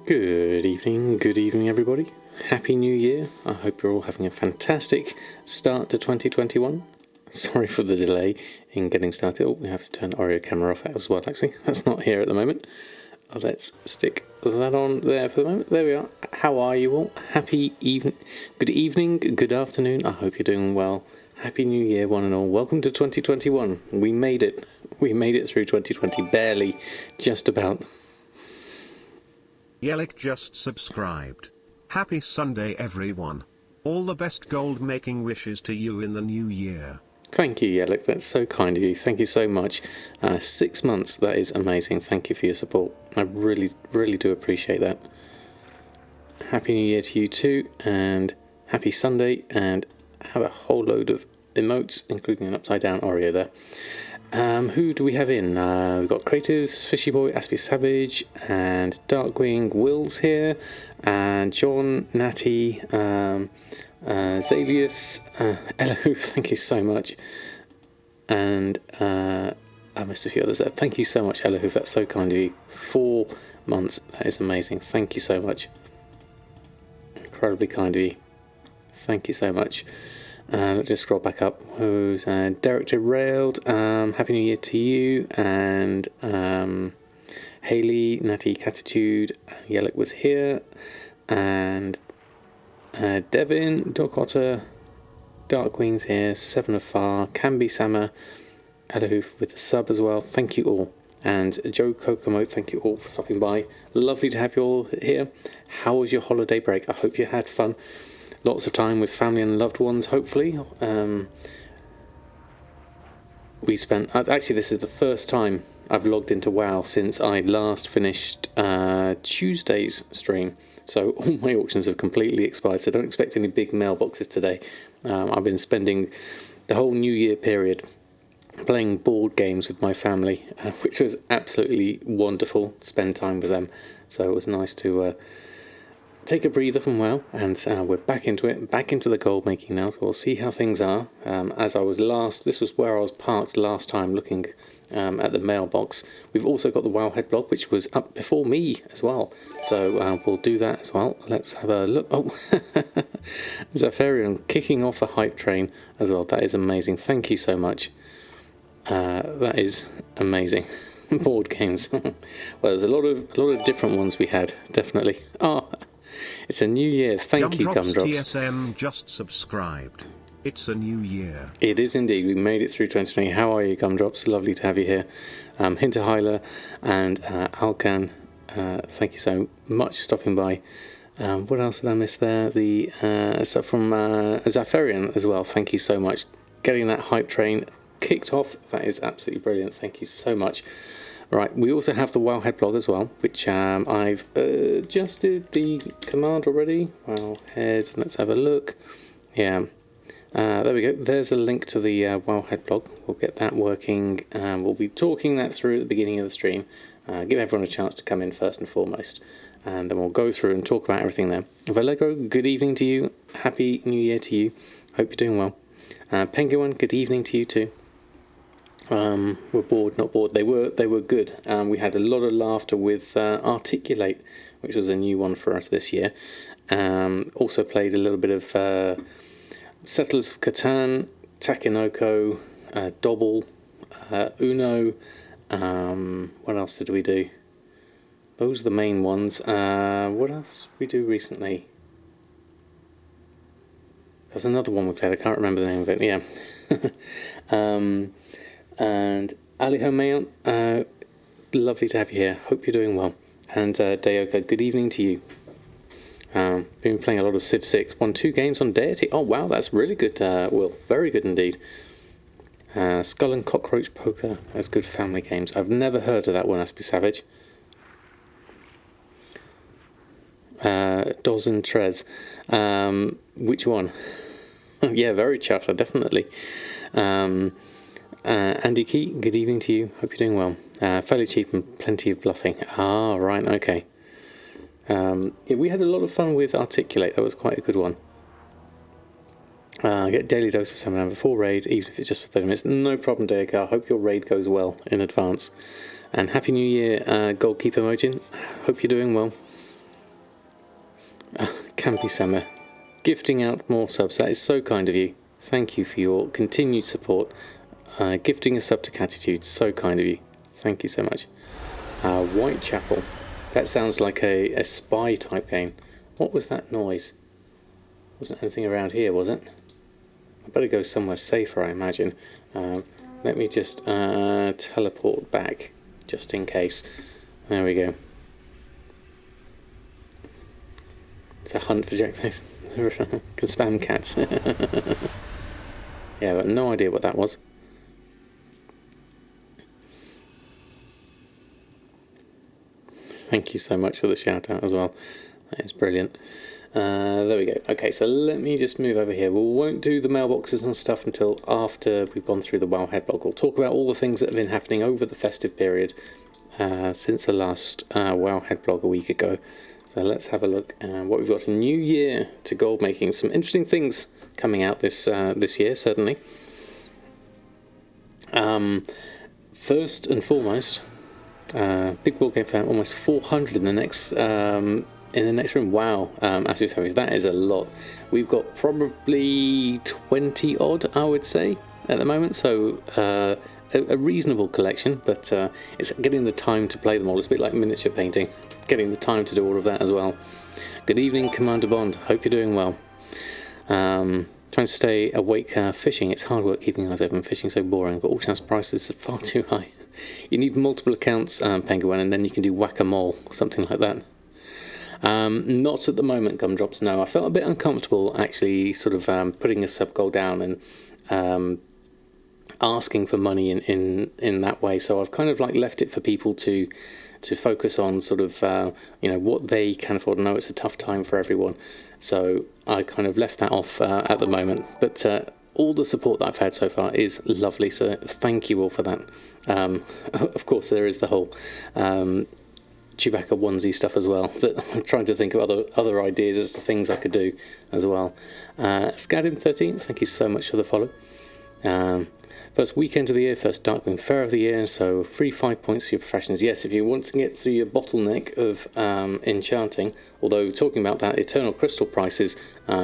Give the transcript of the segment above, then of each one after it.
Good evening everybody. Happy New Year. I hope you're all having a fantastic start to 2021. Sorry for the delay in getting started. Oh, we have to turn the Oreo camera off as well actually. That's not here at the moment. Let's stick that on there for the moment. There we are. How are you all? Good evening, good afternoon. I hope you're doing well. Happy New Year one and all. Welcome to 2021. We made it. We made it through 2020. Barely. Just about. Yelik just subscribed. Happy Sunday everyone. All the best gold making wishes to you in the new year. Thank you, Yelik. That's so kind of you. Thank you so much. 6 months, that is amazing. Thank you for your support. I really do appreciate that. Happy New Year to you too, and happy Sunday, and have a whole load of emotes, including an upside down Oreo there. Who do we have in? We've got Creatives, Fishy Boy, Aspie Savage, and Darkwing. Will's here, and John, Natty, Zalius, Elahu, thank you so much, and I missed a few others there. Thank you so much, Elahu, that's so kind of you. 4 months, that is amazing. Thank you so much. Incredibly kind of you. Thank you so much. Let's just scroll back up. Who's Derek derailed? Happy New Year to you, and Haley, Natty, Catitude, Yelik was here, and Devin, Doc Otter, Darkwing's here, Seven of Far, Canby Sama, Elahu with the sub as well. Thank you all, and Joe Kokomo. Thank you all for stopping by. Lovely to have you all here. How was your holiday break? I hope you had fun. Lots of time with family and loved ones, hopefully. We spent... Actually, this is the first time I've logged into WoW since I last finished Tuesday's stream. So all my auctions have completely expired, so don't expect any big mailboxes today. I've been spending the whole New Year period playing board games with my family, which was absolutely wonderful to spend time with them. So it was nice to... take a breather from WoW, and we're back into it, back into the gold making now, so we'll see how things are. This was where I was parked last time, looking at the mailbox. We've also got the Wowhead blog, which was up before me as well, so we'll do that as well. Let's have a look. Oh, Zafarian kicking off a hype train as well. That is amazing. Thank you so much. That is amazing. Board games. Well, there's a lot of different ones we had, definitely. Oh, it's a new year. Thank you, Gumdrops. TSM just subscribed. It's a new year. It is indeed. We made it through 2020. How are you, Gumdrops? Lovely to have you here. Hinter Hyla and Alkan. Thank you so much for stopping by. What else did I miss there? The stuff from Zafarian as well. Thank you so much. Getting that hype train kicked off. That is absolutely brilliant. Thank you so much. Right, we also have the Wowhead blog as well, which I've adjusted the command already. Wowhead, let's have a look. Yeah, there we go. There's a link to the Wowhead blog. We'll get that working. We'll be talking that through at the beginning of the stream. Give everyone a chance to come in first and foremost. And then we'll go through and talk about everything there. Valego, good evening to you. Happy New Year to you. Hope you're doing well. Penguin, good evening to you too. We're bored, not bored. They were good. We had a lot of laughter with Articulate, which was a new one for us this year. Also played a little bit of Settlers of Catan, Takenoko, Dobble, Uno. What else did we do? Those are the main ones. What else did we do recently? There's another one we played. I can't remember the name of it. Yeah. And Ali Homayan, lovely to have you here. Hope you're doing well. And Dayoka, good evening to you. Been playing a lot of Civ 6. Won 2 games on Deity. Oh wow, that's really good, Will. Very good indeed. Skull and Cockroach Poker. That's good family games. I've never heard of that one, Aspie Savage. Dozen Trez. Which one? Yeah, very chuffed, definitely. Andy Key, good evening to you. Hope you're doing well. Fairly cheap and plenty of bluffing. Ah, right, okay. Yeah, we had a lot of fun with Articulate. That was quite a good one. Get daily dose of Samadan before raid, even if it's just for 30 minutes. No problem, Deika. I hope your raid goes well in advance. And Happy New Year, Goalkeeper Mojin. Hope you're doing well. Campy Summer, gifting out more subs. That is so kind of you. Thank you for your continued support. Gifting a sub to Catitude, so kind of you. Thank you so much. Whitechapel, that sounds like a spy type game. What was that noise? Wasn't anything around here, was it? I better go somewhere safer, I imagine. Let me just teleport back, just in case. There we go. It's a hunt for jackdaws. Can spam cats. Yeah, I've got no idea what that was. Thank you so much for the shout out as well. That is brilliant. There we go. Okay, so let me just move over here. We won't do the mailboxes and stuff until after we've gone through the Wowhead blog. We'll talk about all the things that have been happening over the festive period since the last Wowhead blog a week ago. So let's have a look at what we've got. A new year to gold making. Some interesting things coming out this year, certainly. First and foremost, big board game fan, almost 400 in the next room. Wow, Asus Harris, that is a lot. We've got probably 20 odd, I would say, at the moment. So a reasonable collection, but it's getting the time to play them all. It's a bit like miniature painting, getting the time to do all of that as well. Good evening, Commander Bond. Hope you're doing well. Trying to stay awake fishing. It's hard work keeping eyes open. Fishing so boring, but auction house prices are far too high. You need multiple accounts, Penguin, and then you can do whack-a-mole, something like that. Not at the moment, Gumdrops, no. I felt a bit uncomfortable, actually, sort of putting a sub-goal down and asking for money in that way. So I've kind of like left it for people to focus on sort of, what they can afford. I know it's a tough time for everyone. So I kind of left that off at the moment. But all the support that I've had so far is lovely. So thank you all for that. Of course, there is the whole Chewbacca onesie stuff as well. That I'm trying to think of other ideas as to things I could do as well. Scadim13, thank you so much for the follow. First weekend of the year, first Darkwing Fair of the year, so free 5 points for your professions. Yes, if you want to get through your bottleneck of enchanting, although talking about that, Eternal Crystal prices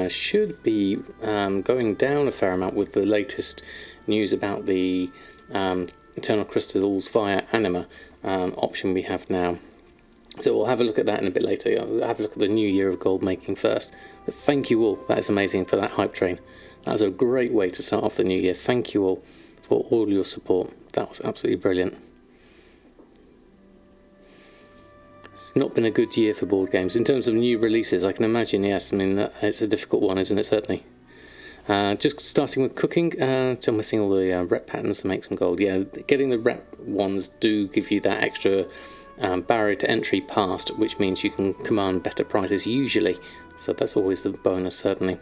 should be going down a fair amount with the latest news about the Eternal Crystals via Anima option we have now. So we'll have a look at that in a bit later. I'll have a look at the new year of gold making first. But thank you all, that is amazing for that hype train. That's a great way to start off the new year. Thank you all for all your support. That was absolutely brilliant. It's not been a good year for board games. In terms of new releases, I can imagine, yes. I mean, it's a difficult one, isn't it, certainly? Just starting with cooking, so I'm missing all the rep patterns to make some gold. Yeah, getting the rep ones do give you that extra barrier to entry past, which means you can command better prices usually. So that's always the bonus, certainly.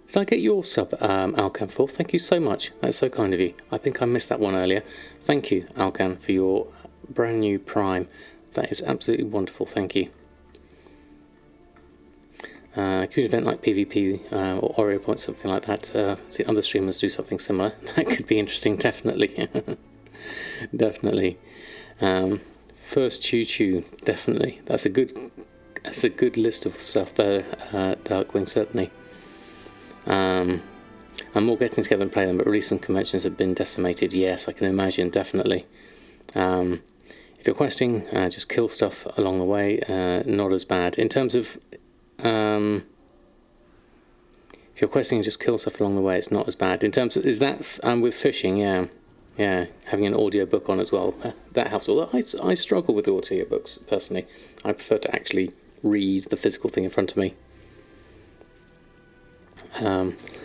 Did I get your sub, Alcan, for? Thank you so much. That's so kind of you. I think I missed that one earlier. Thank you, Alcan, for your brand new Prime. That is absolutely wonderful. Thank you. Could event like PvP or Oreo Point, something like that. See other streamers do something similar. That could be interesting, definitely. Definitely. First Choo Choo, definitely. That's a good list of stuff there, Darkwing, certainly. I'm more getting together and play them, but recent conventions have been decimated. Yes, I can imagine, definitely. If you're questing, just kill stuff along the way, not as bad. In terms of if you're questing and just kill stuff along the way, it's not as bad. In terms of, is that with fishing? Yeah, having an audio book on as well, that helps. Although I struggle with audio books personally. I prefer to actually read the physical thing in front of me.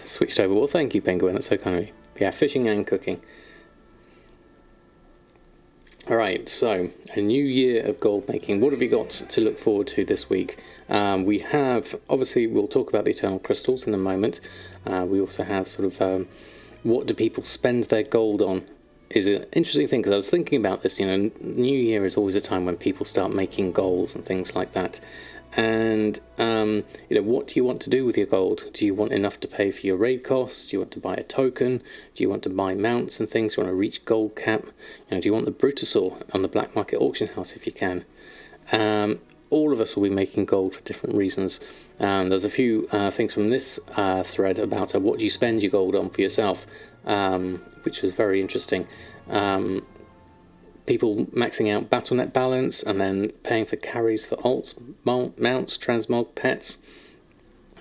Switched over. Well, thank you, Penguin. That's so kind of me. Yeah, fishing and cooking. Alright, so a new year of gold making. What have we got to look forward to this week? We have, obviously, we'll talk about the Eternal Crystals in a moment. We also have sort of what do people spend their gold on? Is an interesting thing, because I was thinking about this. New Year is always a time when people start making goals and things like that. And what do you want to do with your gold? Do you want enough to pay for your raid costs? Do you want to buy a token? Do you want to buy mounts and things? Do you want to reach gold cap? Do you want the Brutosaur on the black market auction house if you can? All of us will be making gold for different reasons. There's a few things from this thread about what do you spend your gold on for yourself, which was very interesting. People maxing out BattleNet balance and then paying for carries for alts, mounts, transmog, pets.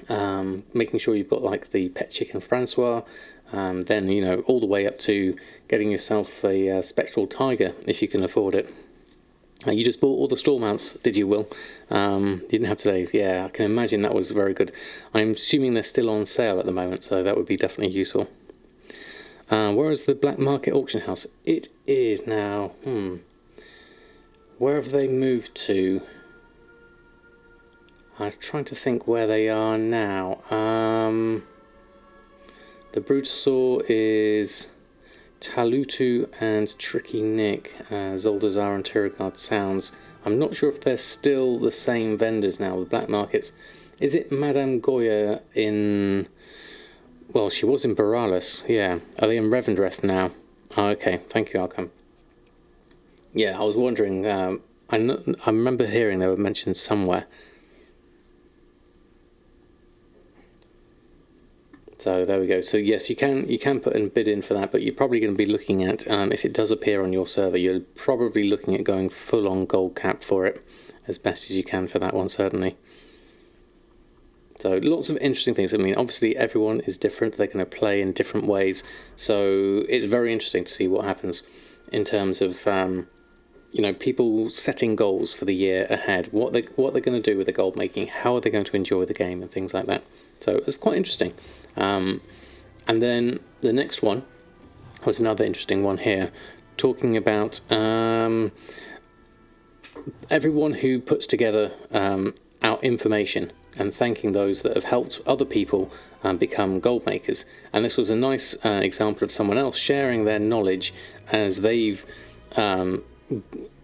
Making sure you've got like the pet chicken Francois. Then, you know, all the way up to getting yourself a spectral tiger if you can afford it. You just bought all the store mounts, did you, Will? You didn't have today's. Yeah, I can imagine that was very good. I'm assuming they're still on sale at the moment, so that would be definitely useful. Where is the black market auction house? It is now. Where have they moved to? I'm trying to think where they are now. The Brutosaur is Talutu and Tricky Nick, Zoldazar and Tiragard Sounds. I'm not sure if they're still the same vendors now, the black markets. Is it Madame Goya in... Well, she was in Borealis, yeah. Are they in Revendreth now? Oh, okay, thank you, Arkham. Yeah, I was wondering, I remember hearing they were mentioned somewhere. So there we go. So yes, you can put a bid in for that, but you're probably going to be looking at, if it does appear on your server, you're probably looking at going full on gold cap for it as best as you can for that one, certainly. So lots of interesting things. I mean, obviously everyone is different. They're going to play in different ways. So it's very interesting to see what happens in terms of, you know, people setting goals for the year ahead. What they're going to do with the gold making. How are they going to enjoy the game and things like that. So it's quite interesting. And then the next one was another interesting one here, talking about everyone who puts together our information and thanking those that have helped other people become gold makers. And this was a nice example of someone else sharing their knowledge as they've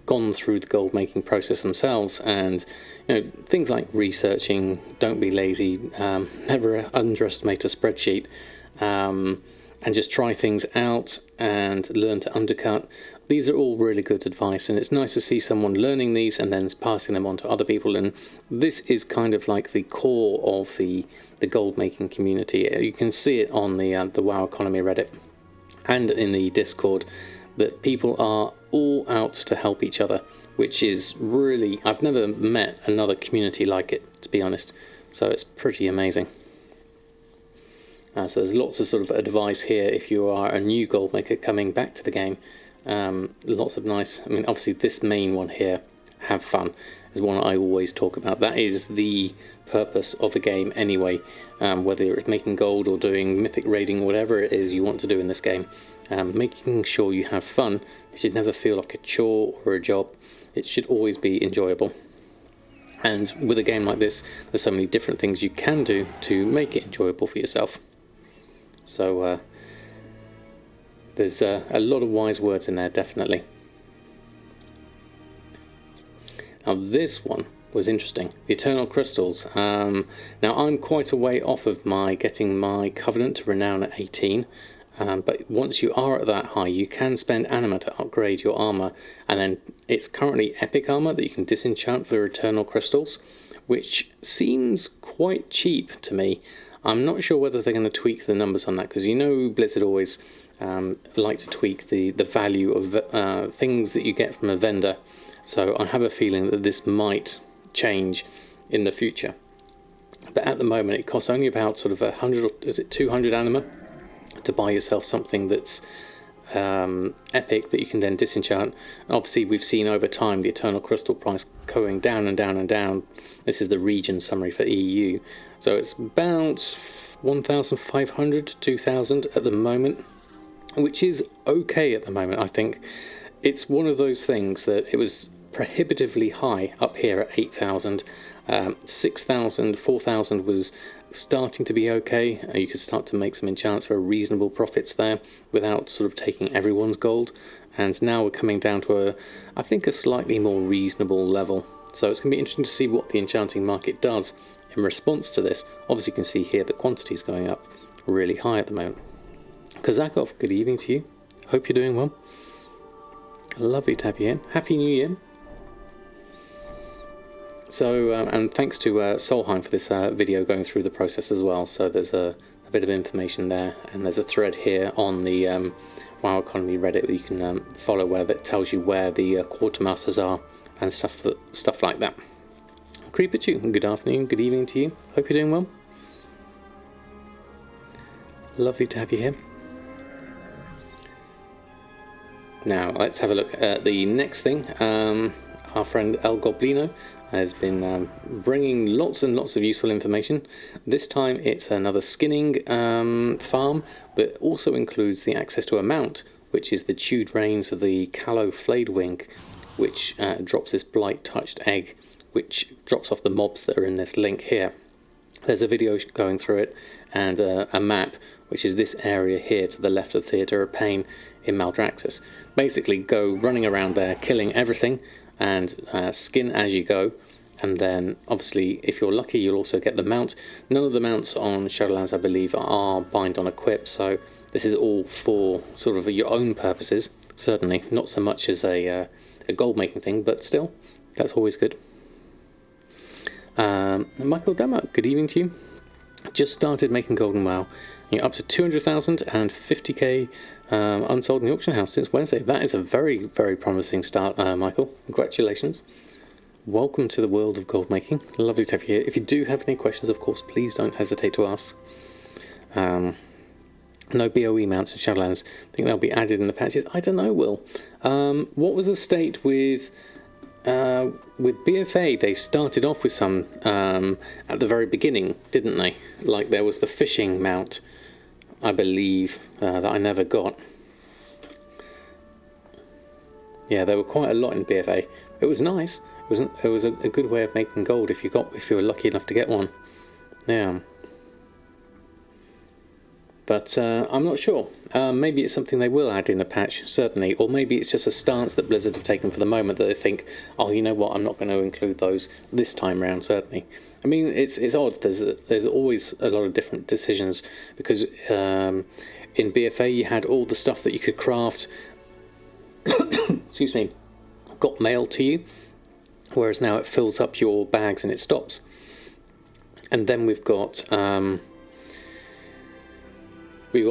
gone through the gold making process themselves, and you know, things like researching, don't be lazy, never underestimate a spreadsheet, and just try things out and learn to undercut. These are all really good advice, and it's nice to see someone learning these and then passing them on to other people. And this is kind of like the core of the gold making community. You can see it on the WoW Economy Reddit and in the Discord, that people are all out to help each other, which is really, I've never met another community like it, to be honest. So it's pretty amazing. So there's lots of sort of advice here if you are a new gold maker coming back to the game. Lots of nice, I mean, obviously this main one here, have fun, is one I always talk about. That is the purpose of a game anyway, whether it's making gold or doing mythic raiding, whatever it is you want to do in this game. Making sure you have fun. It should never feel like a chore or a job. It should always be enjoyable. And with a game like this, there's so many different things you can do to make it enjoyable for yourself. So there's a lot of wise words in there, definitely. Now this one was interesting. The Eternal Crystals. Now I'm quite a way off of getting my Covenant to Renown at 18. But once you are at that high, you can spend Anima to upgrade your armor, and then it's currently epic armor that you can disenchant for Eternal Crystals, which seems quite cheap to me. I'm not sure whether they're going to tweak the numbers on that, because you know Blizzard always like to tweak the value of things that you get from a vendor. So I have a feeling that this might change in the future. But at the moment, it costs only about sort of 100, or is it 200 Anima? To buy yourself something that's epic that you can then disenchant. And obviously we've seen over time the Eternal Crystal price going down and down and down. This is the region summary for EU, so it's about 1,500 to 2,000 at the moment, which is okay at the moment. I think it's one of those things that it was prohibitively high up here at 8,000. 6,000, 4,000 was starting to be okay. You could start to make some enchants for reasonable profits there without sort of taking everyone's gold. And now we're coming down to I think a slightly more reasonable level. So it's going to be interesting to see what the enchanting market does in response to this. Obviously you can see here the quantity is going up really high at the moment. Kazakov, good evening to you. Hope you're doing well. Lovely to have you here. Happy New Year. So, and thanks to Solheim for this video going through the process as well. So there's a bit of information there, and there's a thread here on the WoW Economy Reddit that you can follow, where that tells you where the quartermasters are and stuff like that. Creepachu, good afternoon, good evening to you. Hope you're doing well. Lovely to have you here. Now let's have a look at the next thing. Our friend El Goblino has been bringing lots and lots of useful information. This time it's another skinning farm, but also includes the access to a mount, which is the chewed reins of the Callow Flayed Wing, which drops this blight touched egg, which drops off the mobs that are in this link here. There's a video going through it, and a map, which is this area here to the left of Theatre of Pain in Maldraxxus. Basically go running around there, killing everything, and skin as you go. And then obviously if you're lucky you'll also get the mount. None of the mounts on Shadowlands I believe are bind on equip, so this is all for sort of your own purposes. Certainly not so much as a gold making thing, but still that's always good. Michael Dama, good evening to you. Just started making Golden WoW. You're up to 200,000 and 50k unsold in the auction house since Wednesday. That is a very, very promising start, Michael. Congratulations. Welcome to the world of gold making. Lovely to have you here. If you do have any questions, of course, please don't hesitate to ask. No BOE mounts in Shadowlands. I think they'll be added in the patches. I don't know, Will. What was the state with BFA? They started off with some at the very beginning, didn't they? Like there was the fishing mount, I believe, that I never got. Yeah, there were quite a lot in BFA. It was nice. It was a good way of making gold if you were lucky enough to get one. Yeah. But I'm not sure. Maybe it's something they will add in a patch, certainly. Or maybe it's just a stance that Blizzard have taken for the moment, that they think, oh, you know what, I'm not going to include those this time round, certainly. I mean, it's odd. There's always a lot of different decisions, because in BFA you had all the stuff that you could craft, excuse me, got mailed to you, whereas now it fills up your bags and it stops. And then we've got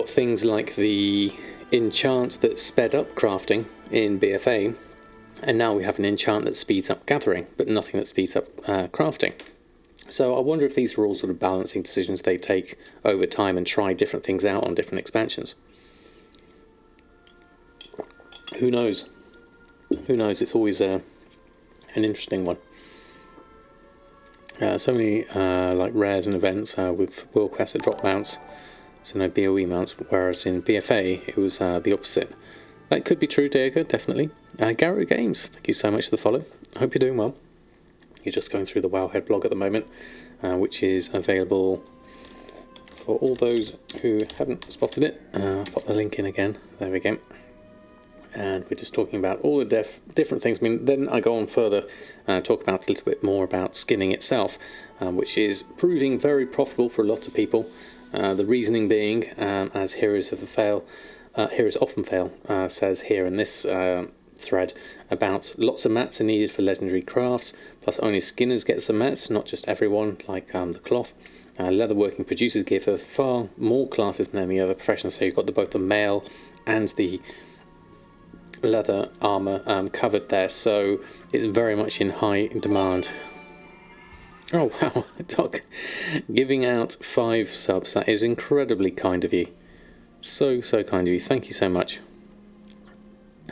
things like the enchant that sped up crafting in BFA, and now we have an enchant that speeds up gathering, but nothing that speeds up crafting. So I wonder if these are all sort of balancing decisions they take over time and try different things out on different expansions. Who knows? Who knows? It's always an interesting one. So many like rares and events with World Quests that drop mounts. So no BOE mounts, whereas in BFA it was the opposite. That could be true, Diego, definitely. Garrett Games, thank you so much for the follow. I hope you're doing well. You're just going through the Wowhead blog at the moment, which is available for all those who haven't spotted it. I'll put the link in again. There we go. And we're just talking about all the different things. I mean, then I go on further, talk about a little bit more about skinning itself, which is proving very profitable for a lot of people. The reasoning being, as Heroes Often Fail says here in this thread, about lots of mats are needed for legendary crafts, plus only skinners get some mats, not just everyone, like the cloth. Leatherworking produces gear for far more classes than any other profession, so you've got both the mail and the leather armour covered there, so it's very much in high demand. Oh wow, Doc, giving out 5 subs, that is incredibly kind of you. So kind of you, thank you so much.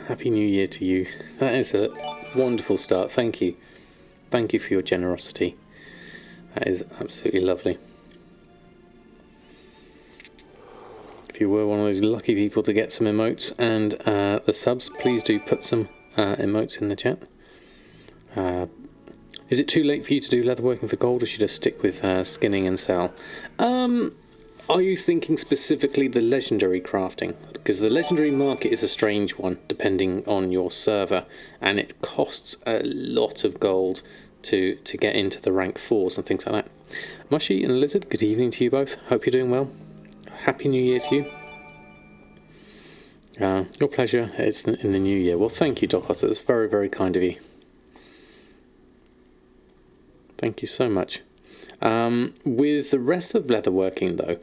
Happy New Year to you. That is a wonderful start, thank you. Thank you for your generosity. That is absolutely lovely. If you were one of those lucky people to get some emotes and the subs, please do put some emotes in the chat. Is it too late for you to do leatherworking for gold, or should I stick with skinning and sell? Are you thinking specifically the legendary crafting? Because the legendary market is a strange one, depending on your server, and it costs a lot of gold to get into the rank 4s and things like that. Mushy and Lizard, good evening to you both. Hope you're doing well. Happy New Year to you. Your pleasure. It's in the new year. Well, thank you, Doc Otter. That's very, very kind of you. Thank you so much. With the rest of leatherworking though,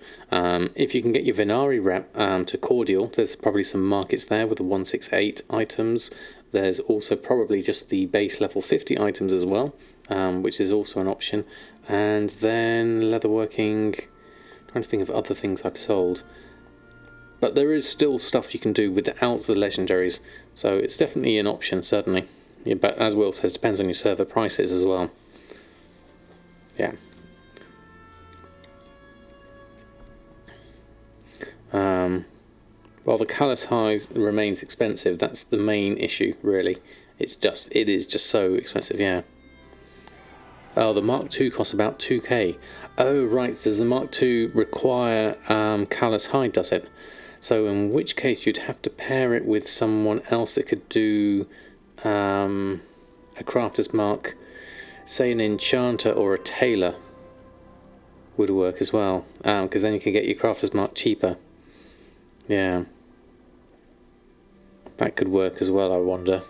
if you can get your Venari rep to cordial, there's probably some markets there with the 168 items. There's also probably just the base level 50 items as well, which is also an option. And then leatherworking, trying to think of other things I've sold. But there is still stuff you can do without the legendaries, so it's definitely an option, certainly. Yeah, but as Will says, depends on your server prices as well. Yeah. While the Callus High remains expensive, that's the main issue, really. It is just so expensive, yeah. Oh, the Mark II costs about 2k. Oh, right, does the Mark II require Callus Hide, does it? So in which case you'd have to pair it with someone else that could do a Crafter's Mark, say an Enchanter or a Tailor would work as well, because then you can get your Crafter's Mark cheaper. Yeah. That could work as well, I wonder.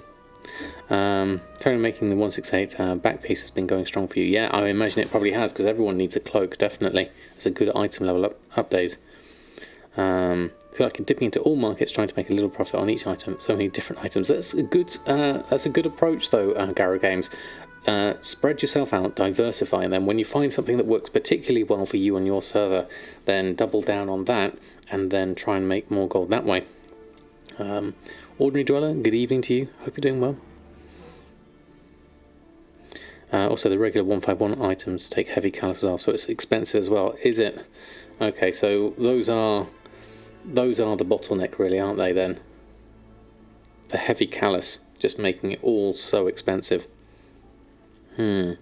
Tony making the 168 back piece has been going strong for you. Yeah, I imagine it probably has, because everyone needs a cloak, definitely. It's a good item level update. I feel like you're dipping into all markets trying to make a little profit on each item. So many different items. That's a good approach though, Garrow Games. Spread yourself out, diversify, and then when you find something that works particularly well for you on your server, then double down on that and then try and make more gold that way. Ordinary Dweller, good evening to you. Hope you're doing well. Also, the regular 151 items take heavy callus as well, so it's expensive as well. Is it? Okay, so those are the bottleneck, really, aren't they? Then the heavy callus, just making it all so expensive. I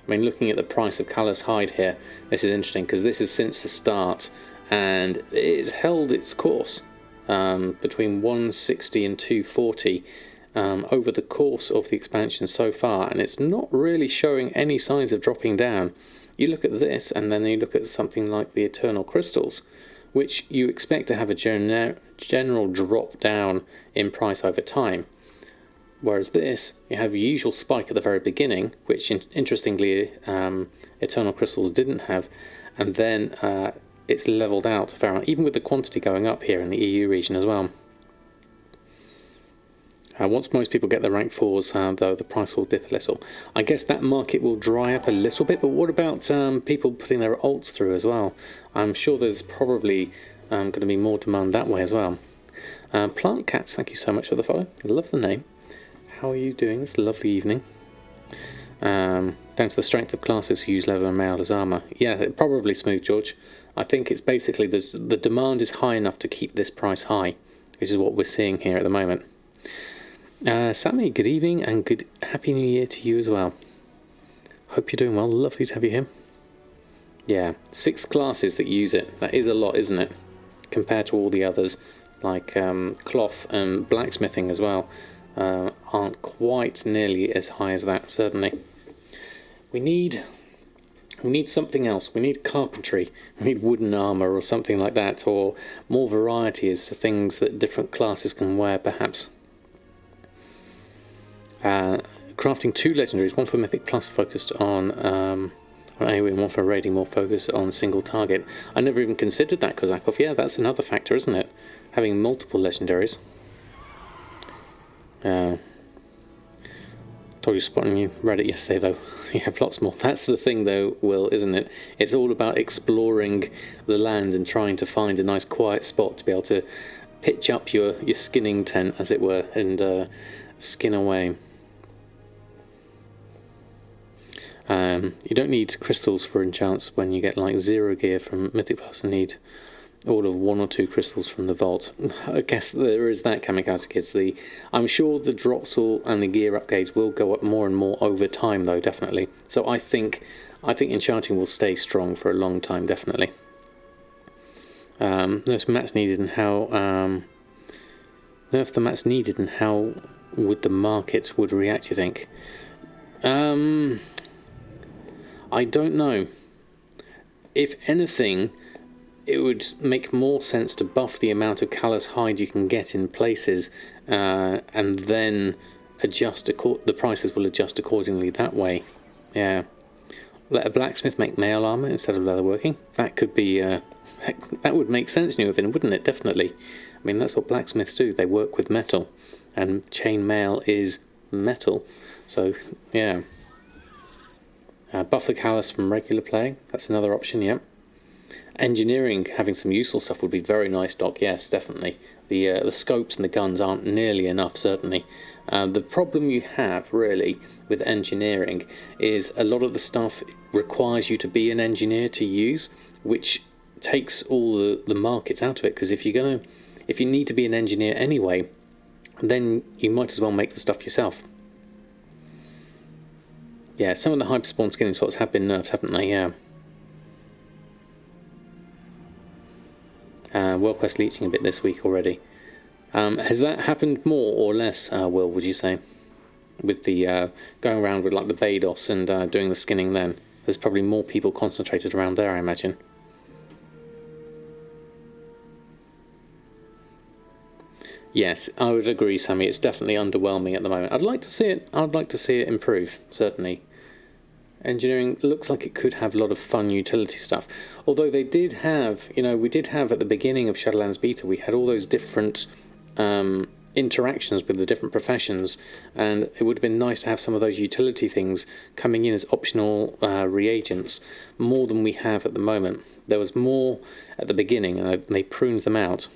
mean, looking at the price of Callus Hide here, this is interesting because this is since the start, and it's held its course between 160 and 240 over the course of the expansion so far, and it's not really showing any signs of dropping down. You look at this, and then you look at something like the Eternal Crystals, which you expect to have a general drop down in price over time. Whereas this, you have your usual spike at the very beginning, which interestingly Eternal Crystals didn't have, and then it's levelled out a fair amount, even with the quantity going up here in the EU region as well. Once most people get their rank 4s, though, the price will dip a little. I guess that market will dry up a little bit, but what about people putting their alts through as well? I'm sure there's probably going to be more demand that way as well. Plant Cats, thank you so much for the follow. I love the name. How are you doing this lovely evening? Down to the strength of classes who use leather and mail as armour. Yeah, probably Smooth George. I think it's basically the demand is high enough to keep this price high, which is what we're seeing here at the moment. Sammy, good evening and good Happy New Year to you as well. Hope you're doing well. Lovely to have you here. Yeah, 6 classes that use it. That is a lot, isn't it? Compared to all the others, like cloth and blacksmithing as well. Aren't quite nearly as high as that, certainly. We need something else. We need carpentry. We need wooden armour or something like that, or more variety as to things that different classes can wear, perhaps. Crafting 2 legendaries, one for Mythic Plus focused on AoE and one for raiding more focused on single target. I never even considered that, Kozakov. Yeah, that's another factor, isn't it? Having multiple legendaries. Told you spotting you Reddit yesterday though. You have lots more. That's the thing though, Will, isn't it? It's all about exploring the land and trying to find a nice quiet spot to be able to pitch up your skinning tent, as it were, and skin away. You don't need crystals for enchants when you get like 0 gear from Mythic Plus and need all of 1 or 2 crystals from the vault. I guess there is that, Kamikaze Kids. I'm sure the drops and the gear upgrades will go up more and more over time though, definitely. So I think enchanting will stay strong for a long time, definitely. Nerf the mats needed and how would the market would react, you think? I don't know. If anything, it would make more sense to buff the amount of callus hide you can get in places, and then adjust the prices will adjust accordingly that way. Yeah. Let a blacksmith make mail armor instead of leatherworking. That could be, that would make sense, New Evin, wouldn't it? Definitely. I mean, that's what blacksmiths do. They work with metal, and chain mail is metal. So, yeah. Buff the callus from regular play. That's another option, yeah. Engineering, having some useful stuff would be very nice, Doc. Yes, definitely. The scopes and the guns aren't nearly enough, certainly. The problem you have, really, with engineering is a lot of the stuff requires you to be an engineer to use, which takes all the markets out of it. Because if you need to be an engineer anyway, then you might as well make the stuff yourself. Yeah, some of the hyperspawn skinning spots have been nerfed, haven't they? Yeah. World Quest leeching a bit this week already. Has that happened more or less, Will, would you say? With the going around with like the Bados and doing the skinning then? There's probably more people concentrated around there, I imagine. Yes, I would agree, Sammy. It's definitely underwhelming at the moment. I'd like to see it improve, certainly. Engineering looks like it could have a lot of fun utility stuff. Although they did have, we did have at the beginning of Shadowlands Beta, we had all those different interactions with the different professions, and it would have been nice to have some of those utility things coming in as optional reagents, more than we have at the moment. There was more at the beginning, and they pruned them out.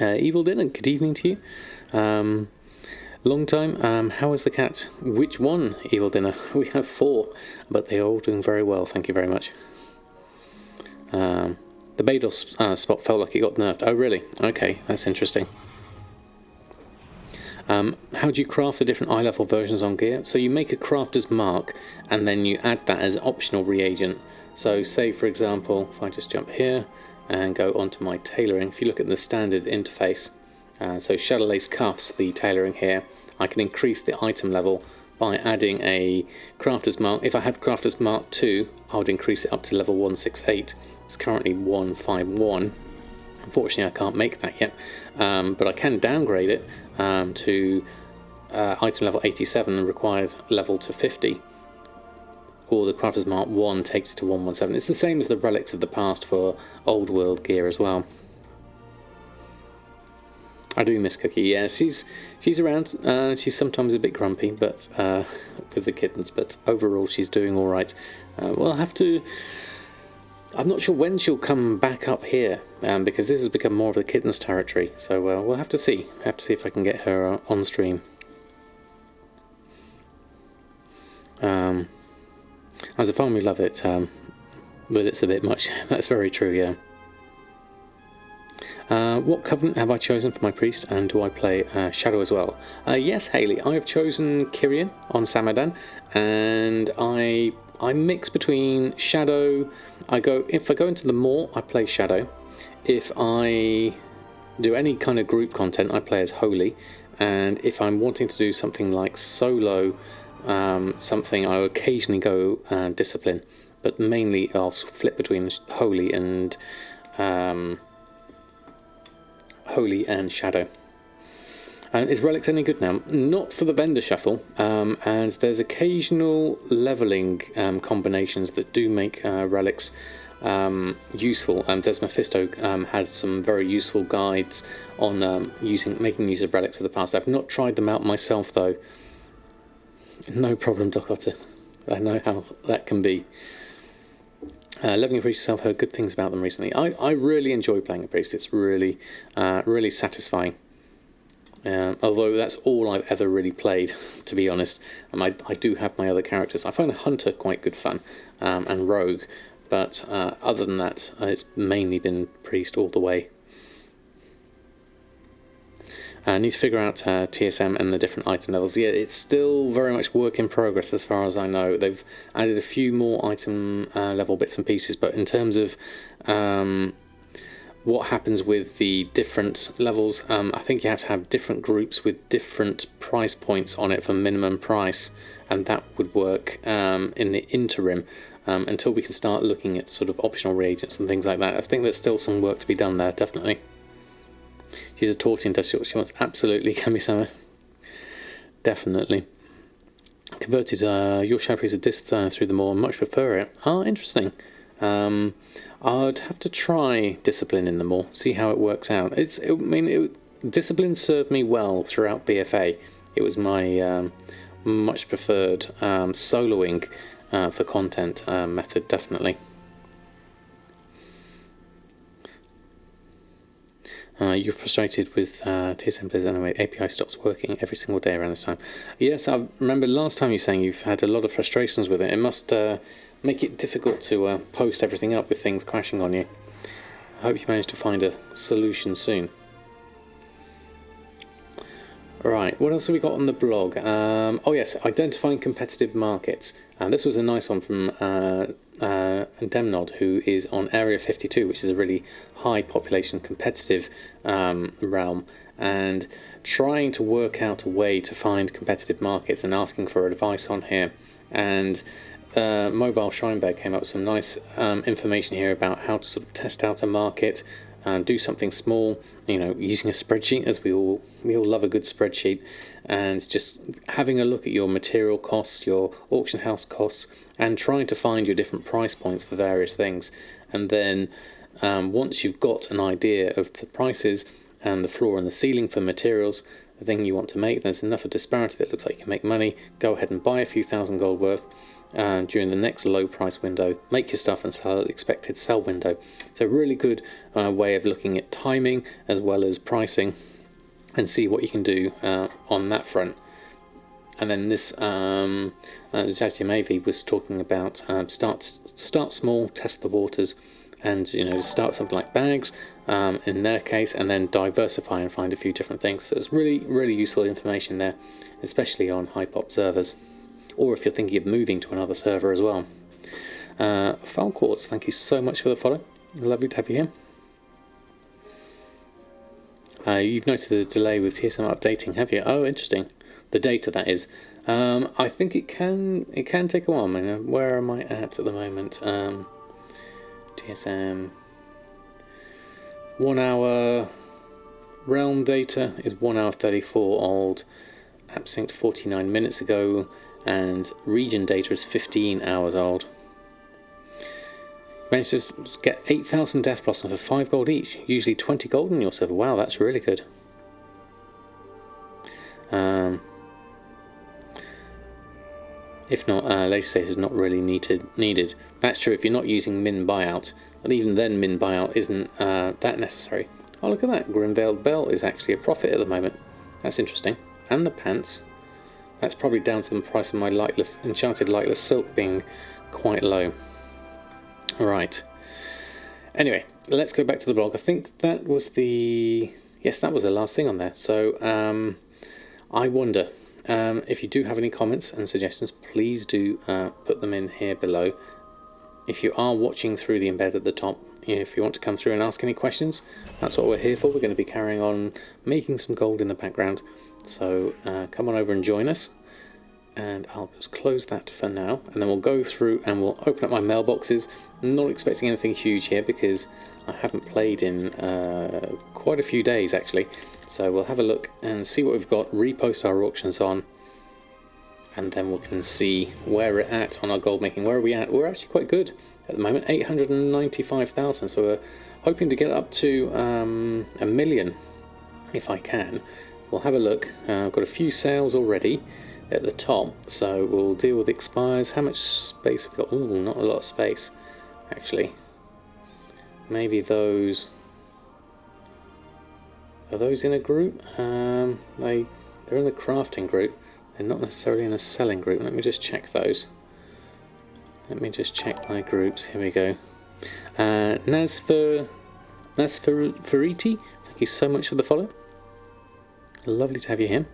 Evil Dinner, good evening to you. Long time. How is the cat? Which one, Evil Dinner? We have 4, but they are all doing very well, thank you very much. The Bados spot felt like it got nerfed. Oh, really? Okay, that's interesting. How do you craft the different eye level versions on gear? So you make a crafter's mark, and then you add that as optional reagent. So say, for example, if I just jump here and go onto my tailoring, if you look at the standard interface, so Shadowlace Cuffs, the tailoring here, I can increase the item level by adding a Crafter's Mark. If I had Crafter's Mark 2, I would increase it up to level 168. It's currently 151. Unfortunately, I can't make that yet, but I can downgrade it to item level 87 and requires level to 50. Or the Crafter's Mark 1 takes it to 117. It's the same as the Relics of the Past for Old World gear as well. I do miss Cookie. Yeah, she's around. She's sometimes a bit grumpy, but with the kittens. But overall, she's doing all right. We'll have to. I'm not sure when she'll come back up here, because this has become more of the kittens' territory. So we'll have to see. Have to see if I can get her on stream. As a farm, we love it, but it's a bit much. That's very true. Yeah. What covenant have I chosen for my priest, and do I play Shadow as well? Yes, Haley, I have chosen Kyrian on Samadan, and I mix between Shadow. If I go into the Maw, I play Shadow. If I do any kind of group content, I play as Holy, and if I'm wanting to do something like solo, something, I occasionally go Discipline, but mainly I'll flip between Holy and Shadow. Is Relics any good now? Not for the vendor shuffle, and there's occasional levelling combinations that do make Relics useful. Des Mephisto has some very useful guides on making use of Relics of the Past. I've not tried them out myself though. No problem, Doc Otter. I know how that can be. Leveling a priest yourself, heard good things about them recently. I really enjoy playing a priest. It's really satisfying. Although that's all I've ever really played, to be honest. I do have my other characters. I find a hunter quite good fun, and rogue, but other than that, it's mainly been priest all the way. I need to figure out TSM and the different item levels. Yeah, it's still very much work in progress as far as I know. They've added a few more item level bits and pieces, but in terms of what happens with the different levels, I think you have to have different groups with different price points on it for minimum price, and that would work in the interim until we can start looking at sort of optional reagents and things like that. I think there's still some work to be done there, definitely. She's a torting, does she? She wants absolutely Kami-sama. Definitely. Converted your shadow freezer disc through the moor, much prefer it. Ah, interesting. I'd have to try discipline in the moor, see how it works out. Discipline served me well throughout BFA. It was my much preferred soloing for content method, definitely. You're frustrated with TSM Blizzard anyway. API stops working every single day around this time. Yes, I remember last time you saying you've had a lot of frustrations with it. It must make it difficult to post everything up with things crashing on you. I hope you manage to find a solution soon. Right, what else have we got on the blog? Oh yes, identifying competitive markets. This was a nice one from Demnod, who is on Area 52, which is a really high population competitive realm, and trying to work out a way to find competitive markets and asking for advice on here. And Mobile Scheinberg came up with some nice information here about how to sort of test out a market, do something small, using a spreadsheet, as we all love a good spreadsheet, and just having a look at your material costs, your auction house costs, and trying to find your different price points for various things. And then once you've got an idea of the prices and the floor and the ceiling for materials, the thing you want to make, there's enough of disparity that looks like you can make money, go ahead and buy a few thousand gold worth during the next low price window, make your stuff and sell at the expected sell window. So a really good way of looking at timing as well as pricing, and see what you can do on that front. And then this Jazzy Mavy was talking about start small, test the waters, and start something like bags in their case, and then diversify and find a few different things. So it's really useful information there, especially on Hypop servers, or if you're thinking of moving to another server as well. Falquartz, thank you so much for the follow. Lovely to have you here. You've noticed a delay with TSM updating, have you? Oh, interesting. The data, that is. I think it can take a while. Where am I at the moment? TSM 1 hour. Realm data is 1 hour 34 old. App synced 49 minutes ago, and region data is 15 hours old. Managed to get 8,000 Death Blossom for 5 gold each. Usually 20 gold in your server. Wow, that's really good. If not, later state is not really needed. That's true if you're not using min buyout. And even then, min buyout isn't that necessary. Oh, look at that. Grimveiled Belt is actually a profit at the moment. That's interesting. And the pants. That's probably down to the price of my enchanted lightless silk being quite low. Right. Anyway, let's go back to the blog. I think that was the last thing on there. So I wonder if you do have any comments and suggestions, please do put them in here below. If you are watching through the embed at the top, if you want to come through and ask any questions, that's what we're here for. We're going to be carrying on making some gold in the background. So come on over and join us. And I'll just close that for now, and then we'll go through and we'll open up my mailboxes. I'm not expecting anything huge here because I haven't played in quite a few days actually. So we'll have a look and see what we've got, repost our auctions on, and then we can see where we're at on our gold making. Where are we at? We're actually quite good at the moment, 895,000. So we're hoping to get up to 1 million if I can. We'll have a look. I've got a few sales already at the top, so we'll deal with expires. How much space have we got? Ooh, not a lot of space actually. Maybe those are those in a group. They're in the crafting group. They're not necessarily in a selling group. Let me just check those. Let me just check my groups. Here we go. Nasferiti, thank you so much for the follow. Lovely to have you here.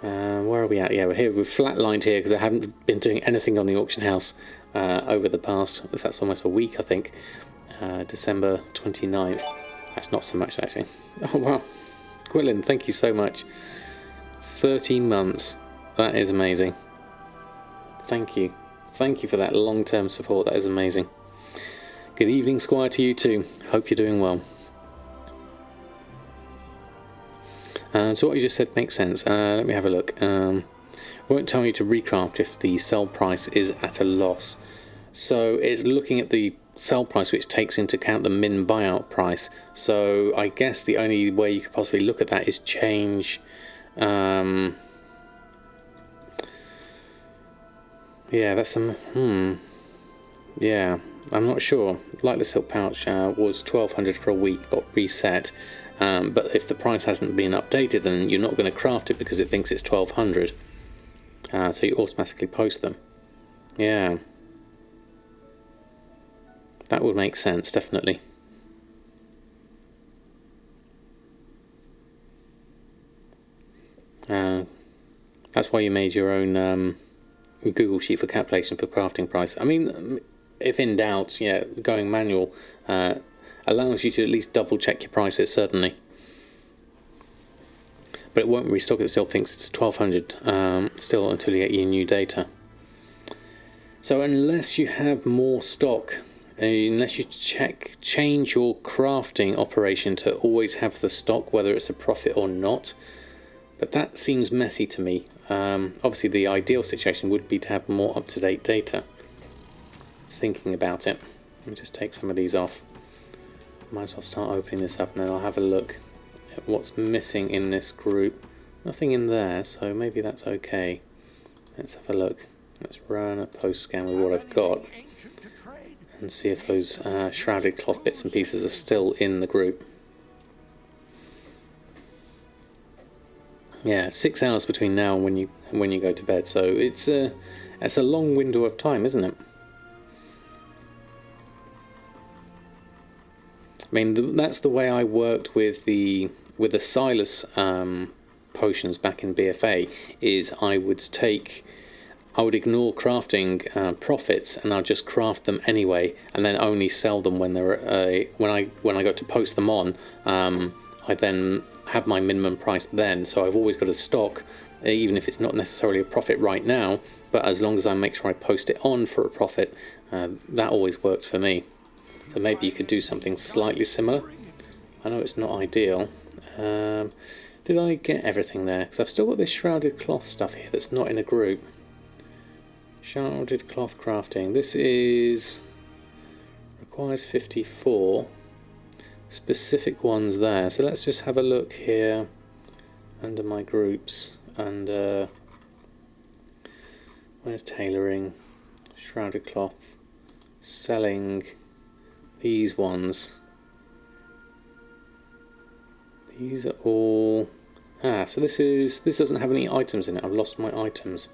Where are we at? Yeah, we're here. We've flatlined here because I haven't been doing anything on the auction house over the past, that's almost a week I think. December 29th. That's not so much actually. Oh wow. Quillen, thank you so much. 13 months. That is amazing. Thank you. Thank you for that long-term support. That is amazing. Good evening, Squire, to you too. Hope you're doing well. So what you just said makes sense. Let me have a look. won't tell you to recraft if the sell price is at a loss. So it's looking at the sell price, which takes into account the min buyout price. So I guess the only way you could possibly look at that is change. Yeah, that's some. Yeah, I'm not sure. Lightless silk pouch was 1200 for a week, got reset. But if the price hasn't been updated, then you're not going to craft it because it thinks it's 1200. So you automatically post them. Yeah. That would make sense, definitely. That's why you made your own Google sheet for calculation for crafting price. I mean, if in doubt, yeah, going manual allows you to at least double check your prices, certainly. But it won't restock it, still thinks it's 1200 still until you get your new data. So unless you have more stock, unless you change your crafting operation to always have the stock, whether it's a profit or not, but that seems messy to me. Obviously the ideal situation would be to have more up-to-date data. Thinking about it, let me just take some of these off. Might as well start opening this up and then I'll have a look at what's missing in this group. Nothing in there, so maybe that's okay. Let's have a look. Let's run a post scan with what I've got and see if those shrouded cloth bits and pieces are still in the group. Yeah, 6 hours between now and when you go to bed, so it's a long window of time, isn't it? I mean, that's the way I worked with the Silas potions back in BFA. Is I would ignore crafting profits, and I'll just craft them anyway, and then only sell them when they're when I got to post them on. I then have my minimum price then, so I've always got a stock, even if it's not necessarily a profit right now. But as long as I make sure I post it on for a profit, that always worked for me. So maybe you could do something slightly similar. I know it's not ideal. Did I get everything there? Because I've still got this shrouded cloth stuff here that's not in a group. Shrouded cloth crafting. This requires 54 specific ones there. So let's just have a look here under my groups. And where's tailoring? Shrouded cloth. Selling. These ones. These are all. So this doesn't have any items in it. I've lost my items.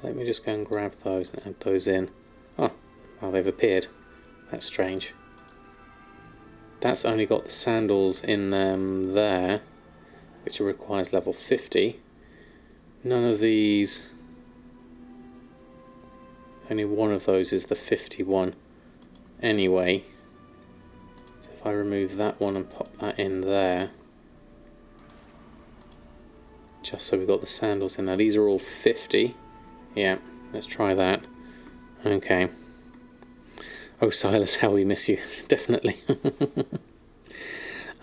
Let me just go and grab those and add those in. Oh, well, they've appeared. That's strange. That's only got the sandals in them there, which requires level 50. None of these. Only one of those is the 51. Anyway, so if I remove that one and pop that in there, just so we've got the sandals in there. These are all 50. Yeah, let's try that. Okay. Oh, Silas, how we miss you. Definitely.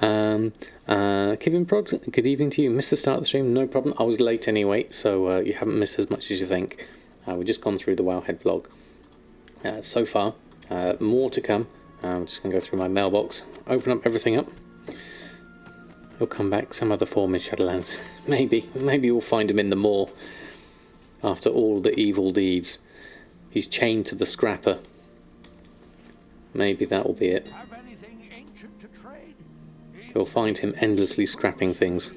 Kevin Prod, good evening to you. Missed the start of the stream, no problem. I was late anyway, so you haven't missed as much as you think. We've just gone through the Wowhead vlog. So far, more to come. I'm just going to go through my mailbox, open up everything up. He'll come back some other form in Shadowlands. Maybe we'll find him in the moor. After all the evil deeds, he's chained to the scrapper. Maybe that will be it. You'll find him endlessly scrapping things.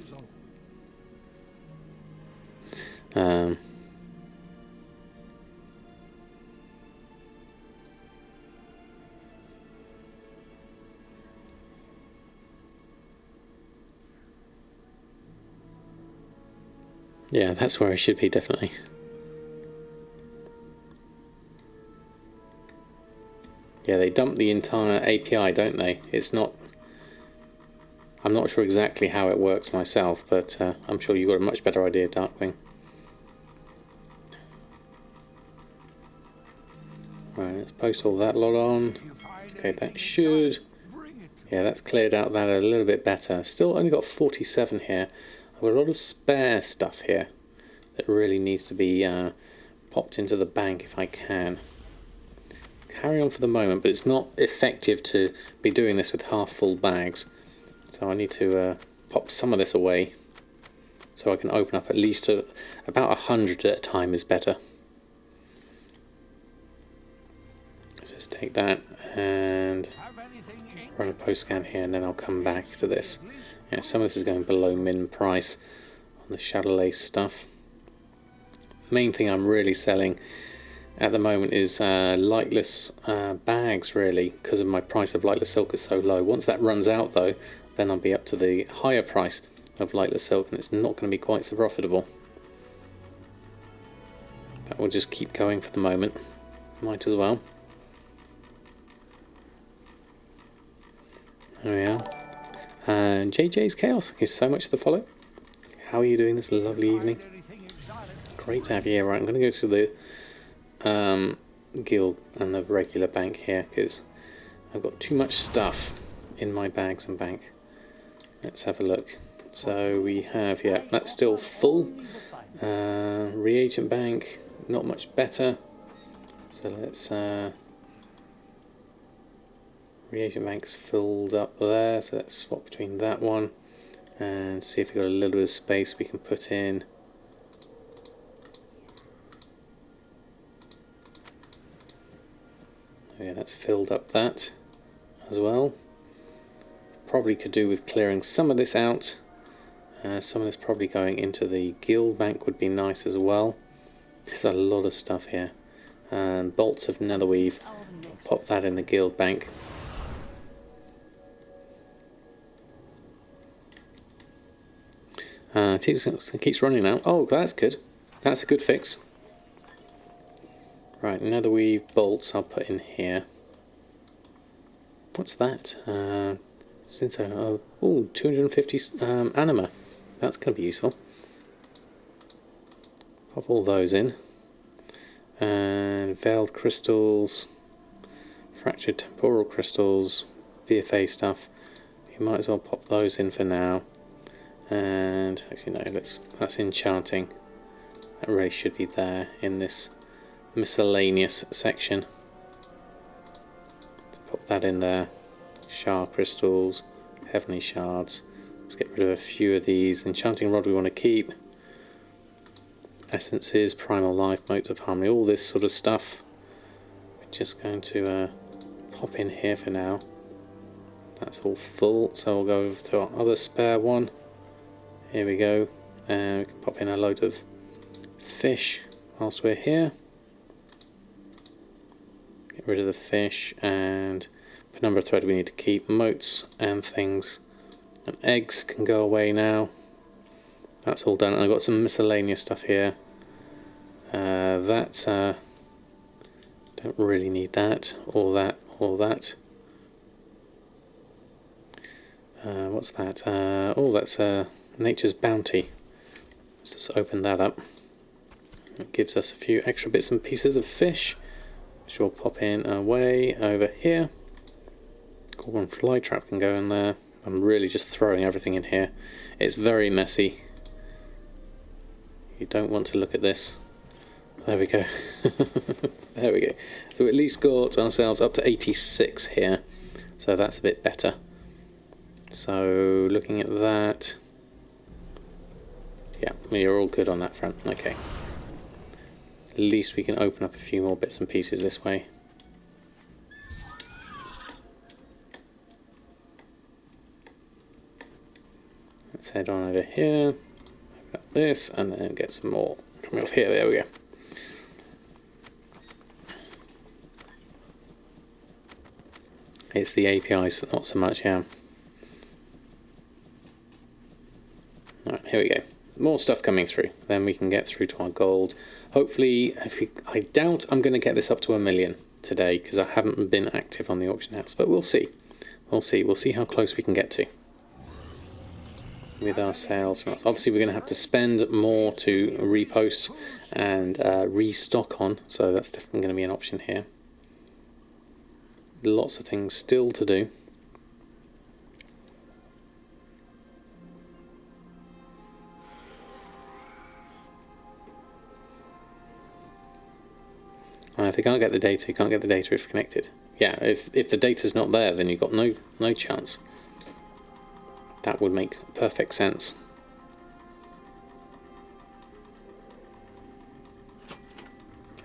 Yeah, that's where I should be, definitely. Yeah, they dump the entire API, don't they? It's not... I'm not sure exactly how it works myself, but I'm sure you've got a much better idea, Darkwing. Right, let's post all that lot on. Okay, that should... Yeah, that's cleared out that a little bit better. Still only got 47 here. I've got a lot of spare stuff here. that really needs to be popped into the bank if I can. Carry on for the moment, but it's not effective to be doing this with half full bags. So I need to pop some of this away so I can open up at least about 100 at a time is better. So just take that and run a post scan here, and then I'll come back to this. Some of this is going below min price on the Shadow Lace stuff. Main thing I'm really selling at the moment is lightless bags, really, because of my price of lightless silk is so low. Once that runs out though, then I'll be up to the higher price of lightless silk, and it's not going to be quite so profitable. But we'll just keep going for the moment. Might as well. There we are. And JJ's Chaos, thank you so much for the follow. How are you doing this lovely evening? Great to have you here. Right, I'm going to go to the guild and the regular bank here because I've got too much stuff in my bags and bank. Let's have a look. So we have, yeah, that's still full. Reagent bank, not much better. So let's reagent bank's filled up there, so let's swap between that one and see if we've got a little bit of space we can put in. Yeah, that's filled up that as well. Probably could do with clearing some of this out. Some of this probably going into the guild bank would be nice as well. There's a lot of stuff here. Bolts of netherweave, pop that in the guild bank. It keeps running now. Oh, that's good. That's a good fix. Right, netherweave bolts I'll put in here. What's that? Oh, 250 Anima. That's going to be useful. Pop all those in. And veiled crystals, fractured temporal crystals, VFA stuff. You might as well pop those in for now. And actually no, that's enchanting. That really should be there in this miscellaneous section. Let's pop that in there. Shard crystals, heavenly shards. Let's get rid of a few of these. Enchanting rod we want to keep. Essences, primal life, motes of harmony, all this sort of stuff. We're just going to pop in here for now. That's all full, so we'll go over to our other spare one. Here we go, and we can pop in a load of fish whilst we're here. Get rid of the fish and penumbra thread we need to keep. Motes and things and eggs can go away now. That's all done. And I've got some miscellaneous stuff here. Don't really need that, or that, or that. What's that? Oh, that's Nature's Bounty. Let's just open that up. It gives us a few extra bits and pieces of fish, which we'll pop in away over here. Gorgon flytrap can go in there. I'm really just throwing everything in here. It's very messy. You don't want to look at this. There we go. There we go. So we at least got ourselves up to 86 here. So that's a bit better. So looking at that, yeah, we're all good on that front. Okay. At least we can open up a few more bits and pieces this way. Let's head on over here, open up this, and then get some more coming off here. There we go. It's the APIs, not so much, yeah. Alright, here we go. More stuff coming through. Then we can get through to our gold. Hopefully, I doubt I'm going to get this up to 1 million today because I haven't been active on the auction house. But we'll see. We'll see. We'll see how close we can get to with our sales. Obviously, we're going to have to spend more to repost and restock on. So that's definitely going to be an option here. Lots of things still to do. If they can't get the data, you can't get the data if connected. Yeah, if the data's not there, then you've got no chance. That would make perfect sense.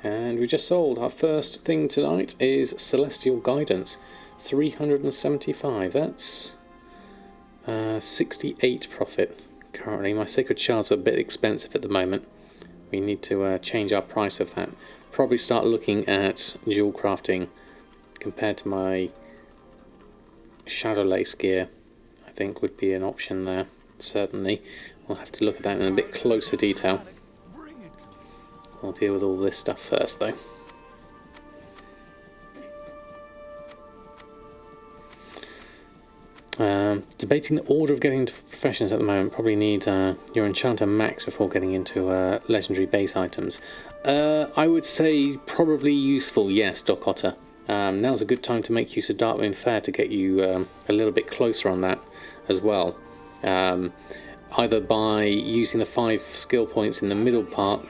And we just sold. Our first thing tonight is Celestial Guidance. 375. That's 68 profit currently. My Sacred Shards are a bit expensive at the moment. We need to change our price of that. Probably start looking at jewel crafting compared to my Shadow Lace gear. I think would be an option there. Certainly. We'll have to look at that in a bit closer detail. We'll deal with all this stuff first though. Debating the order of getting into professions at the moment. Probably need your enchanter max before getting into legendary base items. I would say probably useful, yes, Doc Otter. Now's a good time to make use of Darkmoon Fair to get you a little bit closer on that as well. Either by using the 5 skill points in the middle part,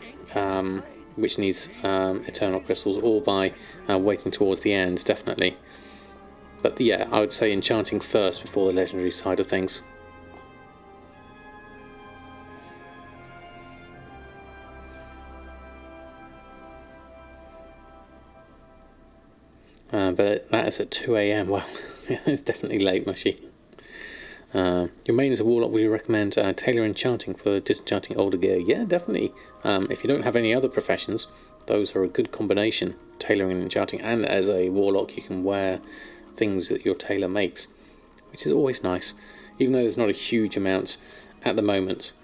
which needs eternal crystals, or by waiting towards the end, definitely. But yeah, I would say enchanting first before the legendary side of things. But that is at 2 AM. Well, it's definitely late, Mushy. Your main is a warlock. Would you recommend tailor enchanting for disenchanting older gear? Yeah, definitely. If you don't have any other professions, those are a good combination. Tailoring and enchanting, and as a warlock, you can wear things that your tailor makes, which is always nice. Even though there's not a huge amount at the moment,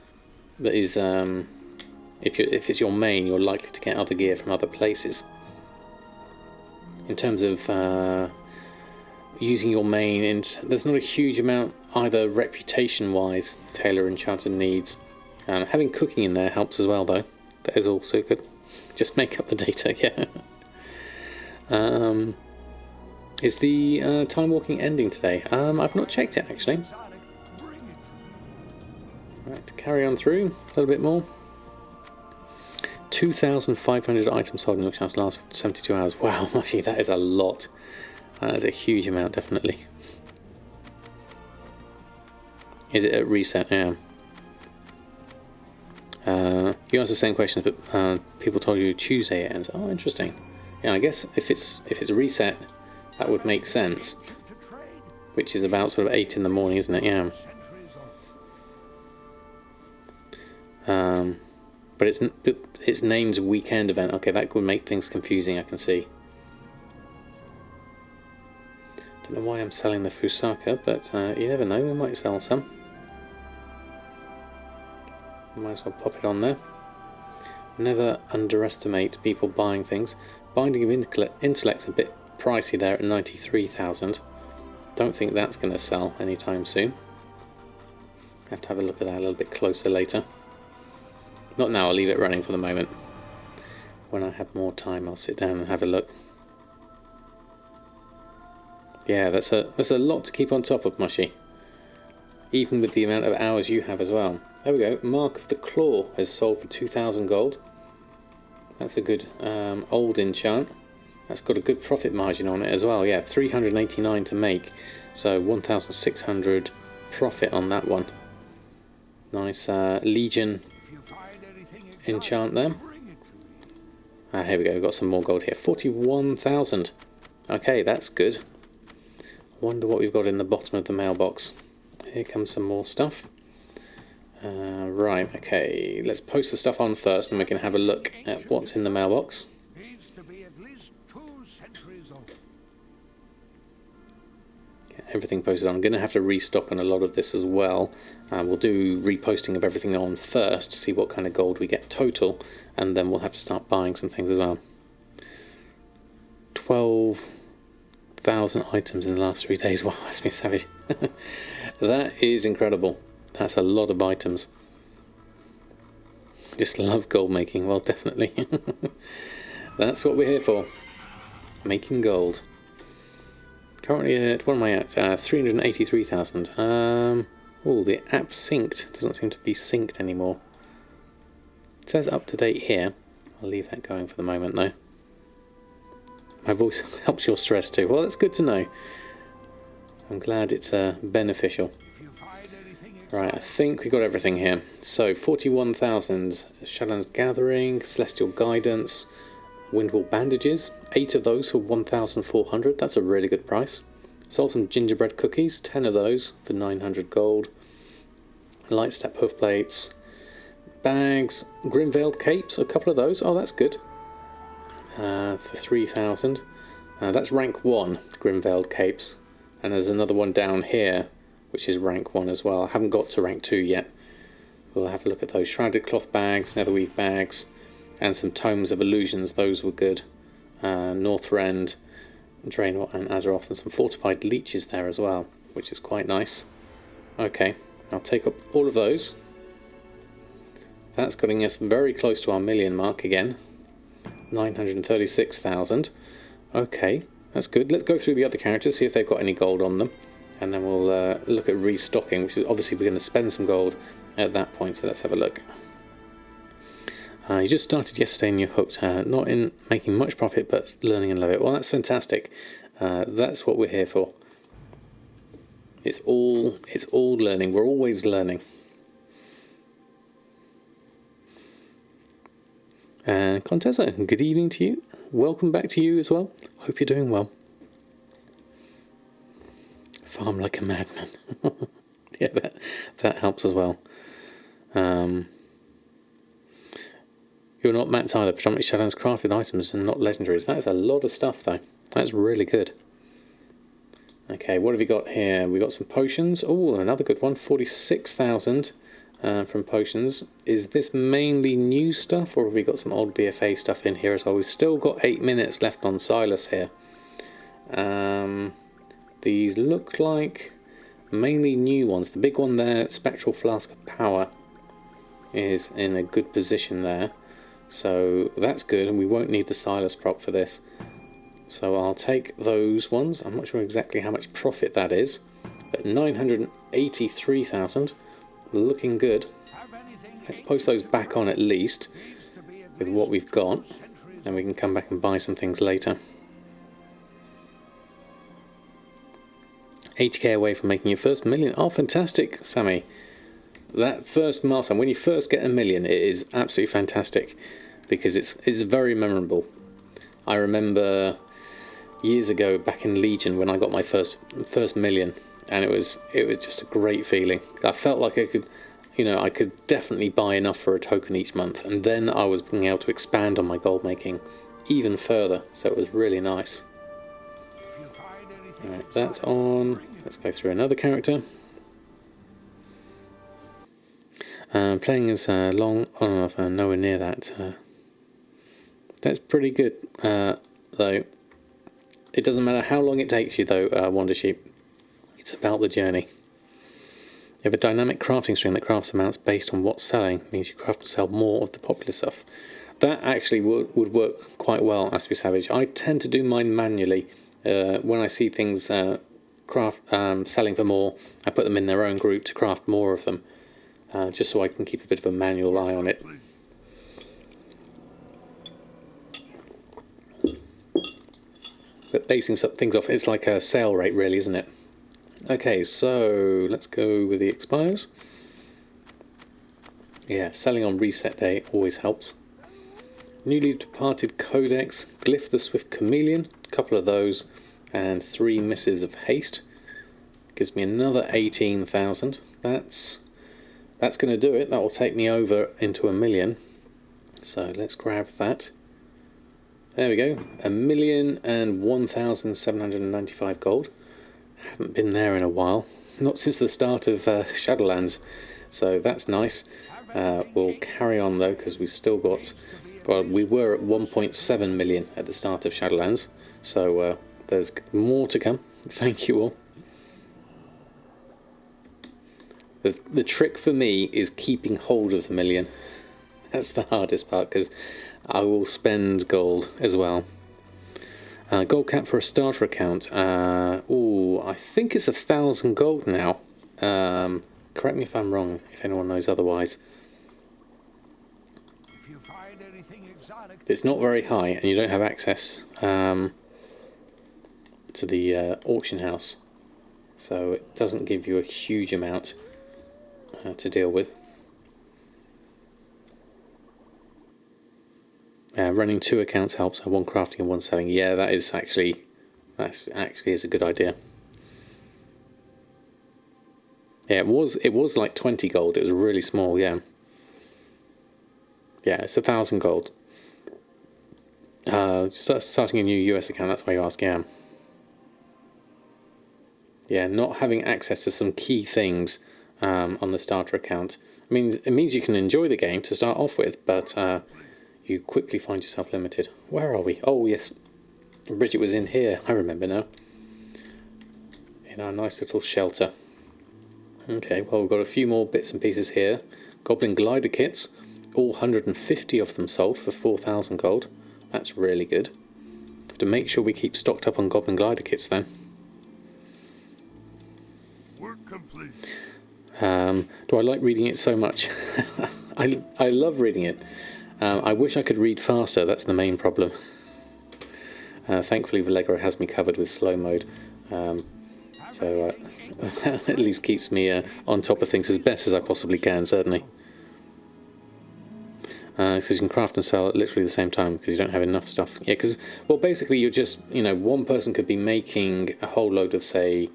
that is, if it's your main, you're likely to get other gear from other places. In terms of using your main, and there's not a huge amount either reputation-wise tailor enchanter needs. Having cooking in there helps as well, though. That is also good. Just make up the data, yeah. Is the time walking ending today? I've not checked it actually. Right, carry on through a little bit more. 2,500 items sold in the auction last 72 hours. Wow, actually that is a lot. That is a huge amount, definitely. Is it at reset? Yeah. You asked the same questions, but people told you Tuesday it ends. Oh, interesting. Yeah, I guess if it's a reset, that would make sense. Which is about sort of 8 in the morning, isn't it? Yeah. But it's named weekend event. Okay, that would make things confusing. I can see. Don't know why I'm selling the Fusaka, but you never know. We might sell some. Might as well pop it on there. Never underestimate people buying things. Binding of Intellect's a bit pricey there at 93,000. Don't think that's going to sell anytime soon. Have to have a look at that a little bit closer later. Not now, I'll leave it running for the moment. When I have more time, I'll sit down and have a look. Yeah, that's a lot to keep on top of, Mushy. Even with the amount of hours you have as well. There we go. Mark of the Claw has sold for 2,000 gold. That's a good old enchant. That's got a good profit margin on it as well. Yeah, 389 to make. So 1,600 profit on that one. Nice Legion enchant there. Here we go. We've got some more gold here. 41,000. Okay, that's good. Wonder what we've got in the bottom of the mailbox. Here comes some more stuff. Right, okay, let's post the stuff on first and we can have a look at what's in the mailbox. Get everything posted on. I'm going to have to restock on a lot of this as well. We'll do reposting of everything on first to see what kind of gold we get total, and then we'll have to start buying some things as well. 12,000 items in the last 3 days. Wow, that's been savage. That is incredible. That's a lot of items. Just love gold making. Well, definitely. That's what we're here for. Making gold. Currently at, what am I at? 383,000. Oh, the app synced. Doesn't seem to be synced anymore. It says up to date here. I'll leave that going for the moment though. My voice helps your stress too. Well, that's good to know. I'm glad it's beneficial. Right, I think we got everything here. So 41,000 Shadowlands Gathering, Celestial Guidance, Windwall Bandages. 8 of those for 1,400. That's a really good price. Sold some gingerbread cookies, 10 of those for 900 gold. Light step hoof plates, bags, Grim-Veiled capes, a couple of those. Oh, that's good. For 3,000. That's rank 1, Grim-Veiled capes. And there's another one down here, which is rank 1 as well. I haven't got to rank 2 yet. We'll have a look at those. Shrouded cloth bags, netherweave bags, and some tomes of illusions. Those were good. Northrend, Draenor and Azeroth, and some fortified leeches there as well, which is quite nice. Okay, I'll take up all of those. That's getting us very close to our million mark again. 936,000. Okay, that's good. Let's go through the other characters, see if they've got any gold on them, and then we'll look at restocking, which is obviously we're going to spend some gold at that point, so let's have a look. You just started yesterday and you're hooked. Not in making much profit, but learning and love it. Well, that's fantastic. That's what we're here for. It's all learning. We're always learning. Contessa, good evening to you. Welcome back to you as well. Hope you're doing well. Farm like a madman. Yeah, that helps as well. You're not Matt's either. Predominantly Shadowlands crafted items and not legendaries. That is a lot of stuff though. That's really good. Okay, what have we got here? We got some potions. Oh, another good one. 46,000 from potions. Is this mainly new stuff, or have we got some old BFA stuff in here as well? We've still got 8 minutes left on Silas here. These look like mainly new ones. The big one there, Spectral Flask of Power, is in a good position there. So that's good, and we won't need the Silas prop for this. So I'll take those ones. I'm not sure exactly how much profit that is, but 983,000, looking good. Let's post those back on at least with what we've got, and we can come back and buy some things later. 80k away from making your first million. Oh, fantastic, Sammy. That first milestone, when you first get a million, it is absolutely fantastic because it's very memorable. I remember years ago back in Legion when I got my first million, and it was just a great feeling. I felt like I could definitely buy enough for a token each month, and then I was being able to expand on my gold making even further, so it was really nice. Alright, that's on. Let's go through another character. Playing as long on and off, nowhere near that. That's pretty good, though. It doesn't matter how long it takes you, though, Wondersheep. It's about the journey. You have a dynamic crafting string that crafts amounts based on what's selling. It means you craft and sell more of the popular stuff. That actually would work quite well, Aspie Savage. I tend to do mine manually. When I see things selling for more, I put them in their own group to craft more of them. Just so I can keep a bit of a manual eye on it. But basing some things off, it's like a sale rate really, isn't it? Okay, so let's go with the expires. Yeah, selling on reset day always helps. Newly departed Codex, Glyph the Swift Chameleon, a couple of those, and 3 Missives of Haste. Gives me another 18,000. That's going to do it. That will take me over into a million. So let's grab that. There we go. 1,001,795 gold. Haven't been there in a while. Not since the start of Shadowlands. So that's nice. We'll carry on though, because we've still got... Well, we were at 1.7 million at the start of Shadowlands. So there's more to come. Thank you all. The trick for me is keeping hold of the million. That's the hardest part, because I will spend gold as well. Gold cap for a starter account. I think it's 1,000 gold now. Correct me if I'm wrong, if anyone knows otherwise. It's not very high, and you don't have access. to the auction house, so it doesn't give you a huge amount to deal with. Running 2 accounts helps, so 1 crafting and 1 selling. Yeah, that's actually is a good idea. Yeah, it was like 20 gold. It was really small. Yeah, it's 1,000 gold. Starting a new US account. That's why you ask. Yeah, not having access to some key things on the starter account. I mean, it means you can enjoy the game to start off with, but you quickly find yourself limited. Where are we? Oh yes, Bridget was in here. I remember now. In our nice little shelter. Okay, well, we've got a few more bits and pieces here. Goblin glider kits, all 150 of them sold for 4,000 gold. That's really good. Have to make sure we keep stocked up on goblin glider kits then. Work complete. Do I like reading it so much? I love reading it. I wish I could read faster. That's the main problem. Thankfully, Vallegra has me covered with slow mode. So at least keeps me on top of things as best as I possibly can, certainly. Because you can craft and sell at literally the same time because you don't have enough stuff. Yeah, because, well, basically you're just, one person could be making a whole load of, say,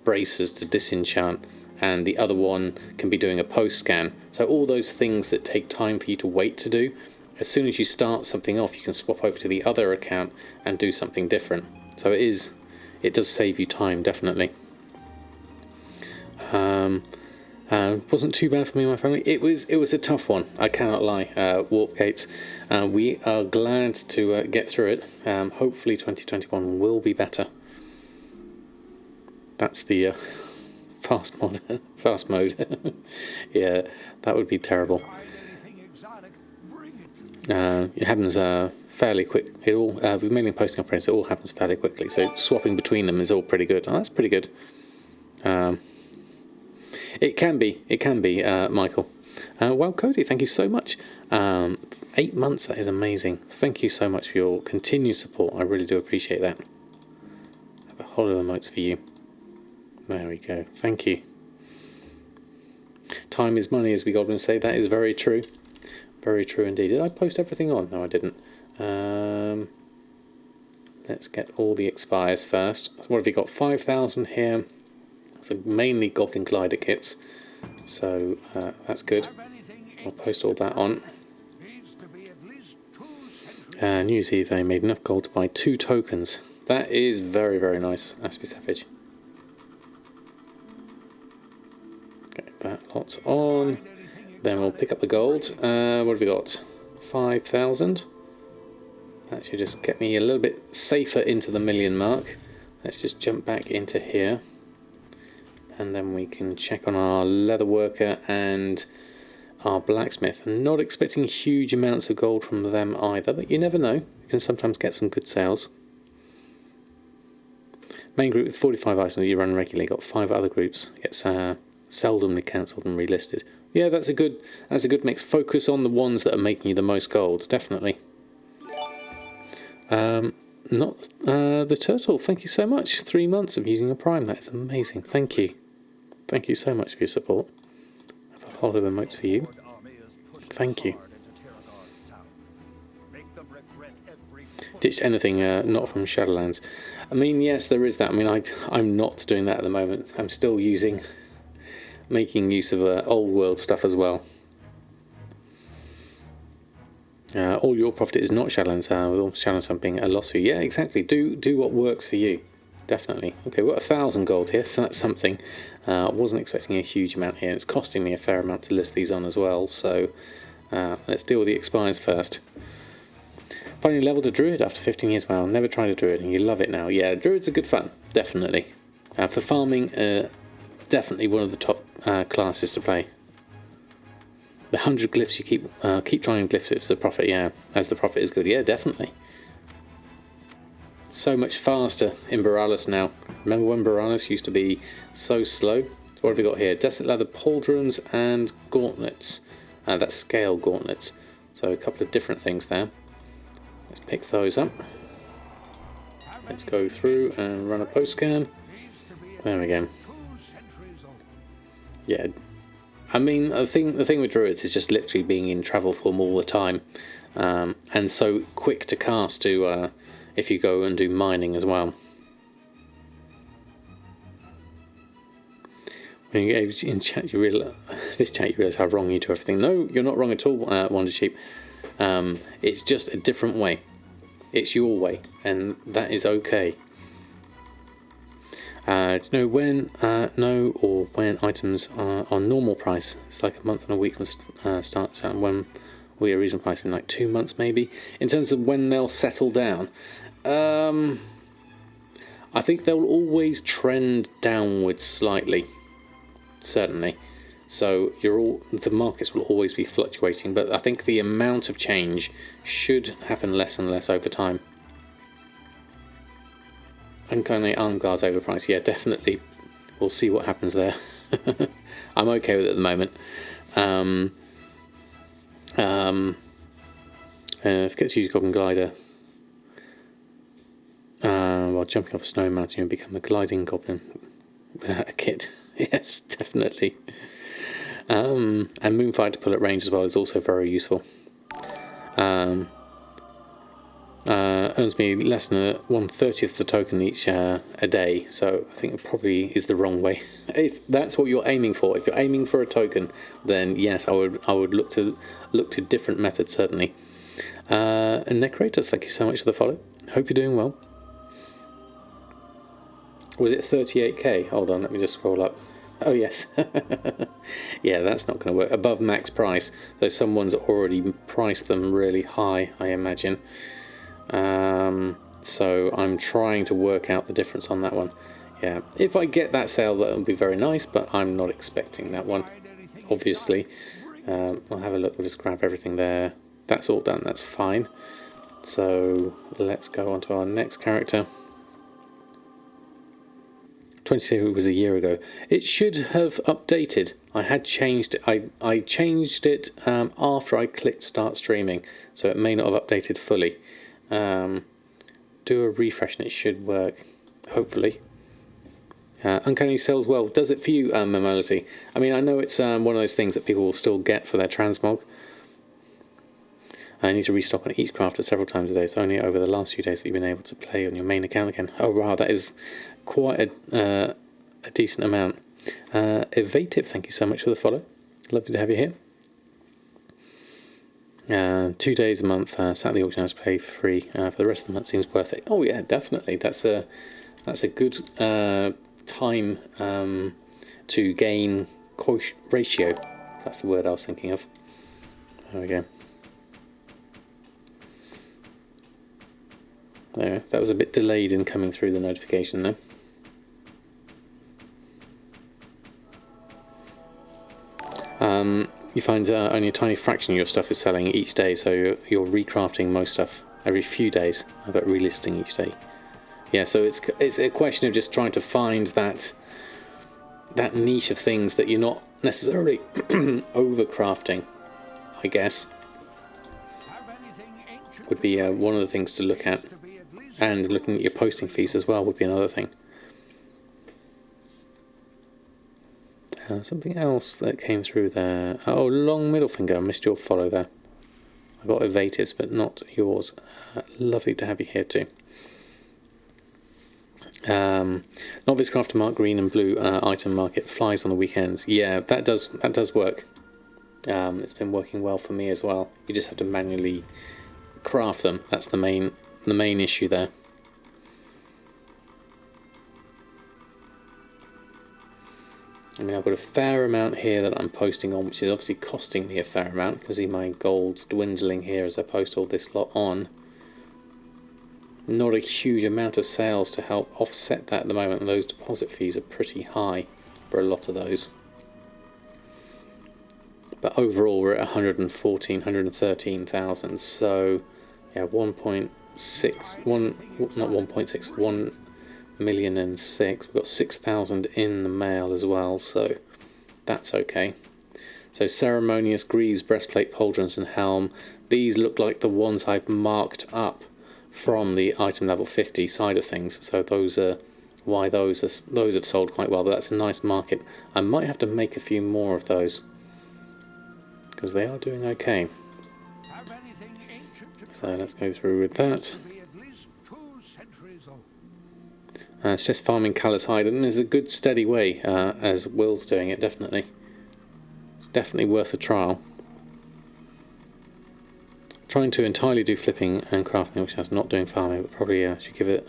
bracers to disenchant, and the other one can be doing a post scan. So all those things that take time for you to wait to do, as soon as you start something off, you can swap over to the other account and do something different. So it does save you time, definitely. Wasn't too bad for me and my family. It was a tough one, I cannot lie. Warp gates. We are glad to get through it. Hopefully 2021 will be better. That's the fast mode. Yeah, that would be terrible. It happens fairly quick. It all with mailing and posting operations, it all happens fairly quickly. So swapping between them is all pretty good. Oh, that's pretty good. It can be, Michael. Well, Cody, thank you so much. 8 months, that is amazing. Thank you so much for your continued support. I really do appreciate that. I have a whole lot of emotes for you. There we go. Thank you. Time is money, as we Goblins say. That is very true. Very true indeed. Did I post everything on? No, I didn't. Let's get all the expires first. What have we got? 5,000 here. So mainly Goblin glider kits. So that's good. I'll post all that on. New Year's Eve, they made enough gold to buy 2 tokens. That is very, very nice. Aspie Savage. Get that lots on. Then we'll pick up the gold. What have we got? 5,000. That should just get me a little bit safer into the million mark. Let's just jump back into here. And then we can check on our leather worker and our blacksmith. I'm not expecting huge amounts of gold from them either, but you never know. You can sometimes get some good sales. Main group with 45 items that you run regularly. Got 5 other groups. Gets seldomly cancelled and relisted. Yeah, that's a good mix. Focus on the ones that are making you the most gold, definitely. Not the turtle. Thank you so much. 3 months of using a prime. That is amazing. Thank you. Thank you so much for your support. I have a whole lot of emotes for you. Thank you. Ditched anything not from Shadowlands. I mean, yes, there is that. I mean, I'm not doing that at the moment. I'm still making use of old world stuff as well. All your profit is not Shadowlands, with all Shadowlands being a loss for you. Yeah, exactly. Do what works for you. Definitely. Okay, we've got 1,000 gold here, so that's something. I wasn't expecting a huge amount here. It's costing me a fair amount to list these on as well, so let's deal with the expires first. Finally leveled a druid after 15 years. Wow, never tried a druid and you love it now. Yeah, druids are good fun, definitely. For farming, definitely one of the top classes to play. The 100 glyphs, you keep trying glyphs as the profit, yeah, as the profit is good. Yeah, definitely. So much faster in Borealis now. Remember when Borealis used to be so slow? So what have we got here? Desert leather pauldrons and gauntlets. That's scale gauntlets. So a couple of different things there. Let's pick those up. Let's go through and run a post scan. There we go. Yeah, I mean, the thing with druids is just literally being in travel form all the time, and so quick to cast to if you go and do mining as well. When you get in chat, you realise how wrong you do everything. No, you're not wrong at all, Wonder Sheep. It's just a different way. It's your way, and that is okay. To know when when items are on normal price. It's like a month and a week from start. When we are reasonable price in like 2 months maybe. In terms of when they'll settle down, I think they'll always trend downwards slightly. Certainly. So the markets will always be fluctuating, but I think the amount of change should happen less and less over time. Uncanny arm guards overpriced. Yeah, definitely. We'll see what happens there. I'm okay with it at the moment. Forget to use Goblin Glider. While jumping off a snow mountain, you become a gliding goblin without a kit. Yes, definitely. And Moonfire to pull at range as well is also very useful. Earns me less than 1/30th the token each a day, so I think it probably is the wrong way. If that's what you're aiming for, if you're aiming for a token, then yes, I would look to different methods certainly. And Necratus, thank you so much for the follow. Hope you're doing well. Was it 38k? Hold on, let me just scroll up. Oh yes. Yeah, that's not going to work. Above max price, so someone's already priced them really high, I imagine. So I'm trying to work out the difference on that one. Yeah, if I get that sale, that would be very nice, but I'm not expecting that one, obviously. We'll have a look. We'll just grab everything there. That's all done. That's fine. So let's go on to our next character. 22 was a year ago. It should have updated. I had changed it. I changed it after I clicked start streaming, so it may not have updated fully. Do a refresh and it should work, hopefully. Uncanny sells well. Does it for you, Mamolity? I mean, I know it's one of those things that people will still get for their transmog. I need to restock on each crafter several times a day. It's only over the last few days that you've been able to play on your main account again. Oh wow, that is quite a decent amount. Evative, thank you so much for the follow. Lovely to have you here. 2 days a month, Saturday organised pay for free. For the rest of the month seems worth it. Oh yeah, definitely. That's a good time to gain ratio. That's the word I was thinking of. There we go. There, that was a bit delayed in coming through the notification though. You find only a tiny fraction of your stuff is selling each day, so you're recrafting most stuff every few days, but relisting each day. Yeah, so it's a question of just trying to find that niche of things that you're not necessarily overcrafting, I guess, would be one of the things to look at. And looking at your posting fees as well would be another thing. Something else that came through there. Oh, long middle finger. I missed your follow there. I got evatives, but not yours. Lovely to have you here too. Novice Crafter Mark Green and Blue item market flies on the weekends. Yeah, that does work. It's been working well for me as well. You just have to manually craft them. That's the main issue there. I mean, I've got a fair amount here that I'm posting on, which is obviously costing me a fair amount, because see my gold's dwindling here as I post all this lot on. Not a huge amount of sales to help offset that at the moment, and those deposit fees are pretty high for a lot of those. But overall we're at 113,000, so yeah, 1,006,000. We've got 6,000 in the mail as well, so that's okay. So ceremonious greaves, breastplate, pauldrons and helm. These look like the ones I've marked up from the item level 50 side of things, so those are why those have sold quite well. But that's a nice market. I might have to make a few more of those because they are doing okay. So let's go through with that. It's just farming Callous Hide, and there's a good steady way as Will's doing it. Definitely, it's definitely worth a trial. Trying to entirely do flipping and crafting, which I was not doing farming, but probably should give it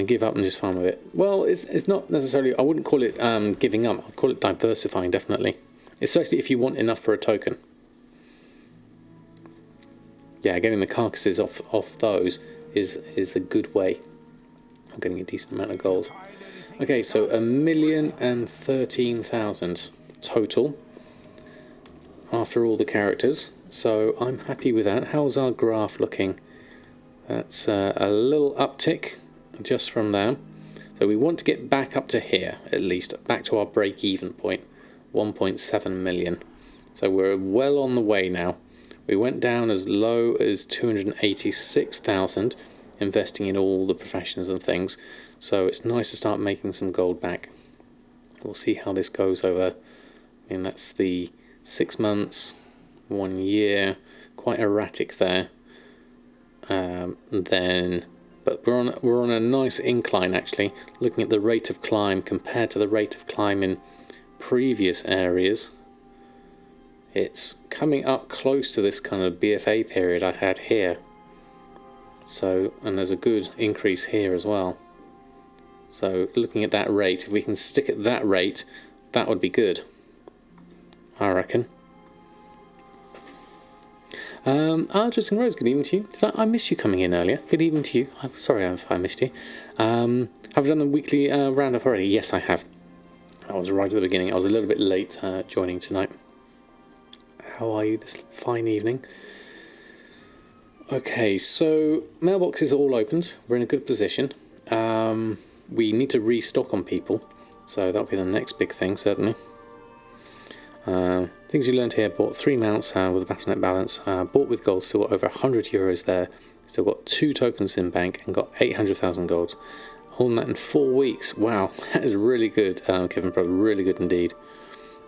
give up and just farm a bit. Well, it's not necessarily. I wouldn't call it giving up. I'd call it diversifying, definitely, especially if you want enough for a token. Yeah, getting the carcasses off those is a good way. I'm getting a decent amount of gold. Okay, so 1,013,000 total after all the characters. So I'm happy with that. How's our graph looking? That's a little uptick just from there. So we want to get back up to here, at least, back to our break-even point, 1.7 million. So we're well on the way now. We went down as low as 286,000, investing in all the professions and things. So it's nice to start making some gold back. We'll see how this goes over. I mean, that's the 6 months, 1 year, quite erratic there. But we're on a nice incline actually. Looking at the rate of climb compared to the rate of climb in previous areas, it's coming up close to this kind of BFA period I had here. So, and there's a good increase here as well. So looking at that rate, if we can stick at that rate, that would be good, I reckon. Justin Rose, good evening to you. I missed you coming in earlier. Good evening to you. I'm sorry if I missed you. Have I done the weekly roundup already? Yes, I have. I was right at the beginning. I was a little bit late joining tonight. How are you this fine evening? Okay, so mailboxes are all opened. We're in a good position. We need to restock on people, so that'll be the next big thing, certainly. Things you learned here: bought 3 mounts with a Battle.net balance, bought with gold, still got over 100 euros there, still got 2 tokens in bank and got 800,000 gold. All that in 4 weeks. Wow, that is really good, Kevin Pro, really good indeed.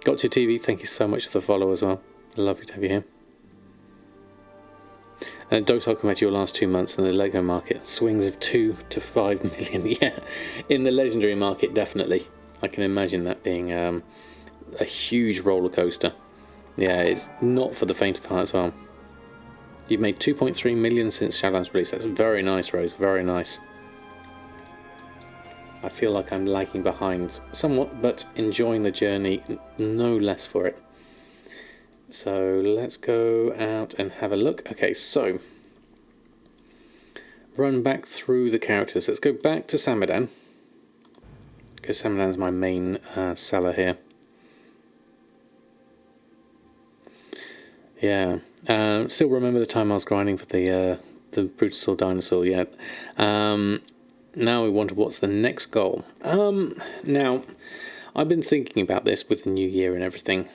Got to your TV, thank you so much for the follow as well. Lovely to have you here. Don't talk about your last 2 months in the Lego market. Swings of 2 to 5 million, yeah. In the legendary market, definitely. I can imagine that being a huge roller coaster. Yeah, it's not for the faint of heart as well. You've made 2.3 million since Shadowlands release. That's very nice, Rose, very nice. I feel like I'm lagging behind somewhat, but enjoying the journey no less for it. So let's go out and have a look. Okay, so run back through the characters. Let's go back to Samadan, because Samadan's my main seller here. Yeah, still remember the time I was grinding for the Brutosaur dinosaur. Yeah. Now we wonder what's the next goal. Now I've been thinking about this with the new year and everything.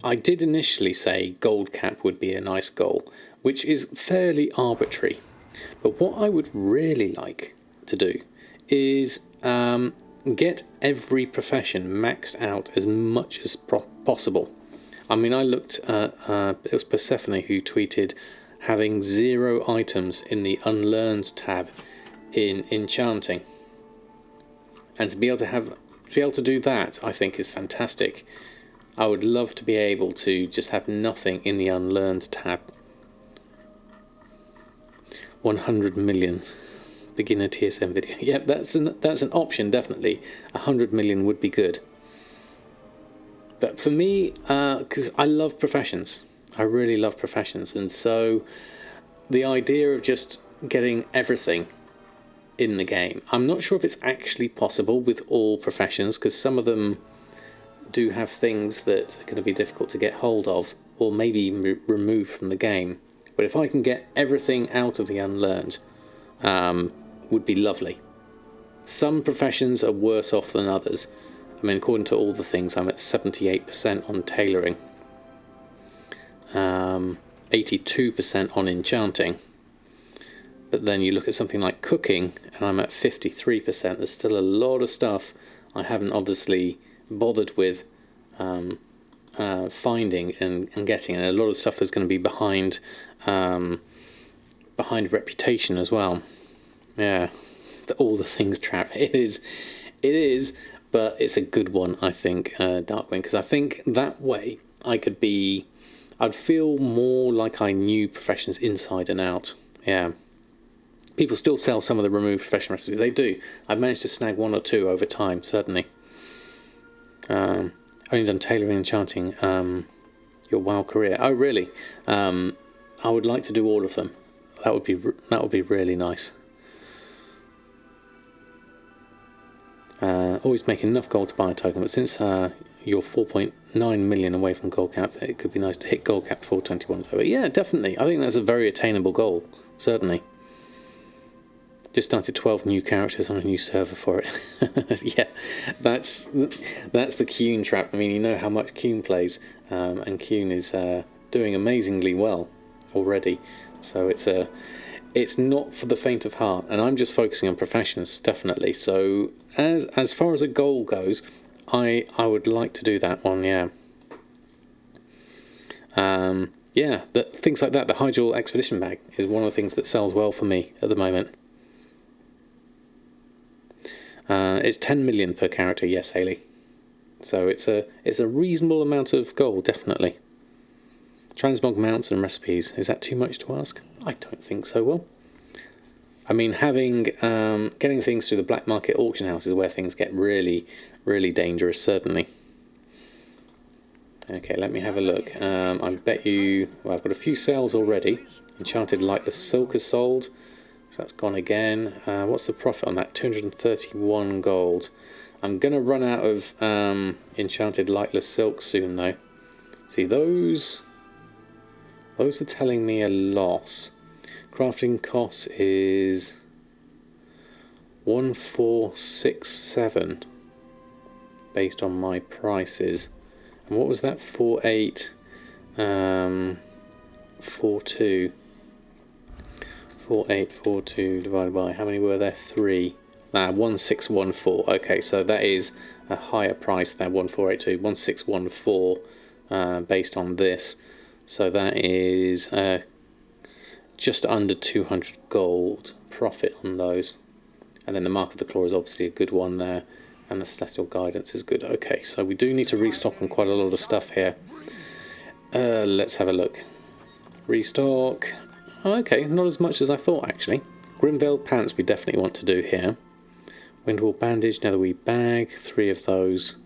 I did initially say gold cap would be a nice goal, which is fairly arbitrary. But what I would really like to do is get every profession maxed out as much as possible. I mean, I looked at, it was Persephone who tweeted having 0 items in the Unlearned tab in Enchanting. And to be able to do that, I think is fantastic. I would love to be able to just have nothing in the Unlearned tab. 100 million beginner TSM video. Yep, that's an option, definitely. 100 million would be good. But for me, because I love professions, I really love professions, and so the idea of just getting everything in the game, I'm not sure if it's actually possible with all professions, because some of them do have things that are going to be difficult to get hold of, or maybe even removed from the game. But if I can get everything out of the Unlearned, would be lovely. Some professions are worse off than others. I mean, according to all the things, I'm at 78% on tailoring, 82% on enchanting, But then you look at something like cooking, and I'm at 53%. There's still a lot of stuff I haven't obviously bothered with finding and getting, and a lot of stuff that's going to be behind reputation as well. Yeah, all the things trap. It is, but it's a good one, I think, Darkwing, because I think that way I'd feel more like I knew professions inside and out. Yeah. People still sell some of the removed profession recipes. They do. I've managed to snag one or two over time, certainly. Only done tailoring and enchanting your WoW career. Oh, really? I would like to do all of them. That would be really nice. Always make enough gold to buy a token, but since you're 4.9 million away from gold cap, it could be nice to hit gold cap before 21 is over. Yeah, definitely. I think that's a very attainable goal, certainly. Just started 12 new characters on a new server for it. Yeah, that's the Kuhn trap. I mean, you know how much Kuhn plays, and Kuhn is doing amazingly well already. So it's not for the faint of heart, and I'm just focusing on professions, definitely. So as far as a goal goes, I would like to do that one. Yeah. Yeah, things like that. The Hyjal Expedition Bag is one of the things that sells well for me at the moment. It's 10 million per character, yes, Haley. So it's a reasonable amount of gold, definitely. Transmog mounts and recipes, is that too much to ask? I don't think so. Well, I mean, getting things through the black market auction house is where things get really, really dangerous, certainly. Okay, let me have a look. I bet you... Well, I've got a few sales already. Enchanted Lightless Silk is sold. So that's gone again. What's the profit on that? 231 gold. I'm going to run out of Enchanted Lightless Silk soon, though. See, those are telling me a loss. Crafting cost is 1467 based on my prices. And what was that? 4842. 4842 divided by, how many were there? 3. 1614. Okay, so that is a higher price than 1482. 1614 based on this. So that is just under 200 gold profit on those. And then the Mark of the Claw is obviously a good one there. And the Celestial Guidance is good. Okay, so we do need to restock on quite a lot of stuff here. Let's have a look. Restock. Okay, not as much as I thought, actually. Grimveiled Pants we definitely want to do here. Windwall Bandage, Netherweed Bag, 3 of those.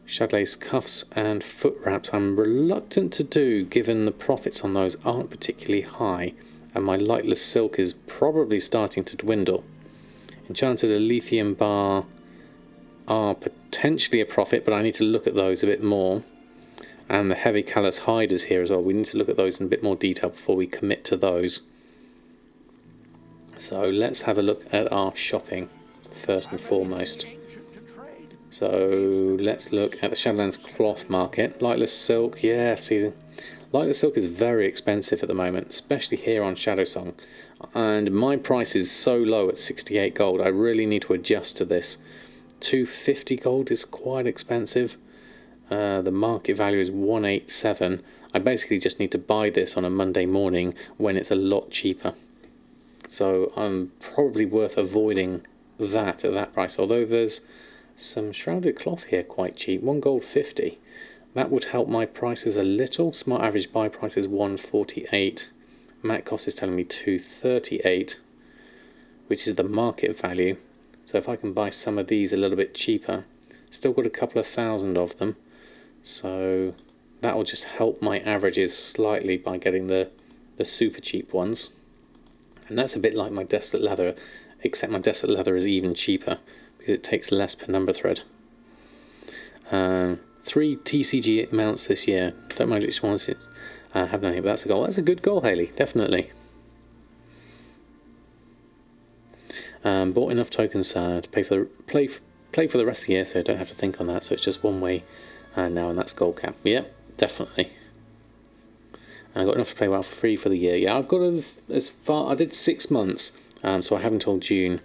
Shadlace Cuffs and Foot Wraps I'm reluctant to do, given the profits on those aren't particularly high, and my Lightless Silk is probably starting to dwindle. Enchanted Lithium Bar are potentially a profit, but I need to look at those a bit more. And the Heavy Callous Hide is here as well. We need to look at those in a bit more detail before we commit to those. So let's have a look at our shopping first and foremost. So let's look at the Shadowlands Cloth Market. Lightless Silk, yeah, see, Lightless Silk is very expensive at the moment, especially here on Shadowsong. And my price is so low at 68 gold, I really need to adjust to this. 250 gold is quite expensive. The market value is 187. I basically just need to buy this on a Monday morning when it's a lot cheaper. So I'm probably worth avoiding that at that price. Although there's some shrouded cloth here quite cheap. 1 gold 50. That would help my prices a little. Smart average buy price is 148. Mat cost is telling me 238, which is the market value. So if I can buy some of these a little bit cheaper, still got a couple of thousand of them. So that will just help my averages slightly by getting the super cheap ones. And that's a bit like my Desolate Leather, except my Desolate Leather is even cheaper because it takes less per number thread. 3 TCG mounts this year. Don't mind which ones I have done here, but that's a goal. That's a good goal, Haley, definitely. Bought enough tokens to pay for the rest of the year, so I don't have to think on that. So it's just one way now, and that's gold cap. Yep, definitely. And I got enough to play WoW for free for the year. Yeah, I've got as far. I did 6 months, so I have until June.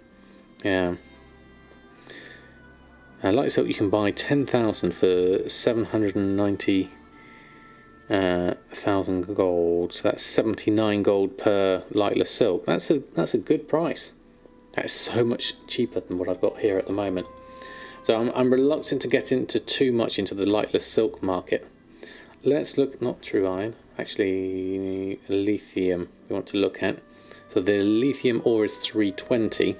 Yeah. Like so, you can buy 10,000 for 790,000 gold. So that's 79 gold per lightless silk. That's a good price. That is so much cheaper than what I've got here at the moment. So I'm reluctant to get into too much into the lightless silk market. Let's look, not true iron, actually lithium we want to look at. So the lithium ore is 320.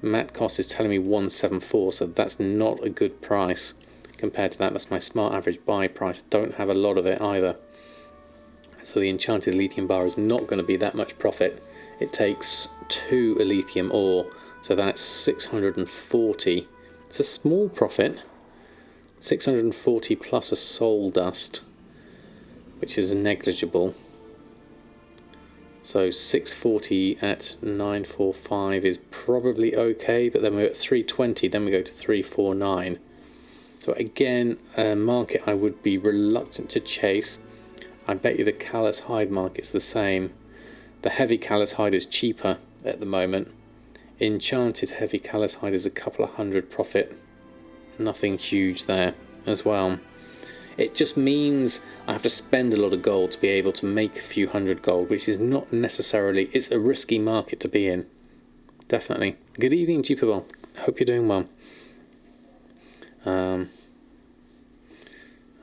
Mat cost is telling me 174, so that's not a good price compared to that. That's my smart average buy price. Don't have a lot of it either. So the enchanted lithium bar is not going to be that much profit. It takes 2 lithium ore, so that's 640. It's a small profit. 640 plus a soul dust, which is negligible. So 640 at 945 is probably okay, but then we're at 320, then we go to 349. So again, a market I would be reluctant to chase. I bet you the callous hide market's the same. The heavy callous hide is cheaper at the moment. Enchanted heavy callous hide is a couple of hundred profit. Nothing huge there as well. It just means I have to spend a lot of gold to be able to make a few hundred gold, which is not necessarily, it's a risky market to be in. Definitely. Good evening, Jupiter. Hope you're doing well. Not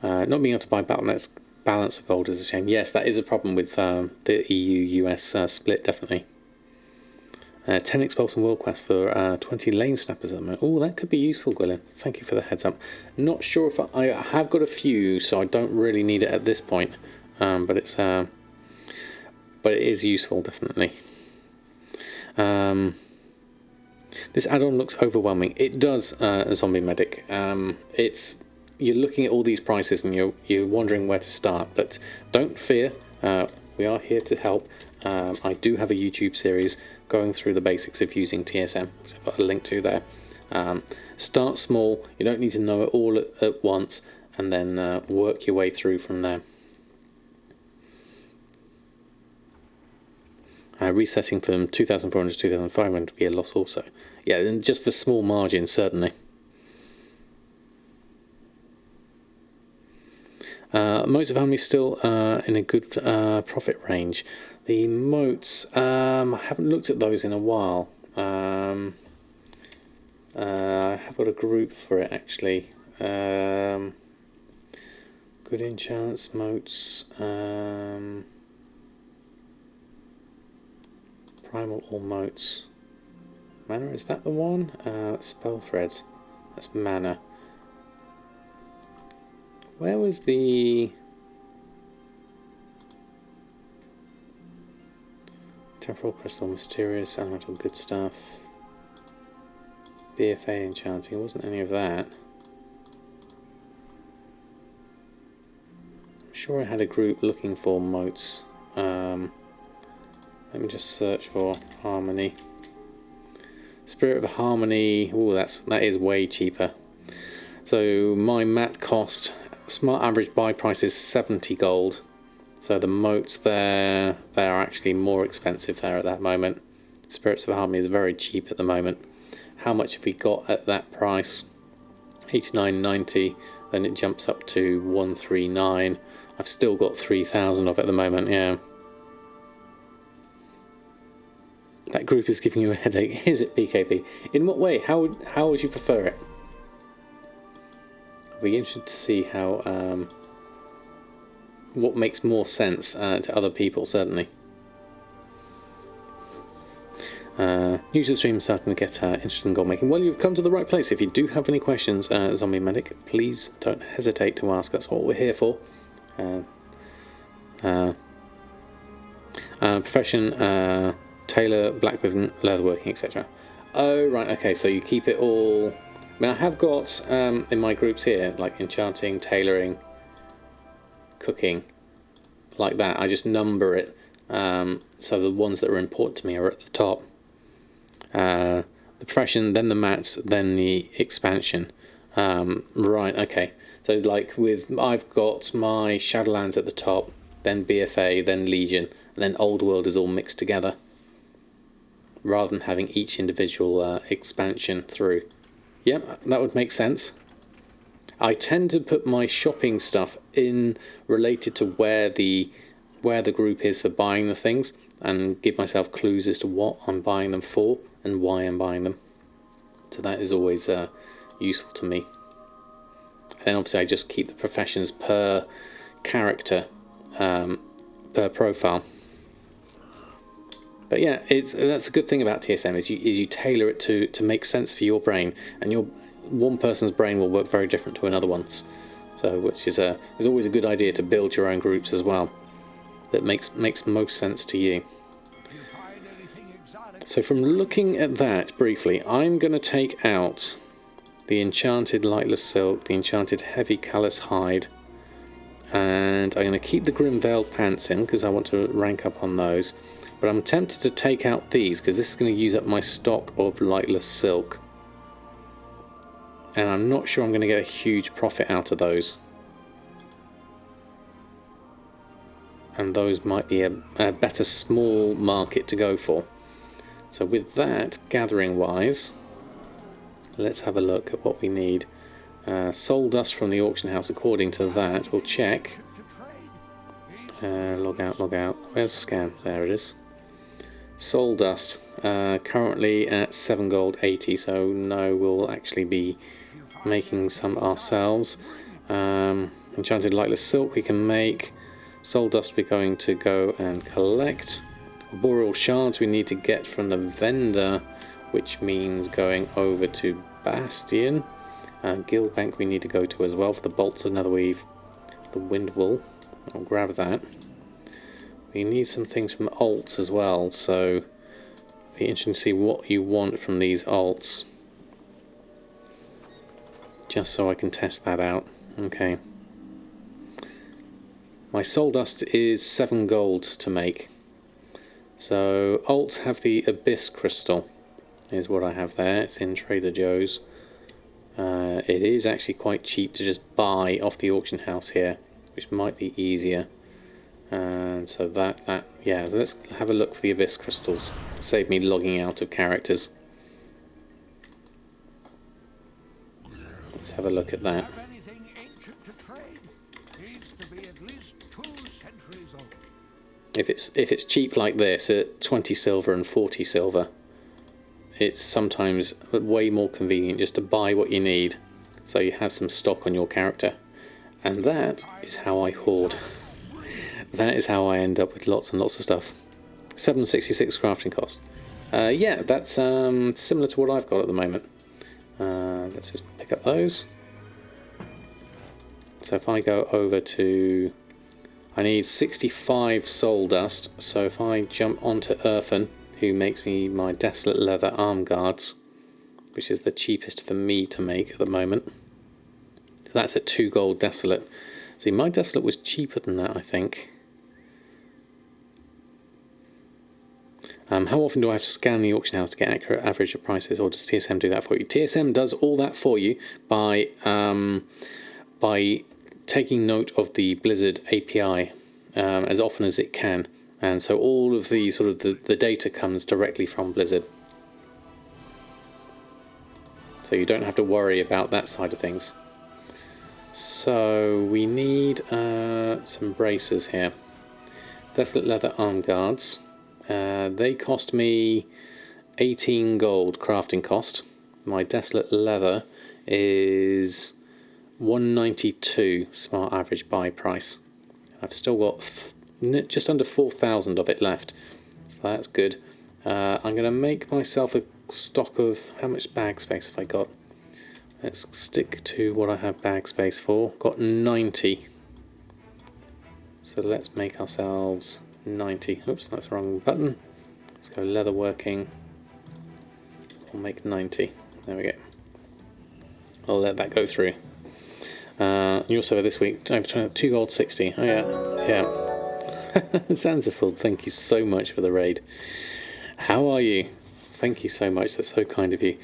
being able to buy Battle.net's balance of gold is a shame. Yes, that is a problem with the EU-US split, definitely. 10 Expulse and World Quest for 20 Lane Snappers at the moment. Oh, that could be useful, Gwilyn. Thank you for the heads up. Not sure if I have got a few, so I don't really need it at this point. But it is useful, definitely. This add-on looks overwhelming. It does, Zombie Medic. You're looking at all these prices and you're wondering where to start, but don't fear. We are here to help. I do have a YouTube series going through the basics of using TSM, which I've got a link to there. Start small. You don't need to know it all at once, and then work your way through from there. Resetting from 2,400 to 2,500 would be a loss also. Yeah, and just for small margins, certainly. Moats of Anima still in a good profit range. The moats, I haven't looked at those in a while. I have got a group for it actually. Good enchants, moats, primal or moats. Mana, is that the one? Spell threads. That's mana. Where was the temporal crystal, mysterious, elemental, good stuff, BFA enchanting? It wasn't any of that. I'm sure I had a group looking for moats. Let me just search for harmony. Spirit of Harmony. Oh, that is way cheaper. So my mat cost, smart average buy price is 70 gold. So the moats there, they are actually more expensive there at that moment. Spirits of Harmony is very cheap at the moment. How much have we got at that price? 89.90. Then it jumps up to 139. I've still got 3,000 of it at the moment. Yeah. That group is giving you a headache. Is it, PKP? In what way? How would you prefer it? I'll be interested to see how what makes more sense to other people, certainly. Use the stream starting to get interested in gold making. Well, you've come to the right place. If you do have any questions, Zombie Medic, please don't hesitate to ask. That's what we're here for. Profession, tailor, blacksmithing, leatherworking, etc. Oh, right, okay, so you keep it all. I mean, I have got in my groups here, like enchanting, tailoring, cooking, like that. I just number it, so the ones that are important to me are at the top. The profession, then the mats, then the expansion. Right, okay. So like I've got my Shadowlands at the top, then BFA, then Legion, and then Old World is all mixed together, rather than having each individual expansion through. Yep, that would make sense. I tend to put my shopping stuff in related to where the group is for buying the things, and give myself clues as to what I'm buying them for and why I'm buying them. So that is always useful to me. And then obviously I just keep the professions per character, per profile. But yeah, that's a good thing about TSM is you tailor it to make sense for your brain, and one person's brain will work very different to another one's. So which is always a good idea to build your own groups as well. That makes most sense to you. So from looking at that briefly, I'm going to take out the enchanted lightless silk, the enchanted heavy callous hide, and I'm going to keep the grim veiled pants in because I want to rank up on those. But I'm tempted to take out these because this is going to use up my stock of lightless silk, and I'm not sure I'm going to get a huge profit out of those. And those might be a better small market to go for. So with that, gathering wise, let's have a look at what we need. Soul dust from the auction house. According to that, we'll check. Log out, log out. Where's scan? There it is. Soul dust, currently at 7 gold 80, so no, we'll actually be making some ourselves. Enchanted lightless silk we can make. Soul dust we're going to go and collect. Boreal shards we need to get from the vendor, which means going over to Bastion. Guild Bank we need to go to as well for the bolts of Netherweave. The wind wool, I'll grab that. We need some things from alts as well, so it'll be interesting to see what you want from these alts. Just so I can test that out. Okay. My soul dust is 7 gold to make. So alts have the Abyss Crystal, is what I have there. It's in Trader Joe's. It is actually quite cheap to just buy off the auction house here, which might be easier. And so yeah, let's have a look for the Abyss Crystals. Save me logging out of characters. Let's have a look at that. If it's cheap like this at 20 silver and 40 silver, it's sometimes way more convenient just to buy what you need, so you have some stock on your character. And that is how I hoard. That is how I end up with lots and lots of stuff. 766 crafting cost. Yeah, that's similar to what I've got at the moment. Let's just pick up those. So if I go over to... I need 65 soul dust, so if I jump onto Earthen, who makes me my desolate leather arm guards, which is the cheapest for me to make at the moment. So that's at 2 gold desolate. See, my desolate was cheaper than that, I think. How often do I have to scan the auction house to get accurate average of prices, or does TSM do that for you? TSM does all that for you by taking note of the Blizzard API as often as it can, and so all of the sort of the data comes directly from Blizzard, so you don't have to worry about that side of things. So we need some bracers here. Desolate leather arm guards. They cost me 18 gold crafting cost. My desolate leather is 192 smart average buy price. I've still got just under 4,000 of it left, so that's good. I'm going to make myself a stock of... how much bag space have I got? Let's stick to what I have bag space for. Got 90. So let's make ourselves 90. Oops, that's the wrong button. Let's go leatherworking. We'll make 90. There we go. I'll let that go through. You also this week over 2 gold 60. Oh yeah. Sanderford, thank you so much for the raid. How are you? Thank you so much. That's so kind of you.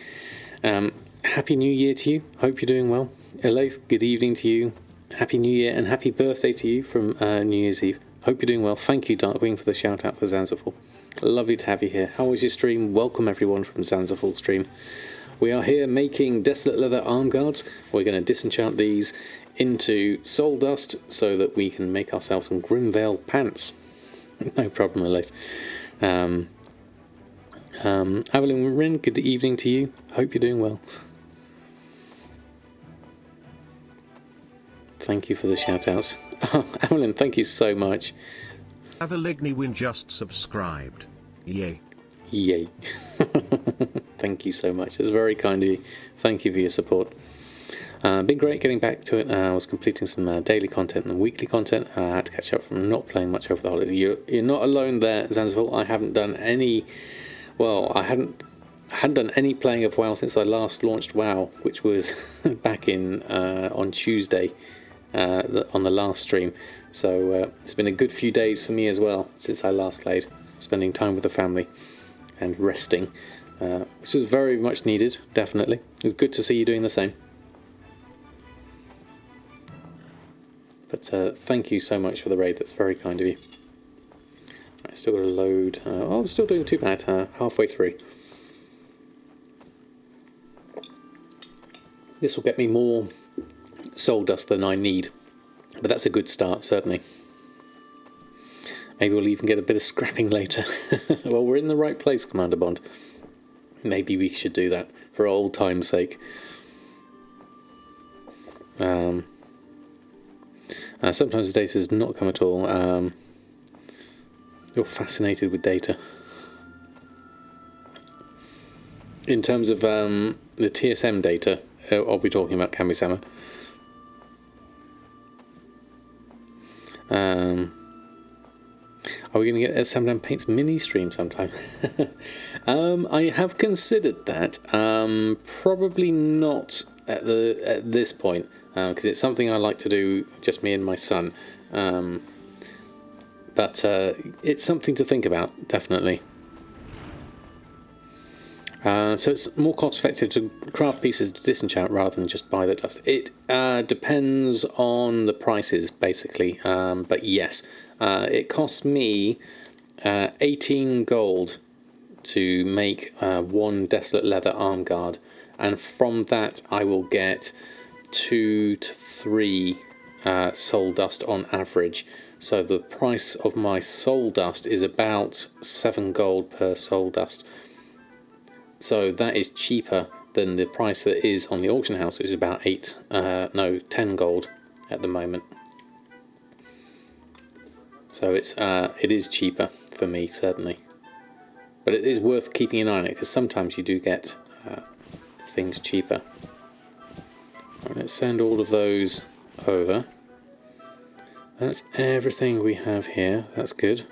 Happy New Year to you. Hope you're doing well. Elise, good evening to you. Happy New Year and happy birthday to you from New Year's Eve. Hope you're doing well. Thank you, Darkwing, for the shout out for Zanzibar. Lovely to have you here. How was your stream? Welcome everyone from Zanzibar stream. We are here making Desolate Leather arm guards. We're going to disenchant these into soul dust so that we can make ourselves some Grimvale pants. No problem, Elite. Evelyn Rin, good evening to you. Hope you're doing well. Thank you for the shout outs. Oh, Evelyn, thank you so much. Avaligny Win just subscribed. Yay. Yay. Thank you so much. It's very kind of you. Thank you for your support. Been great getting back to it. I was completing some daily content and weekly content. I had to catch up from not playing much over the holidays. You're not alone there, Zanzibar. I haven't done any... Well, I hadn't done any playing of WoW since I last launched WoW, which was back in on Tuesday on the last stream. So it's been a good few days for me as well since I last played, spending time with the family and resting, which is very much needed, definitely. It's good to see you doing the same. But thank you so much for the raid, that's very kind of you. I still got to load. I'm still doing too bad, halfway through. This will get me more soul dust than I need, but that's a good start, certainly. Maybe we'll even get a bit of scrapping later. Well, we're in the right place, Commander Bond. Maybe we should do that for old time's sake. Sometimes the data does not come at all. You're fascinated with data. In terms of the TSM data, I'll be talking about Kami-sama. Are we going to get a Samadan Paints mini stream sometime? I have considered that. Probably not at this point, because it's something I like to do, just me and my son. But it's something to think about, definitely. So it's more cost effective to craft pieces to disenchant rather than just buy the dust. It depends on the prices, basically. But yes, it costs me 18 gold to make one Desolate Leather arm guard. And from that I will get 2 to 3 soul dust on average. So the price of my soul dust is about 7 gold per soul dust. So that is cheaper than the price that is on the auction house, which is about 10 gold at the moment. So it is cheaper for me, certainly. But it is worth keeping an eye on it, because sometimes you do get things cheaper. Right, let's send all of those over. That's everything we have here. That's good.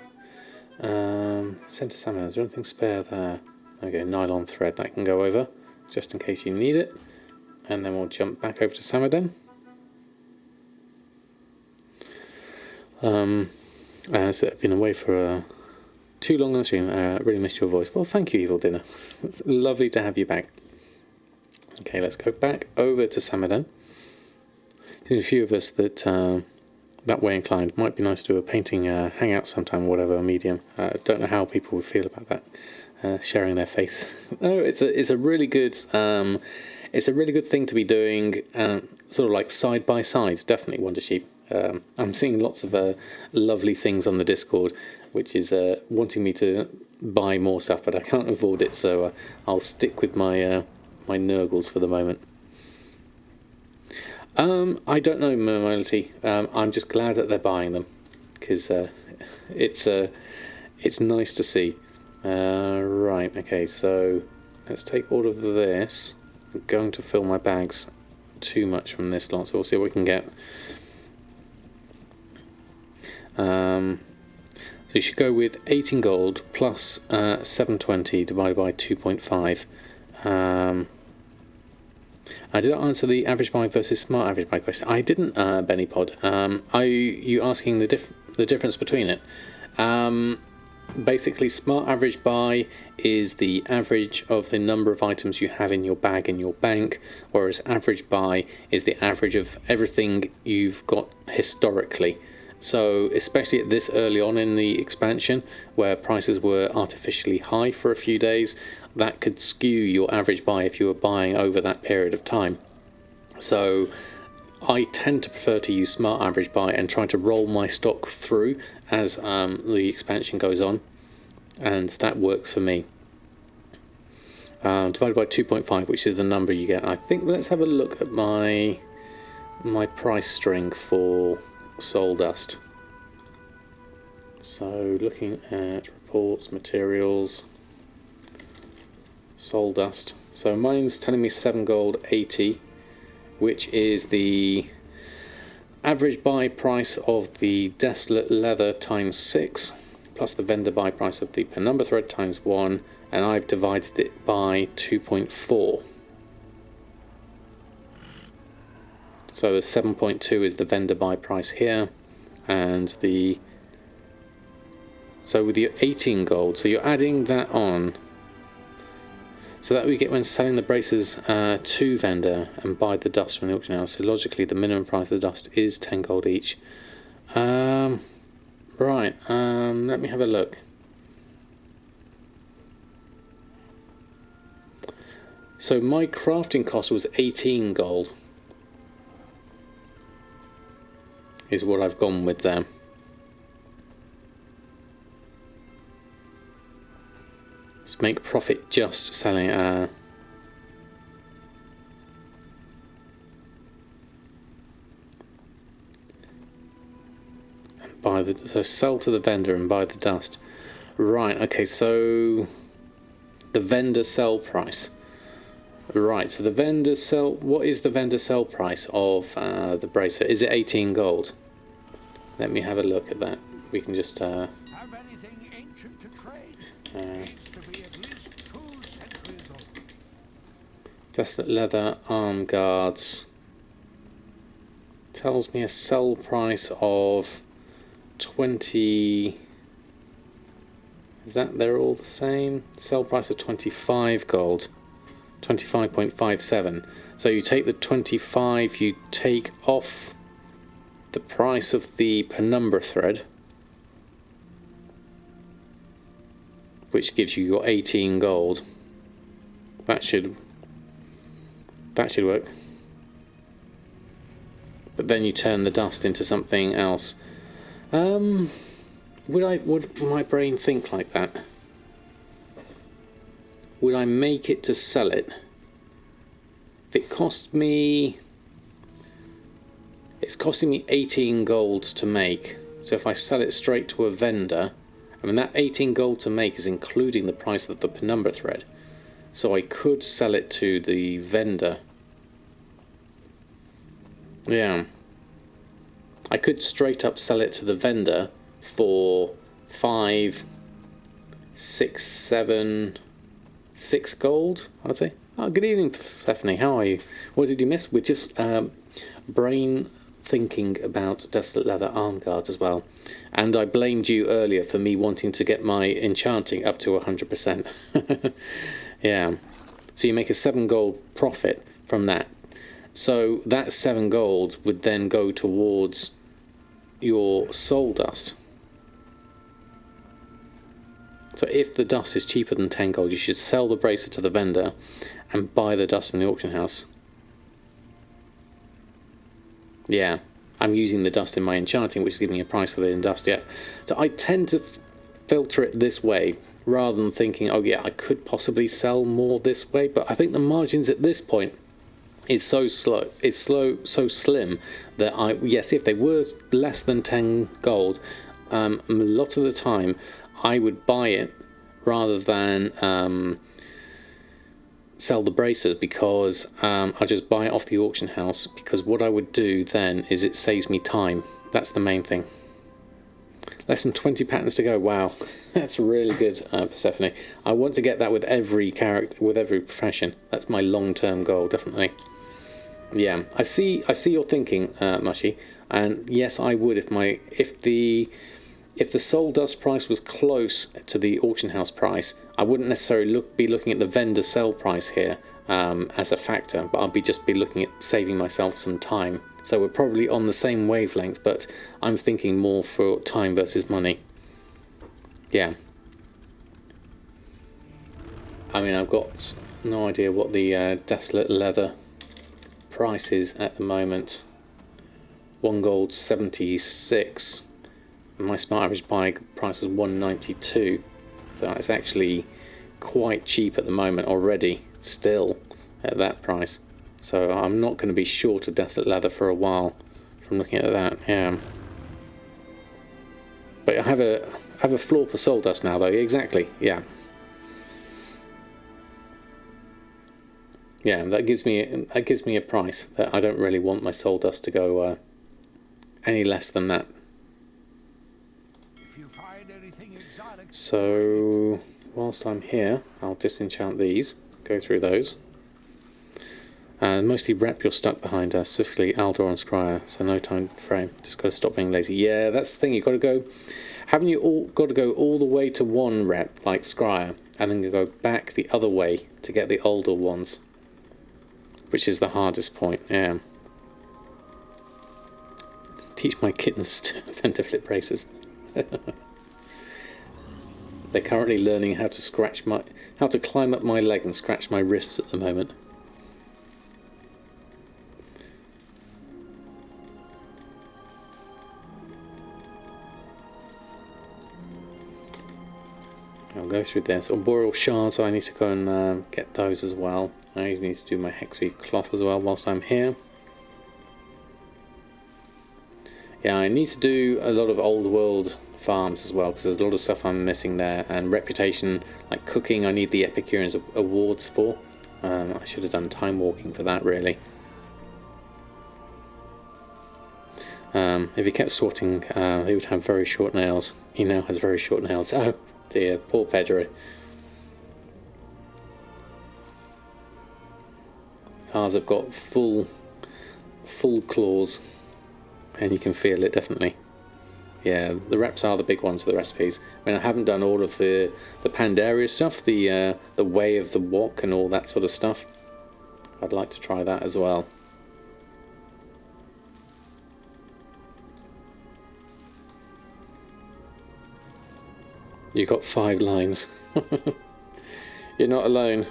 Centre Samadan, is there anything spare there? Okay, nylon thread, that can go over, just in case you need it. And then we'll jump back over to Samadan. So I've been away for too long on the stream. Really missed your voice. Well, thank you, Evil Dinner. It's lovely to have you back. Okay, let's go back over to Samadan. There's a few of us that way inclined. Might be nice to do a painting hangout sometime, whatever medium. Don't know how people would feel about that, sharing their face. No, it's a really good thing to be doing, sort of like side by side. Definitely Wonder Sheep. I'm seeing lots of lovely things on the Discord, which is wanting me to buy more stuff, but I can't afford it, so I'll stick with my my Nurgles for the moment. I don't know, Morality. I'm just glad that they're buying them, because it's nice to see. Right, okay, so let's take all of this. I'm going to fill my bags too much from this lot, so we'll see what we can get. So you should go with 18 gold plus 720 divided by 2.5. I did not answer the average buy versus smart average buy question. I didn't, Bennypod. Are you asking the difference between it? Basically, smart average buy is the average of the number of items you have in your bag in your bank, whereas average buy is the average of everything you've got historically. So especially at this early on in the expansion, where prices were artificially high for a few days, that could skew your average buy if you were buying over that period of time. So I tend to prefer to use smart average buy and try to roll my stock through as the expansion goes on, and that works for me. Divided by 2.5, which is the number you get. I think let's have a look at my price string for soul dust. So looking at reports, materials, soul dust. So mine's telling me 7 gold 80, which is the average buy price of the desolate leather times 6, plus the vendor buy price of the penumbra thread times 1, and I've divided it by 2.4. So the 7.2 is the vendor buy price here, and so with your 18 gold, so you're adding that on, so that we get when selling the braces to vendor and buy the dust from the auction house. So logically the minimum price of the dust is 10 gold each. Right, let me have a look. So my crafting cost was 18 gold, is what I've gone with there. Let's make profit just selling and buy the, so sell to the vendor and buy the dust. Right, okay, so the vendor sell price. Right, so the vendor sell, what is the vendor sell price of the bracer? Is it 18 gold? Let me have a look at that. We can just Have anything ancient to trade? Needs to be at least 2 centuries old. desolate leather arm guards. Tells me a sell price of 20. Is that they're all the same? Sell price of 25 gold. 25.57. So you take the 25, you take off the price of the penumbra thread, which gives you your 18 gold. That should work. But then you turn the dust into something else. Would my brain think like that? Would I make it to sell it? If it cost me, it's costing me 18 gold to make. So if I sell it straight to a vendor, I mean that 18 gold to make is including the price of the penumbra thread. So I could sell it to the vendor. Yeah. I could straight up sell it to the vendor for 5, 6, 7, 6 gold, I'd say. Oh, good evening, Stephanie. How are you? What did you miss? We're just brain thinking about desolate leather arm guards as well. And I blamed you earlier for me wanting to get my enchanting up to 100%. Yeah. So you make a 7 gold profit from that. So that 7 gold would then go towards your soul dust. So if the dust is cheaper than 10 gold, you should sell the bracer to the vendor and buy the dust from the auction house. Yeah, I'm using the dust in my enchanting, which is giving me a price for the dust, yeah. So I tend to filter it this way, rather than thinking, oh yeah, I could possibly sell more this way, but I think the margins at this point is so slow, so slim, that yes, if they were less than 10 gold, a lot of the time, I would buy it rather than sell the bracers, because I just buy it off the auction house, because what I would do then is it saves me time. That's the main thing. Less than 20 patterns to go. Wow, that's really good, Persephone. I want to get that with every character, with every profession. That's my long-term goal, definitely. Yeah, I see your thinking, Mushy, and yes, I would if if the soul dust price was close to the auction house price, I wouldn't necessarily be looking at the vendor sell price here as a factor, but I'll just be looking at saving myself some time. So we're probably on the same wavelength, but I'm thinking more for time versus money. Yeah. I mean, I've got no idea what the Desolate Leather price is at the moment. 1 gold 76. My smart average buy price is 192. So that's actually quite cheap at the moment already, still at that price. So I'm not going to be short of Desolate Leather for a while from looking at that. Yeah. But I have a floor for soul dust now though. Exactly. Yeah. Yeah, that gives me a price that I don't really want my soul dust to go any less than that. If you find anything exotic, So whilst I'm here, I'll disenchant these, go through those. Mostly rep you're stuck behind, specifically Aldor and Scryer, so no time frame. Just got to stop being lazy. Yeah, that's the thing. You've got to go. Haven't you all got to go all the way to 1 rep like Scryer, and then you go back the other way to get the older ones, which is the hardest point. Yeah. Teach my kittens to vent flip braces. They're currently learning how to climb up my leg and scratch my wrists at the moment. I'll go through this. Boreal shards, I need to go and get those as well. I need to do my hexweave cloth as well whilst I'm here. Yeah, I need to do a lot of old world farms as well, because there's a lot of stuff I'm missing there. And reputation, like cooking, I need the Epicureans awards for. I should have done time walking for that, really. If he kept sorting, he would have very short nails. He now has very short nails. Oh dear, poor Pedro. Ours have got full claws, and you can feel it definitely. Yeah, the reps are the big ones for the recipes. I mean, I haven't done all of the Pandaria stuff, the way of the wok and all that sort of stuff. I'd like to try that as well. You got 5 lines. You're not alone.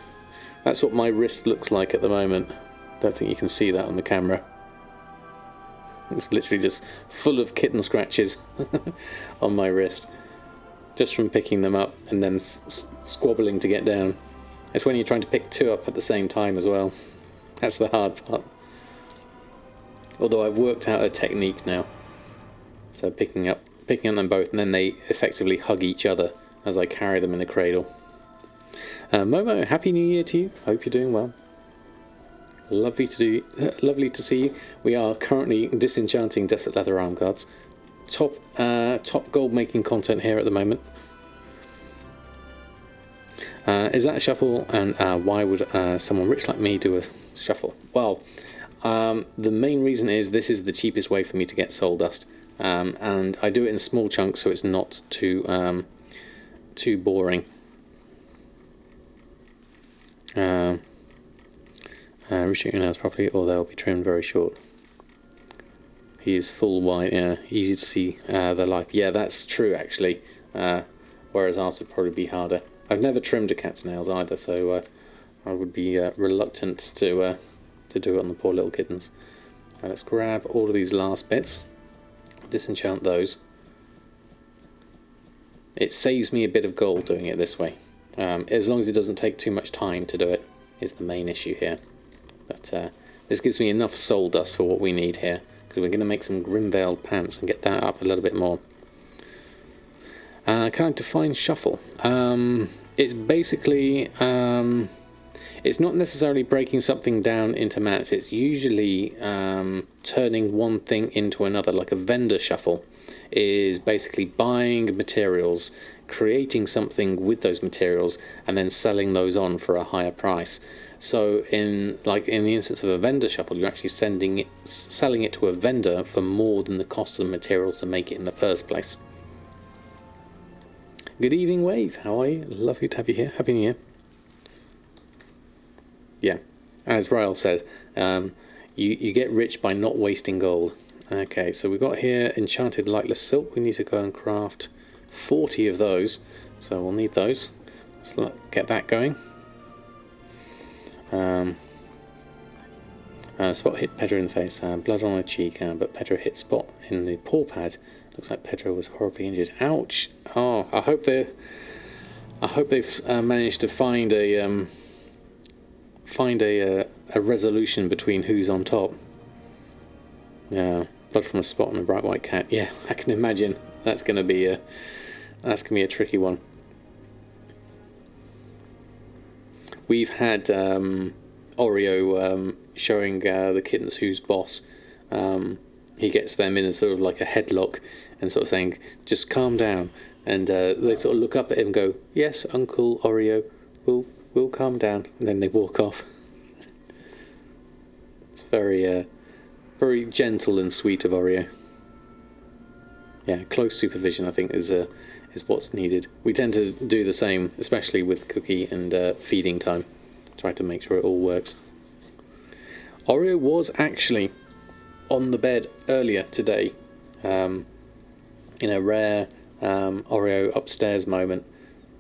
That's what my wrist looks like at the moment. Don't think you can see that on the camera. It's literally just full of kitten scratches on my wrist, just from picking them up and then squabbling to get down. It's when you're trying to pick 2 up at the same time as well. That's the hard part. Although I've worked out a technique now. So picking up them both, and then they effectively hug each other as I carry them in the cradle. Momo, happy New Year to you. Hope you're doing well. Lovely to see you. We are currently disenchanting Desolate Leather arm guards. Top gold making content here at the moment. Is that a shuffle? And why would someone rich like me do a shuffle? Well, the main reason is this is the cheapest way for me to get soul dust. And I do it in small chunks, so it's not too boring. Reshoot your nails properly, or they'll be trimmed very short. He is full white, yeah, easy to see the life. Yeah, that's true actually. Whereas ours would probably be harder. I've never trimmed a cat's nails either, so I would be reluctant to do it on the poor little kittens. Right, let's grab all of these last bits. Disenchant those. It saves me a bit of gold doing it this way, as long as it doesn't take too much time to do it, is the main issue here. But this gives me enough soul dust for what we need here, because we're going to make some Grimveiled pants and get that up a little bit more. Can I define shuffle? It's basically it's not necessarily breaking something down into mats. It's usually turning one thing into another, like a vendor shuffle is basically buying materials, creating something with those materials, and then selling those on for a higher price. So in the instance of a vendor shuffle, you're actually selling it to a vendor for more than the cost of the materials to make it in the first place. Good evening, Wave. How are you? Lovely to have you here. Happy New Year. Yeah, as Ryle said, you get rich by not wasting gold. Okay, so we've got here enchanted lightless silk. We need to go and craft 40 of those, so we'll need those. Let's get that going. Spot hit Pedro in the face, blood on her cheek, but Pedro hit Spot in the paw pad. Looks like Pedro was horribly injured. Ouch! Oh, I hope they've managed to find a resolution between who's on top. Yeah, blood from a spot on a bright white cat. Yeah, I can imagine that's gonna be a tricky one. We've had Oreo showing the kittens who's boss. He gets them in a sort of like a headlock and sort of saying, "Just calm down." And they sort of look up at him and go, "Yes, Uncle Oreo, we'll calm down." And then they walk off. It's very gentle and sweet of Oreo. Yeah, close supervision I think is what's needed. We tend to do the same, especially with Cookie and feeding time. Try to make sure it all works. Oreo was actually on the bed earlier today, in a rare Oreo upstairs moment.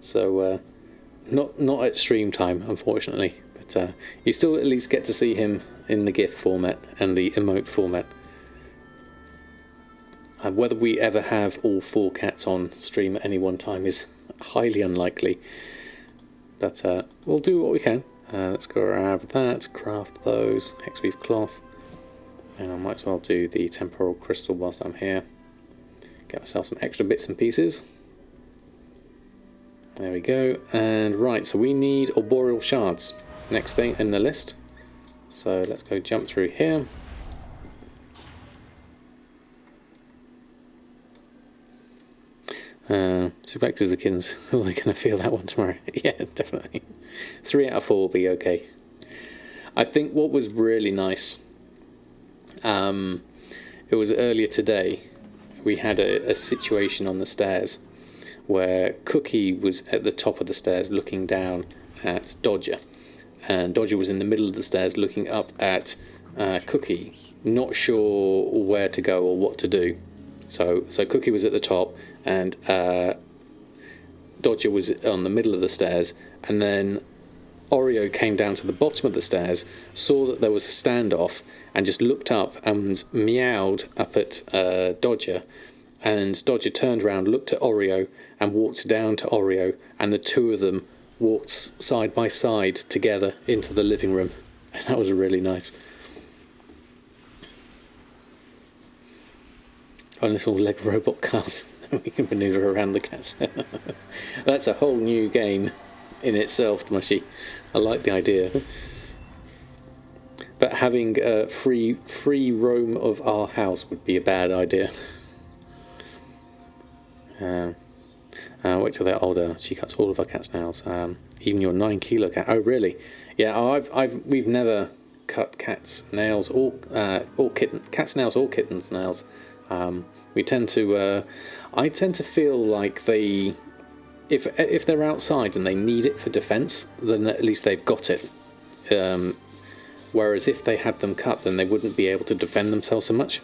So not at stream time, unfortunately, but you still at least get to see him in the GIF format and the emote format. Whether we ever have all 4 cats on stream at any one time is highly unlikely, but we'll do what we can. Let's go around with that, craft those, hexweave cloth, and I might as well do the temporal crystal whilst I'm here. Get myself some extra bits and pieces. There we go, and right, so we need arboreal shards, next thing in the list. So let's go jump through here. Subactors the kittens. Oh, they're going to feel that one tomorrow. Yeah, definitely. 3 out of 4 will be okay. I think what was really nice, it was earlier today, we had a situation on the stairs where Cookie was at the top of the stairs looking down at Dodger, and Dodger was in the middle of the stairs looking up at Cookie, not sure where to go or what to do. So Cookie was at the top, and Dodger was on the middle of the stairs, and then Oreo came down to the bottom of the stairs, saw that there was a standoff, and just looked up and meowed up at Dodger, and Dodger turned around, looked at Oreo, and walked down to Oreo, and the two of them walked side by side together into the living room, and that was really nice. On little Lego robot cars, we can manoeuvre around the cats. That's a whole new game in itself, Mushy. I like the idea. But having free roam of our house would be a bad idea. Wait till they're older. She cuts all of our cat's nails, even your 9-kilo cat. Oh, really? Yeah, we've never cut cat's nails or cat's nails or kittens' nails. We tend to. I tend to feel like they, if they're outside and they need it for defence, then at least they've got it. Whereas if they had them cut, then they wouldn't be able to defend themselves so much.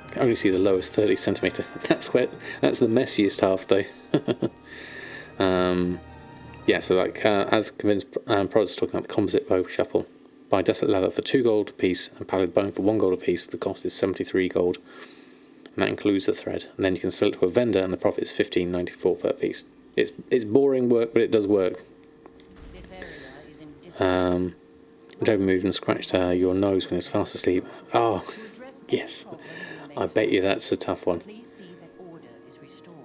I can only see the lowest 30 centimetre. That's the messiest half, though. Yeah, so like as convinced, Prod's talking about the composite bow shuffle. Buy desert leather for 2 gold a piece and pallid bone for 1 gold a piece. The cost is 73 gold, and that includes the thread. And then you can sell it to a vendor, and the profit is 15.94 per piece. It's boring work, but it does work. This area is in David moved and scratched your nose when he was fast asleep. Oh, yes. I bet you that's a tough one. Please see that order is restored.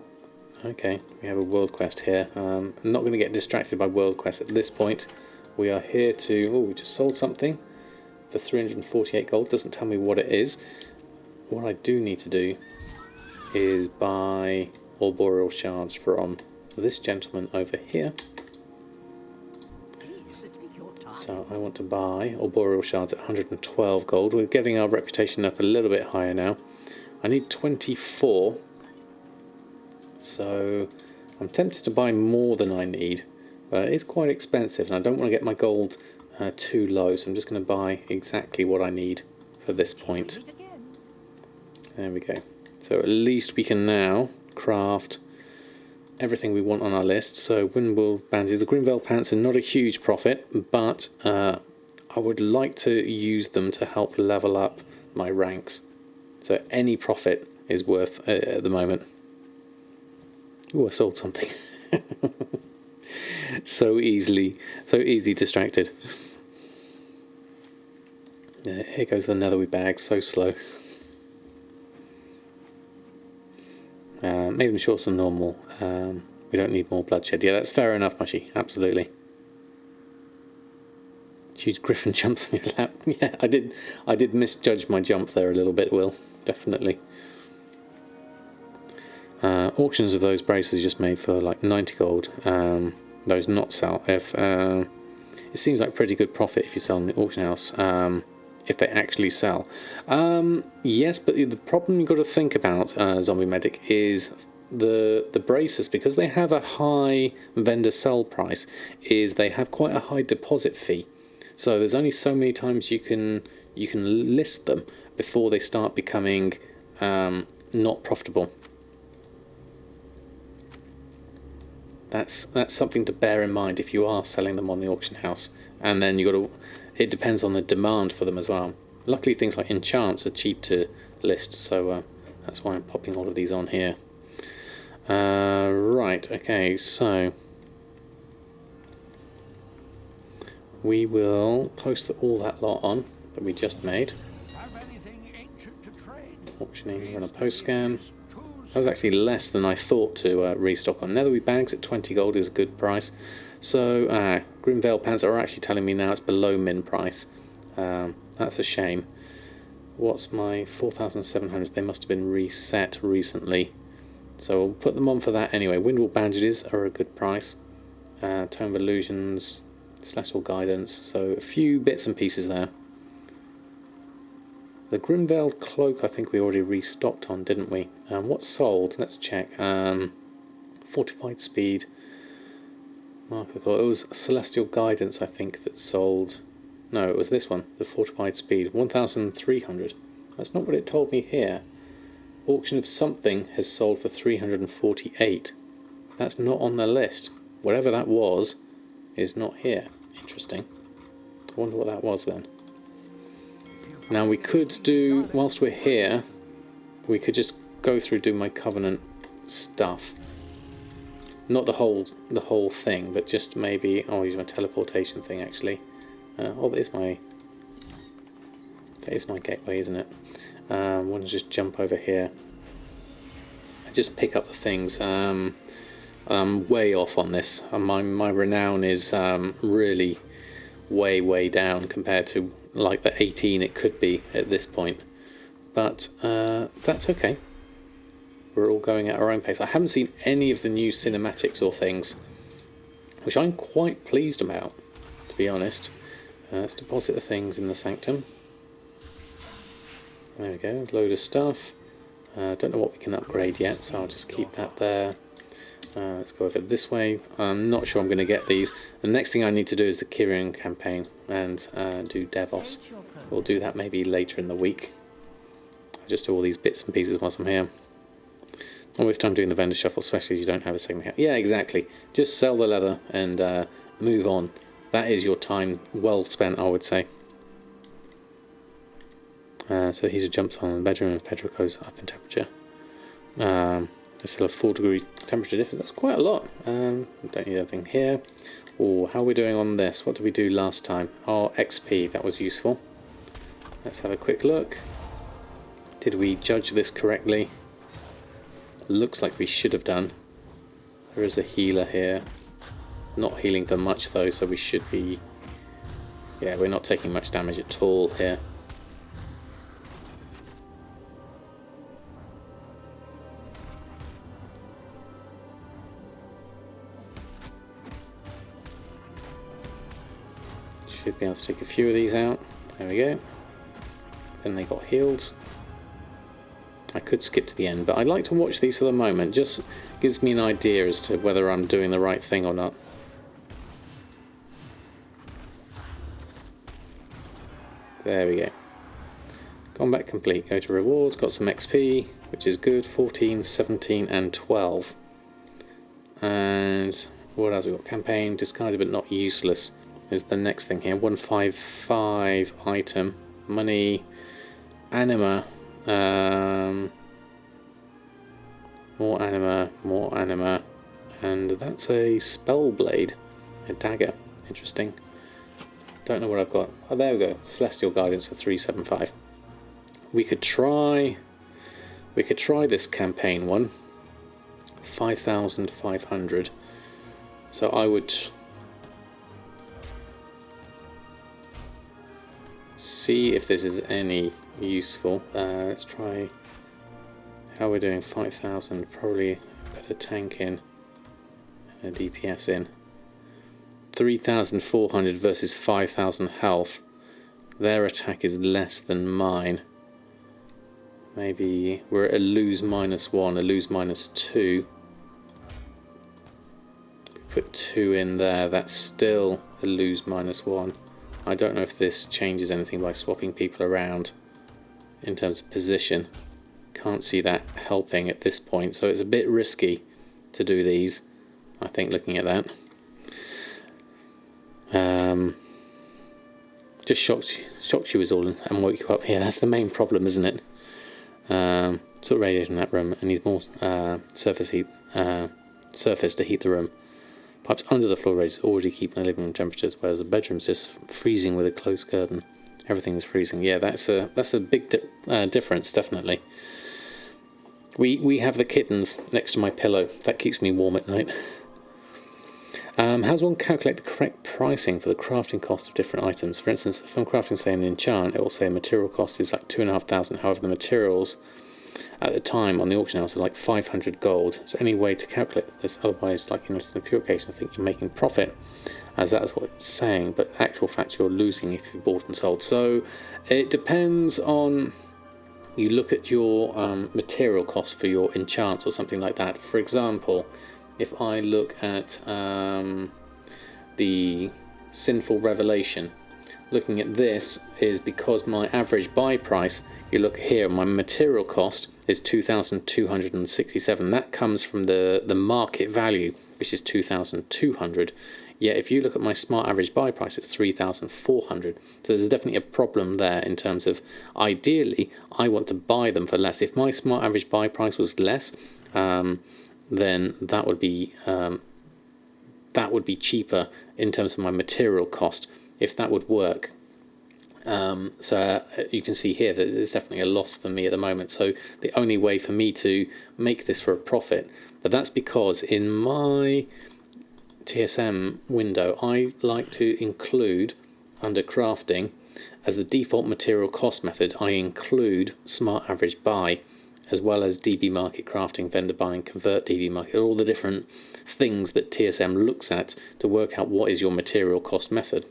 Okay, we have a world quest here. I'm not going to get distracted by world quest at this point. We are here to... Oh, we just sold something for 348 gold. Doesn't tell me what it is. What I do need to do is buy arboreal shards from this gentleman over here. So I want to buy arboreal shards at 112 gold. We're getting our reputation up a little bit higher now. I need 24 So I'm tempted to buy more than I need, but it's quite expensive and I don't want to get my gold too low, so I'm just going to buy exactly what I need for this point. There we go. So at least we can now craft everything we want on our list. So Windwall Bandies, the Grimvale Pants are not a huge profit, but I would like to use them to help level up my ranks. So any profit is worth at the moment. Oh, I sold something. so easily distracted. Here goes the netherweed bag, so slow. Made them short and normal. We don't need more bloodshed. Yeah, that's fair enough, Mushy. Absolutely. Huge griffin jumps on your lap. Yeah, I did misjudge my jump there a little bit, Will. Definitely. Auctions of those braces just made for like 90 gold. Those not sell. If it seems like pretty good profit if you sell in the auction house. If they actually sell. Yes, but the problem you've got to think about, Zombie Medic, is the braces, because they have a high vendor sell price, is they have quite a high deposit fee. So there's only so many times you can list them before they start becoming not profitable. That's something to bear in mind if you are selling them on the auction house. And then you got to. It depends on the demand for them as well. Luckily, things like enchants are cheap to list, so that's why I'm popping all of these on here. Right, okay, so we will post all that lot on that we just made. Auctioning, run a post scan. That was actually less than I thought to restock on. Netherweed bags at 20 gold is a good price. So, Grimvale Pants are actually telling me now it's below min price. That's a shame. What's my 4,700? They must have been reset recently. So we'll put them on for that anyway. Windwall Bandages are a good price. Tome of Illusions, Celestial Guidance. So a few bits and pieces there. The Grimvale Cloak I think we already restocked on, didn't we? What sold? Let's check. Fortified Speed. Mark of the Claw. It was Celestial Guidance, I think, that sold. No, it was this one, the Fortified Speed, 1,300. That's not what it told me here. Auction of Something has sold for 348. That's not on the list. Whatever that was is not here. Interesting. I wonder what that was then. Now we could do, whilst we're here, we could just go through do my Covenant stuff. Not the whole thing, but just maybe I'll use my teleportation thing actually. Oh, that is my gateway, isn't it? I want to just jump over here and just pick up the things. I'm way off on this. My renown is really way down compared to like the 18 it could be at this point. But that's okay. We're all going at our own pace. I haven't seen any of the new cinematics or things, which I'm quite pleased about, to be honest. Let's deposit the things in the sanctum. There we go, load of stuff. Don't know what we can upgrade yet, so I'll just keep that there. Let's go over this way. I'm not sure I'm going to get these. The next thing I need to do is the Kyrian campaign and do Devos. We'll do that maybe later in the week. I'll just do all these bits and pieces whilst I'm here. Not waste time doing the vendor shuffle, especially if you don't have a second account. Yeah, exactly. Just sell the leather and move on. That is your time well spent, I would say. So he's jumps on the bedroom and Pedro goes up in temperature. There's still a 4-degree temperature difference. That's quite a lot. Don't need anything here. Oh, how are we doing on this? What did we do last time? Oh, XP. That was useful. Let's have a quick look. Did we judge this correctly? Looks like we should have done. There is a healer here. Not healing for much though, so we should be... Yeah, we're not taking much damage at all here. Should be able to take a few of these out. There we go. Then they got healed. I could skip to the end, but I like to watch these for the moment. Just gives me an idea as to whether I'm doing the right thing or not. There we go. Combat complete. Go to rewards. Got some XP, which is good. 14, 17 and 12. And what else we got? Campaign. Discarded but not useless is the next thing here. 155 item. Money. Anima. More anima. More anima. And that's a spell blade. A dagger. Interesting. Don't know what I've got. Oh, there we go. Celestial Guidance for 375. We could try this campaign one. 5,500. So I would see if this is any useful. Let's try how we're doing. 5,000. Probably put a tank in and a DPS in. 3,400 versus 5,000 health. Their attack is less than mine. Maybe we're at a lose -1, a lose -2. We put 2 in there. That's still a lose -1. I don't know if this changes anything by swapping people around in terms of position. Can't see that helping at this point, so it's a bit risky to do these, I think, looking at that. Just shocked you is all and woke you up here. That's the main problem, isn't it? Sort of radiator in that room. I need more surface to heat the room. Pipes under the floor radiators already keep my living room temperatures, whereas the bedroom's just freezing with a closed curtain. Everything is freezing. Yeah, that's a big difference, definitely. We have the kittens next to my pillow. That keeps me warm at night. How does one calculate the correct pricing for the crafting cost of different items? For instance, if I'm crafting, say, an enchant, it will say material cost is like 2,500. However, the materials at the time on the auction house are like 500 gold. So any way to calculate this? Otherwise, like in the pure case, I think you're making profit, as that is what it's saying. But actual fact, you're losing if you bought and sold. So it depends on. You look at your material cost for your enchants or something like that. For example, if I look at the Sinful Revelation, looking at this is because my average buy price, you look here, my material cost is 2,267. That comes from the market value, which is 2,200. Yet if you look at my smart average buy price, it's 3,400. So there's definitely a problem there in terms of, ideally, I want to buy them for less. If my smart average buy price was less, then that would be cheaper in terms of my material cost, if that would work. So you can see here that there's definitely a loss for me at the moment. So the only way for me to make this for a profit, but that's because in my TSM window, I like to include under crafting as the default material cost method, I include smart average buy as well as DB market crafting, vendor buying, convert DB market, all the different things that TSM looks at to work out what is your material cost method.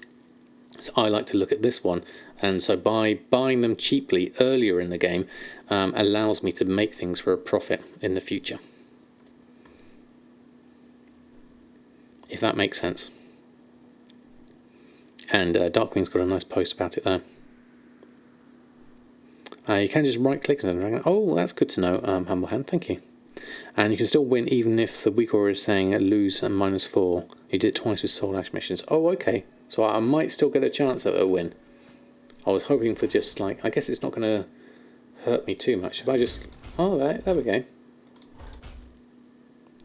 So I like to look at this one, and so by buying them cheaply earlier in the game allows me to make things for a profit in the future. If that makes sense. And Darkwing's got a nice post about it there. You can just right click on the dragon. Oh, that's good to know, Humble Hand, thank you. And you can still win even if the weak aura is saying lose and -4. You did it twice with soul ash missions. Oh, okay. So I might still get a chance at a win. I was hoping for just like, I guess it's not going to hurt me too much. If I just, oh, there we go.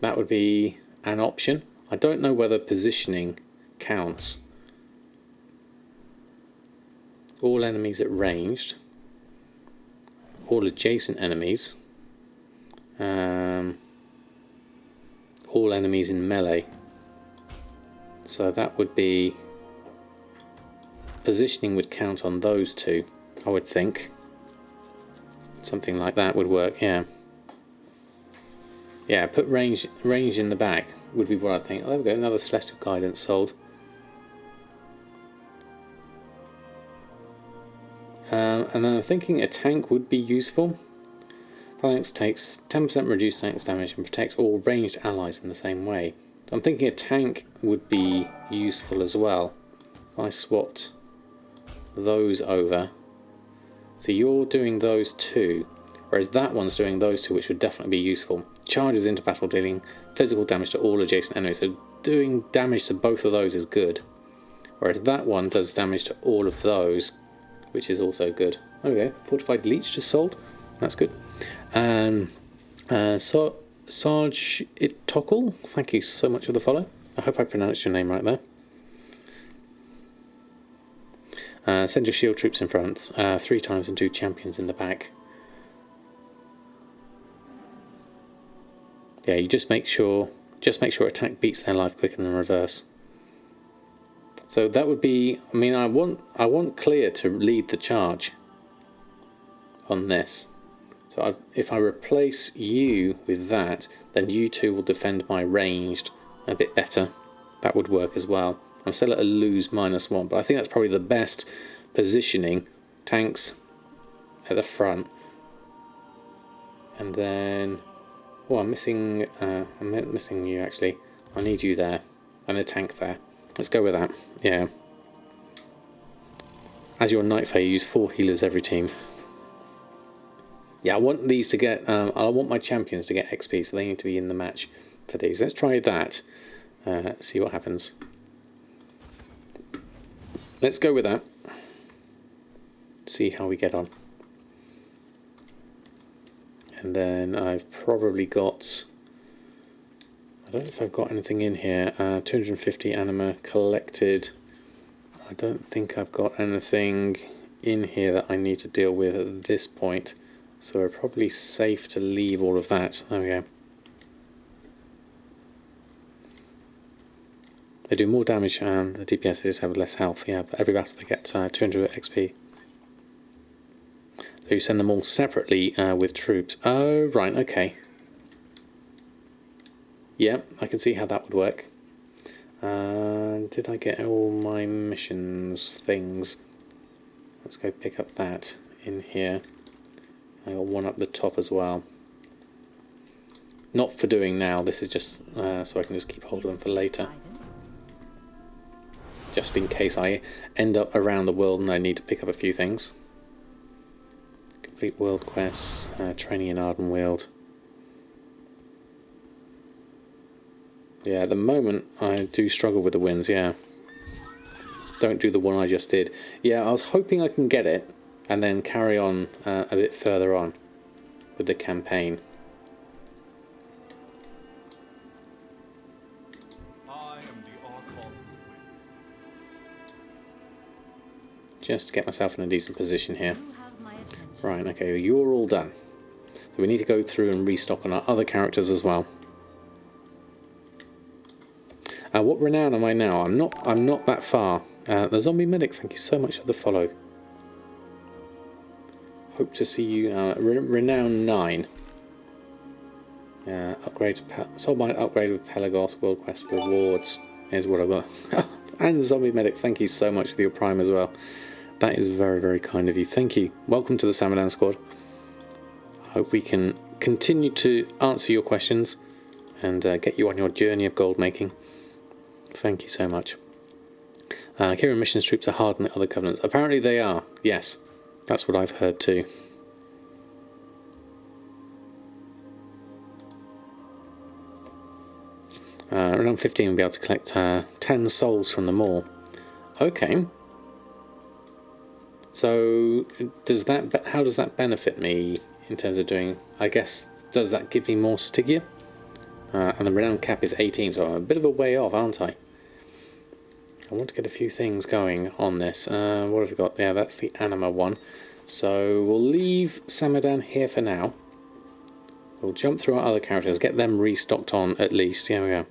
That would be an option. I don't know whether positioning counts. All enemies at ranged. All adjacent enemies. All enemies in melee. So that would be... Positioning would count on those two, I would think. Something like that would work, yeah. Yeah, put range in the back would be what I think. Oh, there we go, another Celestial Guidance sold. And then I'm thinking a tank would be useful. Phalanx takes 10% reduced tanks damage and protects all ranged allies in the same way. So I'm thinking a tank would be useful as well. If I swapped those over. So you're doing those two, whereas that one's doing those two, which would definitely be useful. Charges into battle, dealing physical damage to all adjacent enemies. So doing damage to both of those is good. Whereas that one does damage to all of those, which is also good. Okay, fortified leech just sold. That's good. So Sarge Itokal, thank you so much for the follow. I hope I pronounced your name right there. Send your shield troops in front 3 times and 2 champions in the back. Yeah, you just make sure attack beats their life quicker than reverse. So that would be, I mean, I want Clear to lead the charge on this. So if I replace you with that, then you two will defend my ranged a bit better. That would work as well. I'm still at a lose -1, but I think that's probably the best positioning. Tanks at the front, and then I'm missing you actually. I need you there, and a tank there. Let's go with that. Yeah. As your Night Fae, you use 4 healers every team. Yeah, I want these to get. I want my champions to get XP, so they need to be in the match for these. Let's try that. See what happens. Let's go with that. See how we get on. And then I've probably got. I don't know if I've got anything in here. 250 anima collected. I don't think I've got anything in here that I need to deal with at this point. So we're probably safe to leave all of that. There we go. They do more damage and the DPS, they just have less health. Yeah, but every battle they get 200 XP. So you send them all separately with troops. Oh, right, okay. Yeah, I can see how that would work. Did I get all my missions things? Let's go pick up that in here. I got one up the top as well. Not for doing now, this is just so I can just keep hold of them for later. Just in case I end up around the world and I need to pick up a few things. Complete world quests, training in Ardenweald. Yeah, at the moment I do struggle with the wins, yeah. Don't do the one I just did. Yeah, I was hoping I can get it and then carry on a bit further on with the campaign. I am the Archon. Just to get myself in a decent position here. You have my attention. Right, okay, you're all done. So we need to go through and restock on our other characters as well. What renown am I now? I'm not that far. The zombie medic, thank you so much for the follow. Hope to see you renown 9. Upgrade Soulbind upgrade with Pelagos World Quest rewards. Here's what I've got. And zombie medic, thank you so much for your prime as well. That is very, very kind of you. Thank you. Welcome to the Samadan squad. Hope we can continue to answer your questions and get you on your journey of gold making. Thank you so much. Kieran missions troops are hard in the other covenants. Apparently they are. Yes, that's what I've heard too. Around 15 we'll be able to collect 10 souls from them all. Okay. So does that? How does that benefit me in terms of doing? I guess does that give me more Stygia? And the renown cap is 18, so I'm a bit of a way off, aren't I? I want to get a few things going on this. What have we got? Yeah, that's the Anima one. So we'll leave Samadan here for now. We'll jump through our other characters, get them restocked on at least. Here we go.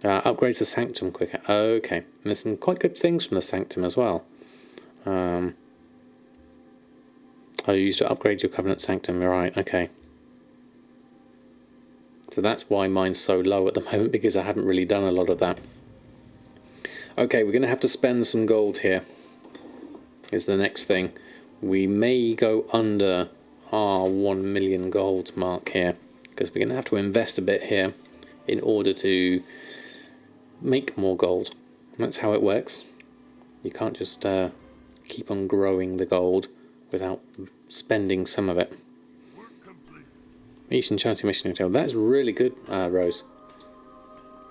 Upgrades the Sanctum quicker. Okay, and there's some quite good things from the Sanctum as well. Oh, you used to upgrade your Covenant Sanctum, right, okay. So that's why mine's so low at the moment, because I haven't really done a lot of that. Okay, we're going to have to spend some gold here, is the next thing. We may go under our 1 million gold mark here, because we're going to have to invest a bit here in order to make more gold. That's how it works. You can't just keep on growing the gold without spending some of it. Each enchanting mission hotel. That's really good, Rose.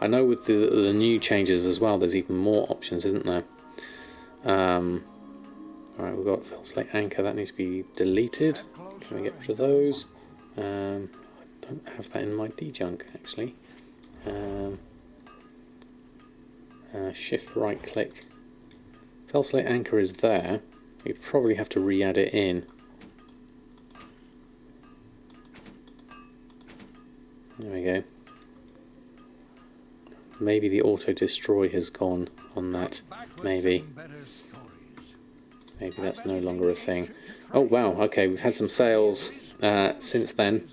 I know with the new changes as well, there's even more options, isn't there? Alright, we've got Fell Slate Anchor. That needs to be deleted. Can we get rid of those? I don't have that in my D-Junk, actually. Shift right click. Fell Slate Anchor is there. We probably have to re-add it in. There we go. Maybe the auto destroy has gone on that. Maybe that's no longer a thing. Oh wow, okay, we've had some sales since then.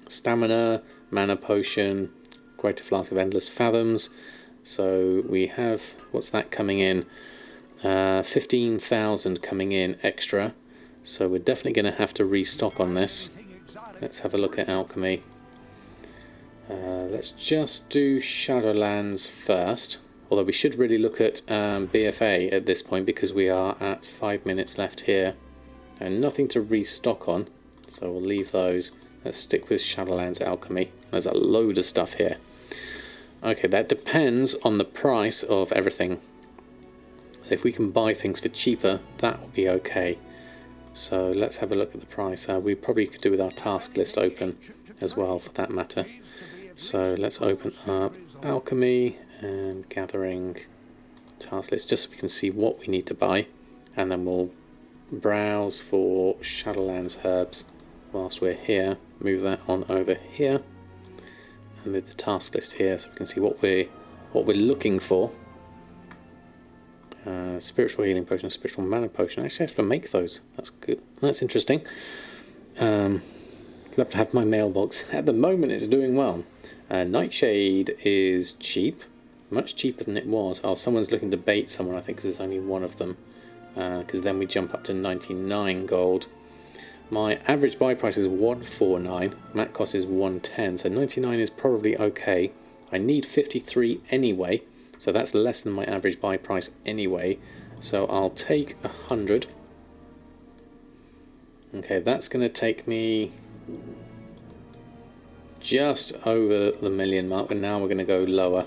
Stamina, mana potion, greater flask of endless fathoms. So we have, what's that coming in? 15,000 coming in extra. So we're definitely going to have to restock on this. Let's have a look at alchemy. Let's just do Shadowlands first. Although we should really look at BFA at this point, because we are at 5 minutes left here. And nothing to restock on, so we'll leave those. Let's stick with Shadowlands alchemy. There's a load of stuff here. Okay, that depends on the price of everything. If we can buy things for cheaper, that will be okay. So let's have a look at the price. We probably could do with our task list open as well, for that matter. So let's open up alchemy and gathering task list, just so we can see what we need to buy, and then we'll browse for Shadowlands herbs whilst we're here. Move that on over here, and move the task list here, so we can see what we're looking for. Spiritual healing potion, spiritual mana potion. Actually, I have to make those. That's good. That's interesting. Love to have my mailbox. At the moment, it's doing well. Nightshade is cheap, much cheaper than it was. Oh, someone's looking to bait someone, I think, because there's only one of them. Because then we jump up to 99 gold. My average buy price is 149. Mat cost is 110, so 99 is probably okay. I need 53 anyway, so that's less than my average buy price anyway. So I'll take 100. Okay, that's going to take me just over the million mark, and now we're going to go lower,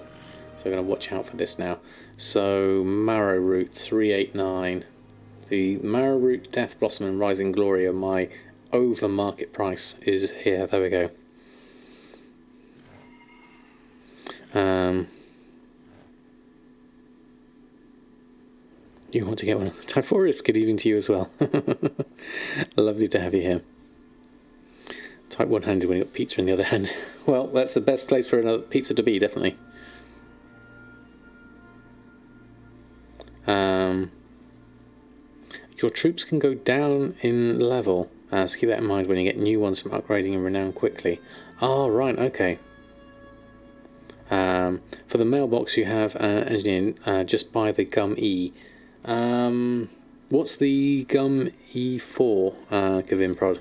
so we're going to watch out for this now. So Marrow Root 389, the Marrow Root, Death Blossom and Rising Glory are my over market price is here. There we go. You want to get one? Typhorus, good evening to you as well. Lovely to have you here. Type one-handed when you got pizza in the other hand. Well, that's the best place for another pizza to be, definitely. Your troops can go down in level, so keep that in mind when you get new ones from upgrading in renown quickly. Oh, right, okay. For the mailbox you have engineering, just buy the Gum E. What's the Gum E for, Gavinprod?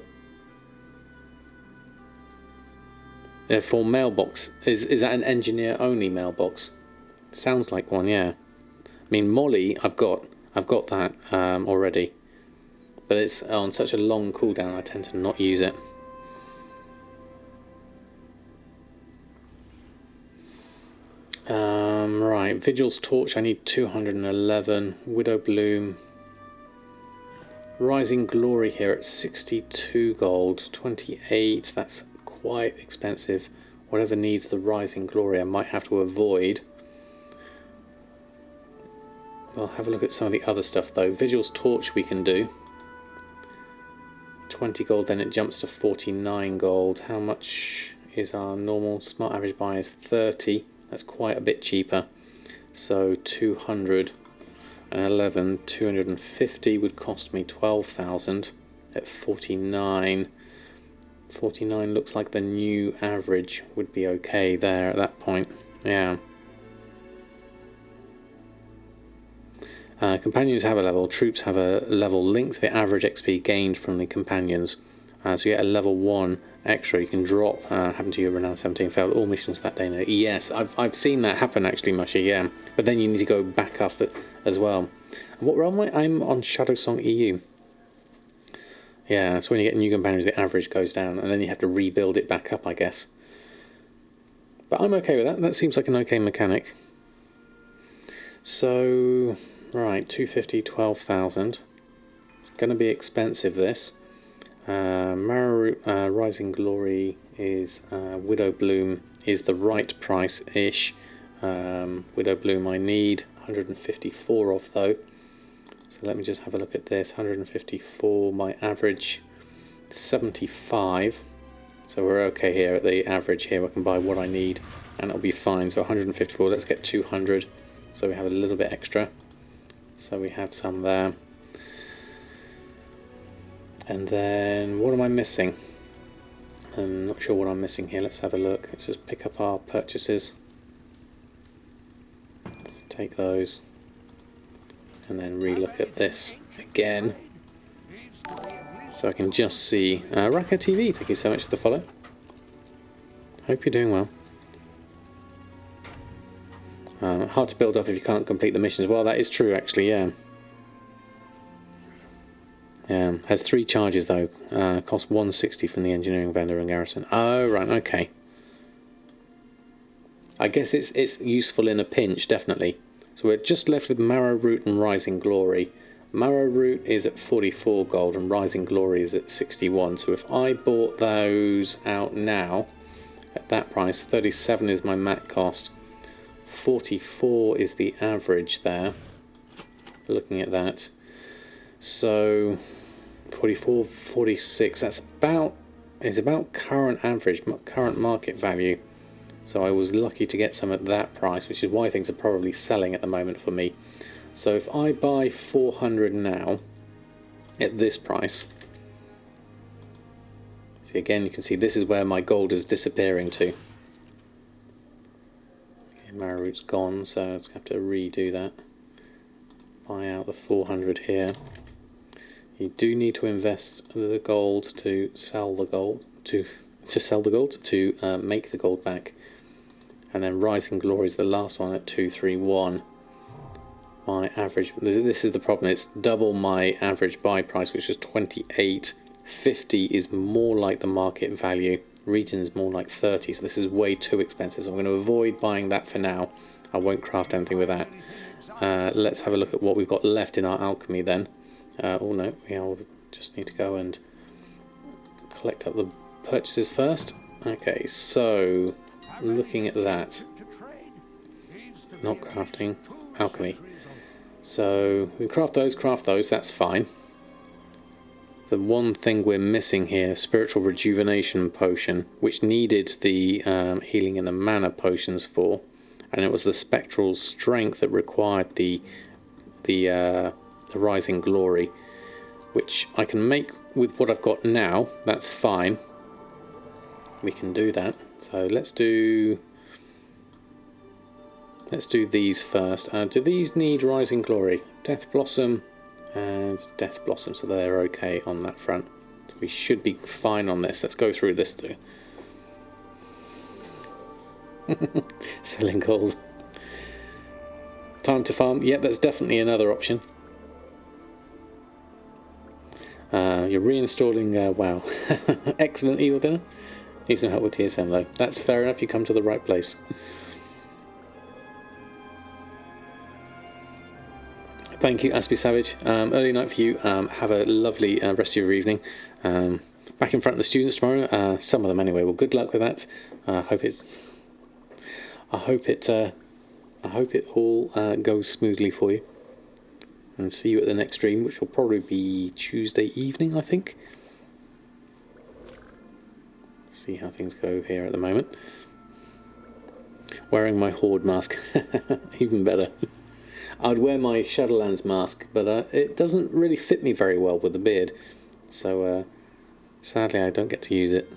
For mailbox, is that an engineer only mailbox? Sounds like one, yeah. I mean, Molly, I've got that already, but it's on such a long cooldown. I tend to not use it. Right, Vigil's Torch. I need 211. Widow Bloom. Rising Glory here at 62 gold, 28. That's quite expensive. Whatever needs the Rising Glory I might have to avoid. I'll have a look at some of the other stuff though. Vigil's Torch we can do. 20 gold, then it jumps to 49 gold. How much is our normal? Smart average buy is 30. That's quite a bit cheaper. So 211, 250 would cost me 12,000 at 49. 49 looks like the new average would be okay there at that point. Yeah. Companions have a level, troops have a level linked to the average XP gained from the companions. So you get a level 1 extra. You can drop, happened to you, Renown 17, failed all missions that day. Yes, I've seen that happen actually, Mushy, yeah. But then you need to go back up as well. And what realm am I? I'm on Shadow Song EU. Yeah, so when you get new companions, the average goes down, and then you have to rebuild it back up, I guess. But I'm okay with that. That seems like an okay mechanic. So, right, 250, 12,000. It's going to be expensive, this. Rising Glory is Widow Bloom is the right price-ish. Widow Bloom I need 154 of, though. So let me just have a look at this. 154, my average 75. So we're okay here at the average here. I can buy what I need and it'll be fine. So 154, let's get 200. So we have a little bit extra. So we have some there. And then what am I missing? I'm not sure what I'm missing here. Let's have a look. Let's just pick up our purchases. Let's take those. And then re-look at this again. So I can just see. Raka TV, thank you so much for the follow. Hope you're doing well. Hard to build up if you can't complete the missions. Well, that is true actually, yeah. Has 3 charges though. Costs 160 from the engineering vendor and garrison. Oh right, okay. I guess it's useful in a pinch, definitely. So we're just left with Marrow Root and Rising Glory. Marrow Root is at 44 gold and Rising Glory is at 61. So if I bought those out now at that price, 37 is my mat cost. 44 is the average there. Looking at that. So 44, 46, that's about current average, current market value. So I was lucky to get some at that price, which is why things are probably selling at the moment for me. So if I buy 400 now at this price, see again you can see this is where my gold is disappearing to. Okay, Marrowroot's gone, so I just have to redo that. Buy out the 400 here. You do need to invest the gold to sell the gold, to make the gold back. And then Rising Glory is the last one at 231. My average, this is the problem, it's double my average buy price, which is 28. 50 is more like the market value. Region is more like 30, so this is way too expensive. So I'm going to avoid buying that for now. I won't craft anything with that. Let's have a look at what we've got left in our alchemy then. Oh no, we'll just need to go and collect up the purchases first. Okay, so looking at that, not crafting, alchemy. So we craft those, that's fine. The one thing we're missing here, spiritual rejuvenation potion, which needed the healing and the mana potions for, and it was the spectral strength that required the Rising Glory, which I can make with what I've got now. That's fine. We can do that. So let's do these first. Do these need Rising Glory? Death Blossom and Death Blossom, so they're okay on that front. So we should be fine on this. Let's go through this too. Selling gold. Time to farm. Yep, that's definitely another option. You're reinstalling WoW. Excellent, Evil Dinner. Need some help with TSM though. That's fair enough, you come to the right place. Thank you, Aspie Savage. Early night for you. Have a lovely rest of your evening. Back in front of the students tomorrow. Some of them anyway. Well, good luck with that. I hope it all goes smoothly for you. And see you at the next stream, which will probably be Tuesday evening, I think. See how things go here at the moment. Wearing my Horde mask. Even better. I'd wear my Shadowlands mask, but it doesn't really fit me very well with the beard. So, sadly, I don't get to use it.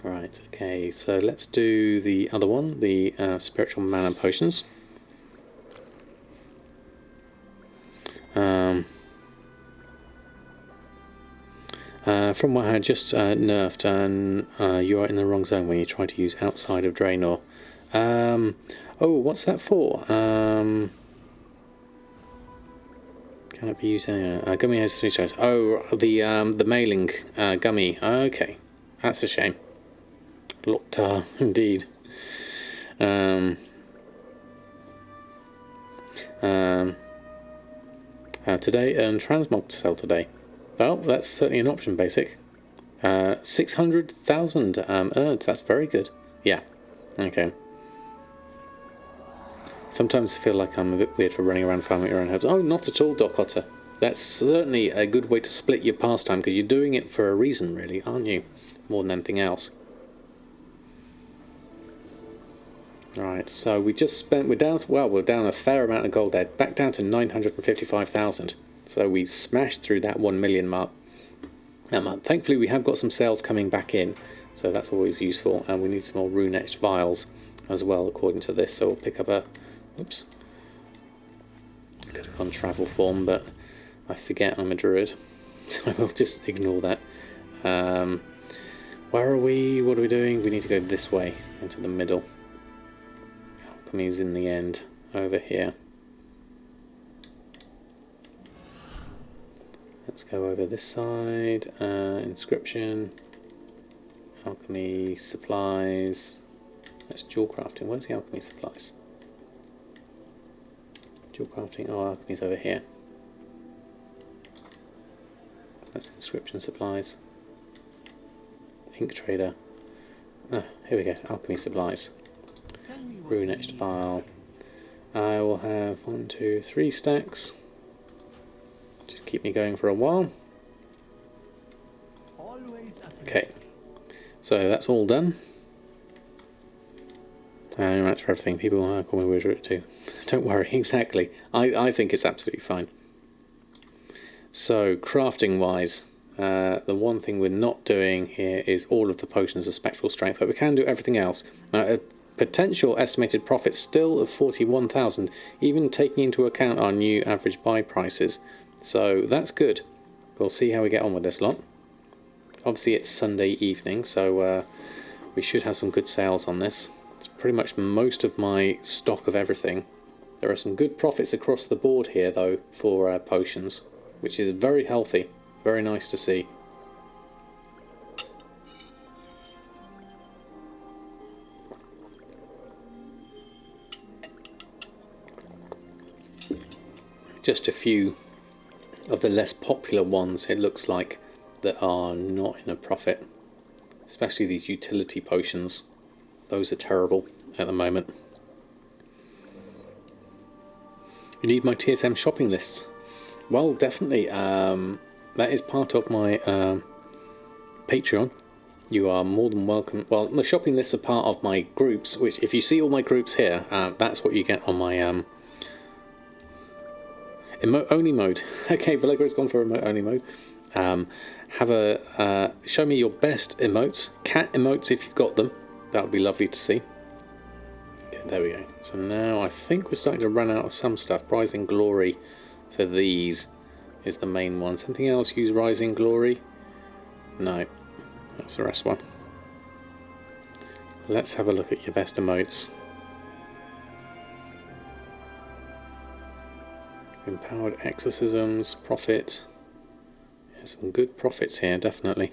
Right, okay, so let's do the other one, the spiritual mana potions. From what I had just nerfed, and you are in the wrong zone when you try to use outside of Draenor. Oh, what's that for? Can it be used anywhere? Gummy has 3 stars. Oh, the mailing gummy. Okay, that's a shame. Loktar, indeed. Today, earn transmog to sell today. Well, that's certainly an option, basic. 600,000 earned. That's very good. Yeah. Okay. Sometimes I feel like I'm a bit weird for running around farming your own herbs. Oh, not at all, Doc Otter. That's certainly a good way to split your pastime, because you're doing it for a reason, really, aren't you? More than anything else. Right, so we just spent, we're down a fair amount of gold there, back down to 955,000. So we smashed through that 1 million mark. Thankfully we have got some sales coming back in, so that's always useful, and we need some more rune-etched vials as well, according to this, so we'll pick up a, oops, could have gone travel form, but I forget I'm a druid, so we'll just ignore that. Where are we? What are we doing? We need to go this way, into the middle. Alchemy's in the end, over here. Let's go over this side. Inscription, alchemy supplies. That's dual crafting. Where's the alchemy supplies? Dual crafting. Oh, alchemy's over here. That's inscription supplies. Ink trader. Ah, here we go. Alchemy supplies. Rune etched file. I will have 1, 2, 3 stacks. Just keep me going for a while. Okay, so that's all done. That's for everything. People call me weird too. Don't worry, exactly. I think it's absolutely fine. So, crafting wise, the one thing we're not doing here is all of the potions of spectral strength, but we can do everything else. A potential estimated profit still of 41,000, even taking into account our new average buy prices. So that's good. We'll see how we get on with this lot. Obviously it's Sunday evening, so we should have some good sales on this. It's pretty much most of my stock of everything. There are some good profits across the board here though for potions, which is very healthy. Very nice to see. Just a few of the less popular ones, it looks like, that are not in a profit. Especially these utility potions. Those are terrible at the moment. You need my TSM shopping lists. Well, definitely. That is part of my Patreon. You are more than welcome. Well, the shopping lists are part of my groups, which if you see all my groups here, that's what you get on my emote only mode. Okay, Villego's gone for emote only mode. Have a show me your best emotes, cat emotes if you've got them. That would be lovely to see. Okay, there we go. So now I think we're starting to run out of some stuff. Rising Glory for these is the main one. Something else use Rising Glory? No, that's the rest one. Let's have a look at your best emotes. Empowered exorcisms, profit. There's some good profits here, definitely.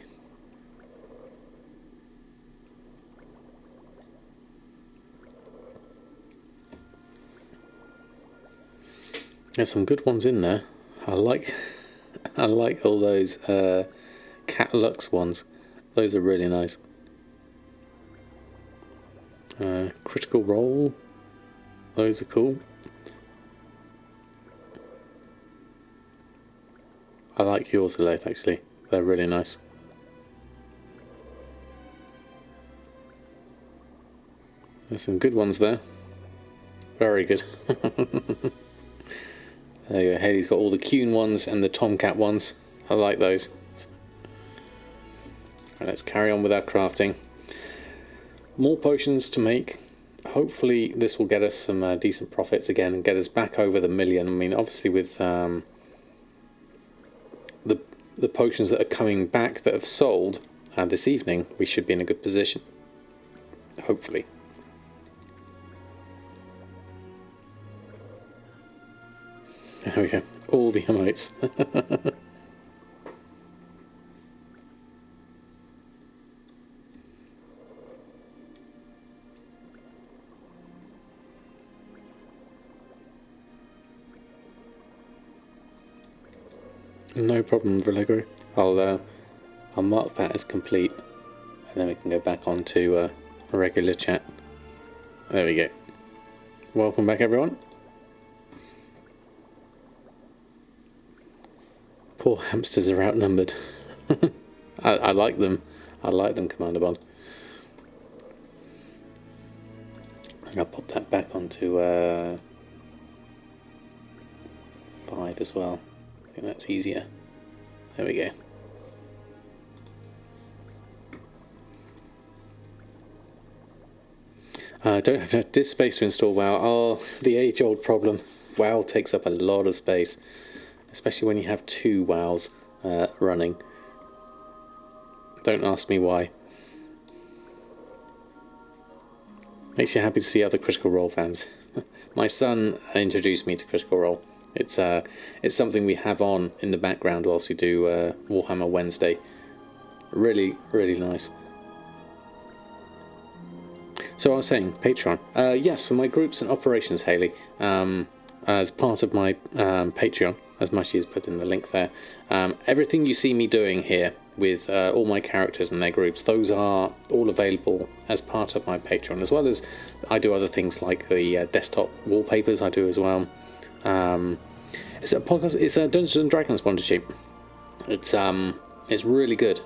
There's some good ones in there. I like all those Cat Lux ones. Those are really nice. Critical Role. Those are cool. I like yours, Aleth, actually. They're really nice. There's some good ones there. Very good. There you go. Haley's got all the Cune ones and the Tomcat ones. I like those. Right, let's carry on with our crafting. More potions to make. Hopefully this will get us some decent profits again and get us back over the million. I mean, obviously with the potions that are coming back that have sold this evening, we should be in a good position. Hopefully. There we go. All the emotes. No problem, Vallegro. I'll mark that as complete, and then we can go back on to a regular chat. There we go. Welcome back, everyone. Poor hamsters are outnumbered. I like them. I like them, Commander Bond. I'll pop that back onto Bide as well. I think that's easier. There we go. Don't have enough disk space to install WoW. Oh, the age-old problem. WoW takes up a lot of space, especially when you have 2 WoWs running. Don't ask me why. Makes you happy to see other Critical Role fans. My son introduced me to Critical Role. It's something we have on in the background whilst we do Warhammer Wednesday. Really, really nice. So I was saying, Patreon. Yes, for my groups and operations, Hayley, as part of my Patreon, as Mushy has put in the link there, everything you see me doing here with all my characters and their groups, those are all available as part of my Patreon, as well as I do other things like the desktop wallpapers I do as well. It's a podcast. It's a Dungeons and Dragons sponsorship. It's really good.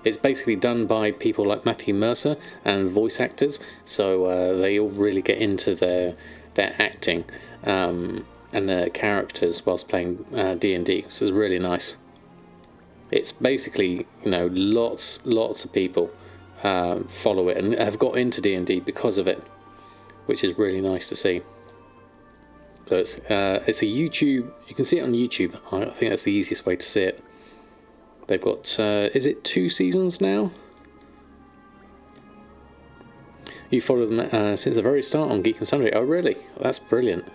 It's basically done by people like Matthew Mercer and voice actors, so they all really get into their acting and their characters whilst playing D&D. So it's really nice. It's basically, you know, lots of people follow it and have got into D&D because of it, which is really nice to see. So it's a YouTube. You can see it on YouTube. I think that's the easiest way to see it. They've got, is it 2 seasons now? You follow them since the very start on Geek and Sundry. Oh, really? That's brilliant.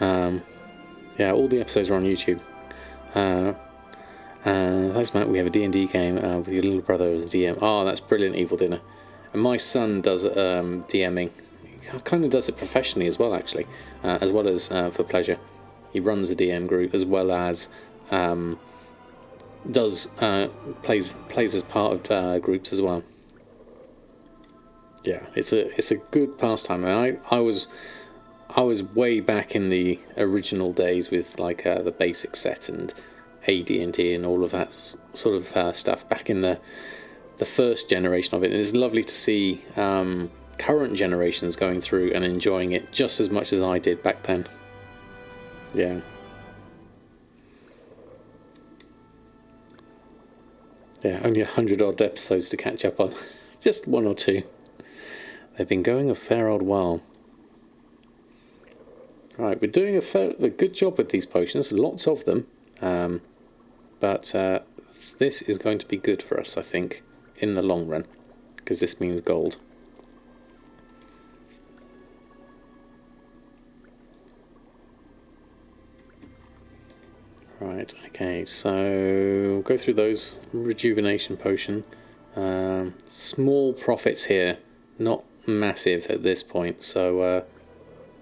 Yeah, all the episodes are on YouTube. Thanks, Matt. We have a D&D game with your little brother as a DM. Oh, that's brilliant, Evil Dinner. And my son does DMing. He kind of does it professionally as well, actually, as well as for pleasure. He runs a DM group as well as plays as part of groups as well. Yeah, it's a good pastime. And I was way back in the original days with like the basic set and AD&D and all of that sort of stuff back in the first generation of it. And it's lovely to see current generations going through and enjoying it just as much as I did back then. Yeah. Yeah, only 100 odd episodes to catch up on. Just 1 or 2. They've been going a fair old while. Right, we're doing a good job with these potions, lots of them. But this is going to be good for us, I think, in the long run, because this means gold. Right, okay, so go through those. Rejuvenation potion. Small profits here, not massive at this point, so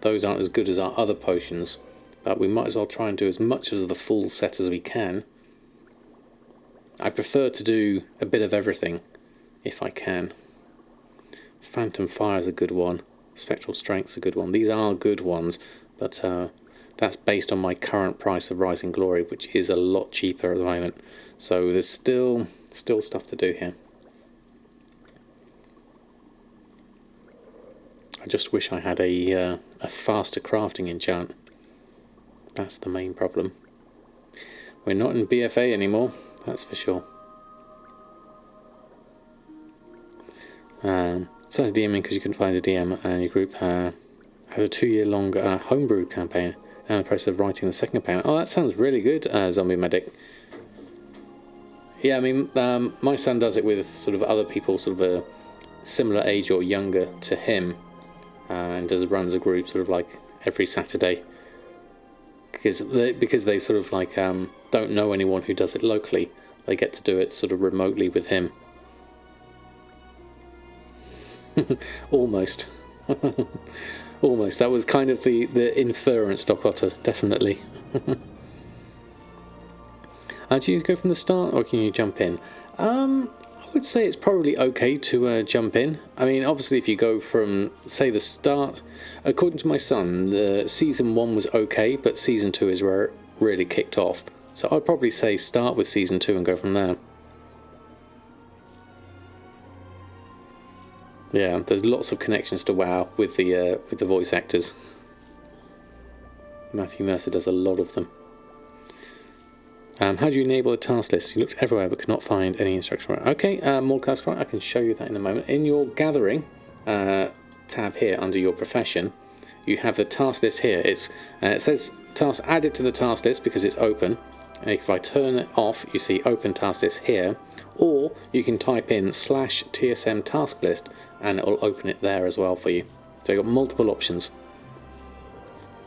those aren't as good as our other potions, but we might as well try and do as much of the full set as we can. I prefer to do a bit of everything, if I can. Phantom Fire is a good one. Spectral Strength's a good one. These are good ones, but that's based on my current price of Rising Glory, which is a lot cheaper at the moment. So there's still stuff to do here. I just wish I had a faster crafting enchant. That's the main problem. We're not in BFA anymore, that's for sure. So that's DMing because you couldn't find a DM, and your group has a 2-year-long homebrew campaign and the process of writing the second campaign. Oh, that sounds really good, Zombie Medic. Yeah, I mean, my son does it with sort of other people, sort of a similar age or younger to him, and runs a group sort of like every Saturday, because they sort of like don't know anyone who does it locally. They get to do it sort of remotely with him. Almost. Almost. That was kind of the inference, Doc Otter, definitely. Do you go from the start, or can you jump in? I would say it's probably okay to jump in. I mean, obviously, if you go from, say, the start, according to my son, the season 1 was okay, but season 2 is where it really kicked off. So I'd probably say start with season 2 and go from there. Yeah, there's lots of connections to WoW with the voice actors. Matthew Mercer does a lot of them. How do you enable a task list? You looked everywhere but could not find any instruction. Okay, Mordecai's correct. I can show you that in a moment. In your gathering tab here under your profession, you have the task list here. It says tasks added to the task list because it's open. And if I turn it off, you see open task list here. Or you can type in /TSM task list and it will open it there as well for you. So you've got multiple options.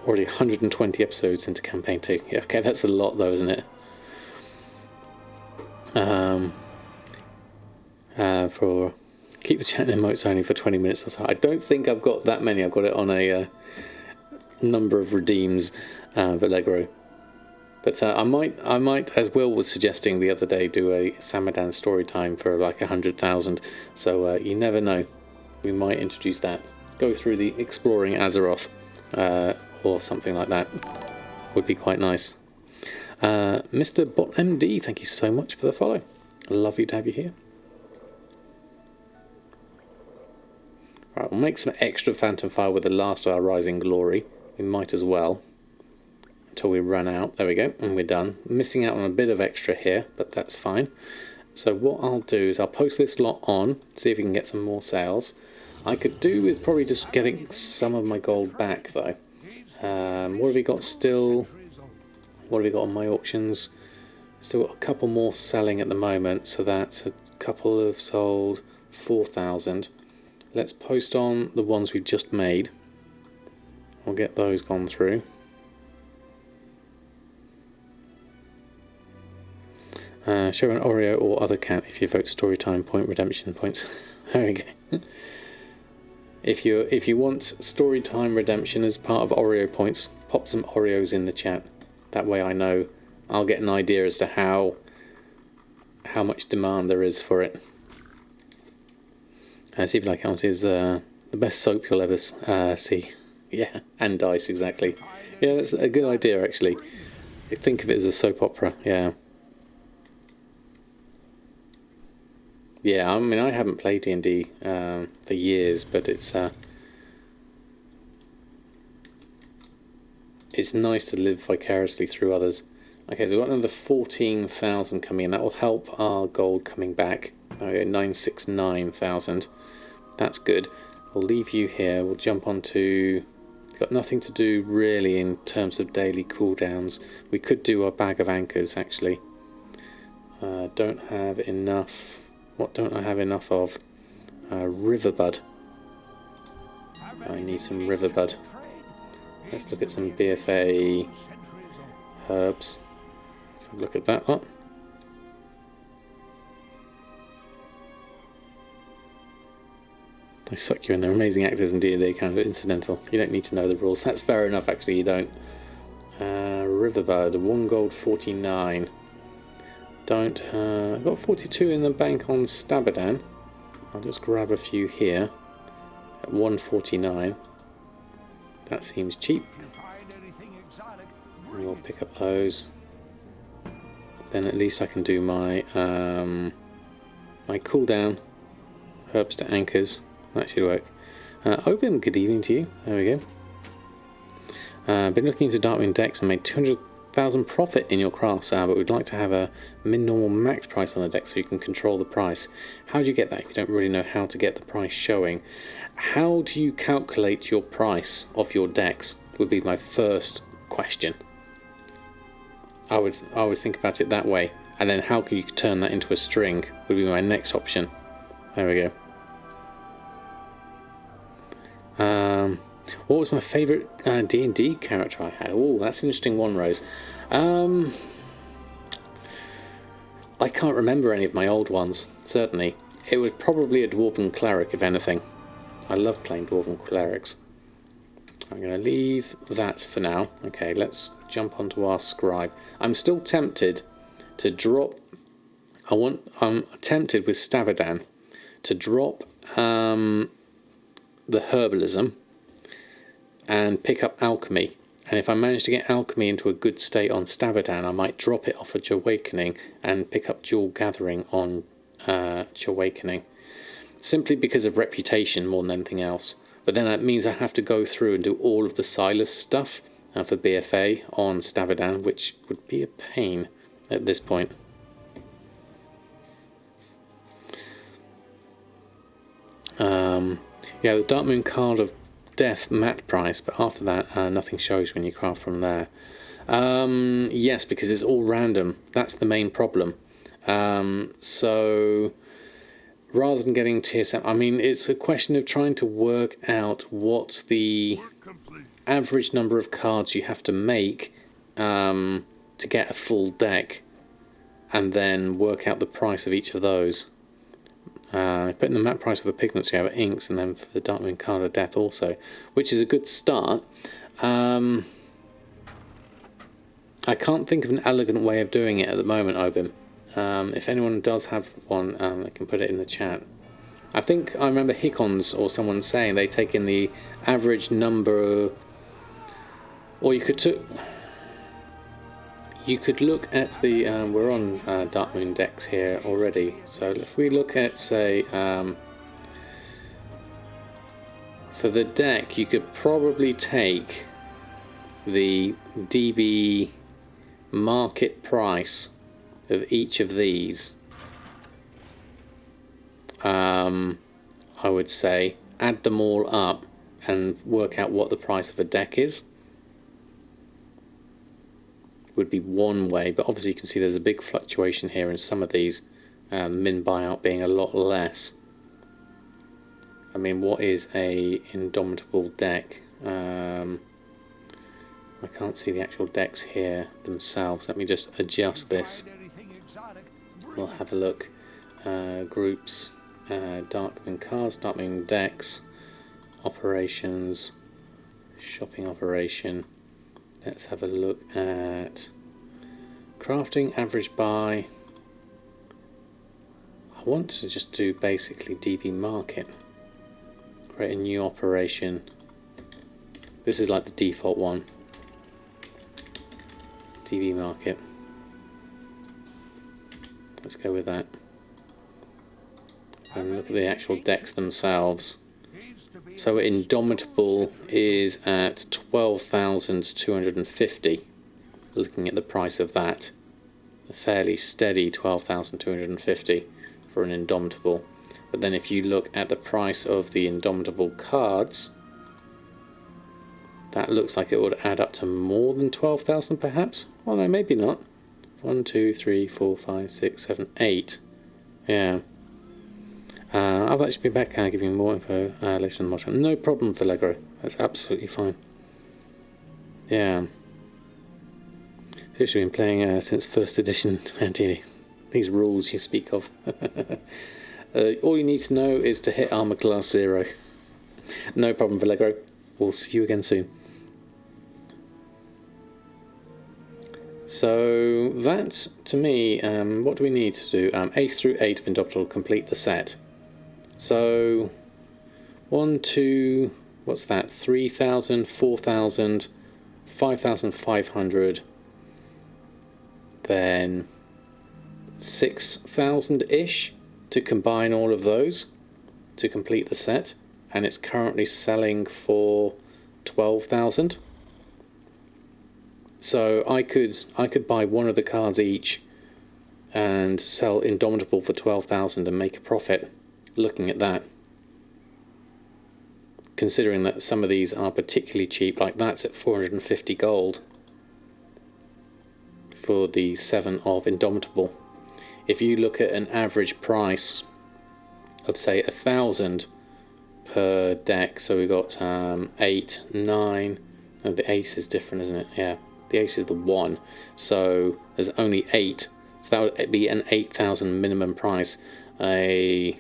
Already 120 episodes into campaign 2. Yeah, okay, that's a lot though, isn't it? For keep the chat emotes only for 20 minutes or so. I don't think I've got that many. I've got it on a number of redeems for Allegro. But I might, as Will was suggesting the other day, do a Samadan story time for like 100,000. So you never know. We might introduce that. Go through the Exploring Azeroth or something like that. Would be quite nice. Mr. BotMD, thank you so much for the follow. Lovely to have you here. Right, we'll make some extra Phantom Fire with the last of our Rising Glory. We might as well. Until we run out. There we go, and we're done. Missing out on a bit of extra here, but that's fine. So what I'll do is I'll post this lot on, see if we can get some more sales. I could do with probably just getting some of my gold back though. What have we got still? What have we got on my auctions? Still got a couple more selling at the moment, so that's a couple have sold 4,000. Let's post on the ones we've just made. We'll get those gone through. Show an Oreo or other cat if you vote Storytime point redemption points. There we go. If you want Storytime redemption as part of Oreo points, pop some Oreos in the chat. That way I know, I'll get an idea as to how much demand there is for it. See if like else is the best soap you'll ever see. Yeah, and dice, exactly. Yeah, that's a good idea actually. Think of it as a soap opera, yeah. Yeah, I mean, I haven't played D&D for years, but it's nice to live vicariously through others. Okay, so we've got another 14,000 coming in. That will help our gold coming back. Okay, 969,000. That's good. We'll leave you here. We'll jump onto... Got nothing to do really in terms of daily cooldowns. We could do our bag of anchors, actually. Don't have enough... What don't I have enough of? Riverbud. I need some riverbud. Let's look at some BFA herbs. Let's have a look at that lot. They suck you in. They're amazing actors in D&D, kind of incidental. You don't need to know the rules. That's fair enough, actually, you don't. Riverbud, 1 gold 49. I've got 42 in the bank on Samadan. I'll just grab a few here at 149. That seems cheap. And we'll pick up those. Then at least I can do my my cooldown herbs to anchors. That should work. Open, good evening to you. There we go. Been looking into Darkwing decks and made 200,000 profit in your crafts, but we'd like to have a min-normal max price on the deck so you can control the price. How do you get that if you don't really know how to get the price showing? How do you calculate your price of your decks would be my first question. I would think about it that way. And then how could you turn that into a string would be my next option. There we go. What was my favourite D&D character I had? Oh, that's an interesting one, Rose. I can't remember any of my old ones, certainly. It was probably a Dwarven Cleric, if anything. I love playing Dwarven Clerics. I'm going to leave that for now. Okay, let's jump onto our scribe. I'm still tempted to drop... I'm tempted with Samadan to drop the herbalism and pick up alchemy. And if I manage to get alchemy into a good state on Samadan, I might drop it off of Awakening and pick up Jewel Gathering on Awakening. Simply because of reputation more than anything else. But then that means I have to go through and do all of the Silas stuff for BFA on Samadan, which would be a pain at this point. Yeah, the Dark Moon Card of Death matte price, but after that nothing shows when you craft from there. Yes, because it's all random. That's the main problem. So rather than getting TSM, I mean, it's a question of trying to work out what the average number of cards you have to make to get a full deck, and then work out the price of each of those. Put in the map price of the pigments you have at inks, and then for the Dark Moon Card of Death also, which is a good start. I can't think of an elegant way of doing it at the moment, Obim. If anyone does have one, they can put it in the chat. I think I remember Hickons or someone saying they take in the average number, or you could look at the, we're on Dark Moon decks here already, so if we look at, say, for the deck, you could probably take the DB market price of each of these, I would say, add them all up and work out what the price of a deck is. Would be one way, but obviously you can see there's a big fluctuation here in some of these, min buyout being a lot less. I mean, what is a Indomitable deck? I can't see the actual decks here themselves. Let me just adjust this. We'll have a look. Groups, Dark Moon cards, Dark Moon decks, operations, shopping operation. Let's have a look at crafting, average buy. I want to just do basically DB market. Create a new operation. This is like the default one. DB market. Let's go with that. And look at the actual decks themselves. So Indomitable is at 12,250. Looking at the price of that, a fairly steady 12,250 for an Indomitable. But then if you look at the price of the Indomitable cards, that looks like it would add up to more than 12,000 perhaps. Well, no, maybe not. 1, 2, 3, 4, 5, 6, 7, 8. Yeah. I'll actually be back giving you more info later in the module. No problem, Vallegro. That's absolutely fine. Yeah. Seriously, been playing since first edition. These rules you speak of. All you need to know is to hit armor class 0. No problem, Vallegro. We'll see you again soon. So that, to me, what do we need to do? Ace through 8 of Indomitable complete the set. So 1, 2, what's that? 3,000, 4,000, 5,500, then 6,000-ish to combine all of those to complete the set, and it's currently selling for 12,000. So I could buy one of the cards each and sell Indomitable for 12,000 and make a profit. Looking at that, considering that some of these are particularly cheap, like that's at 450 gold for the 7 of Indomitable. if you look at an average price of say 1,000 per deck, so we got 8, 9. No, the ace is different, isn't it? Yeah, the ace is the 1, so there's only 8, so that would be an 8,000 minimum price. A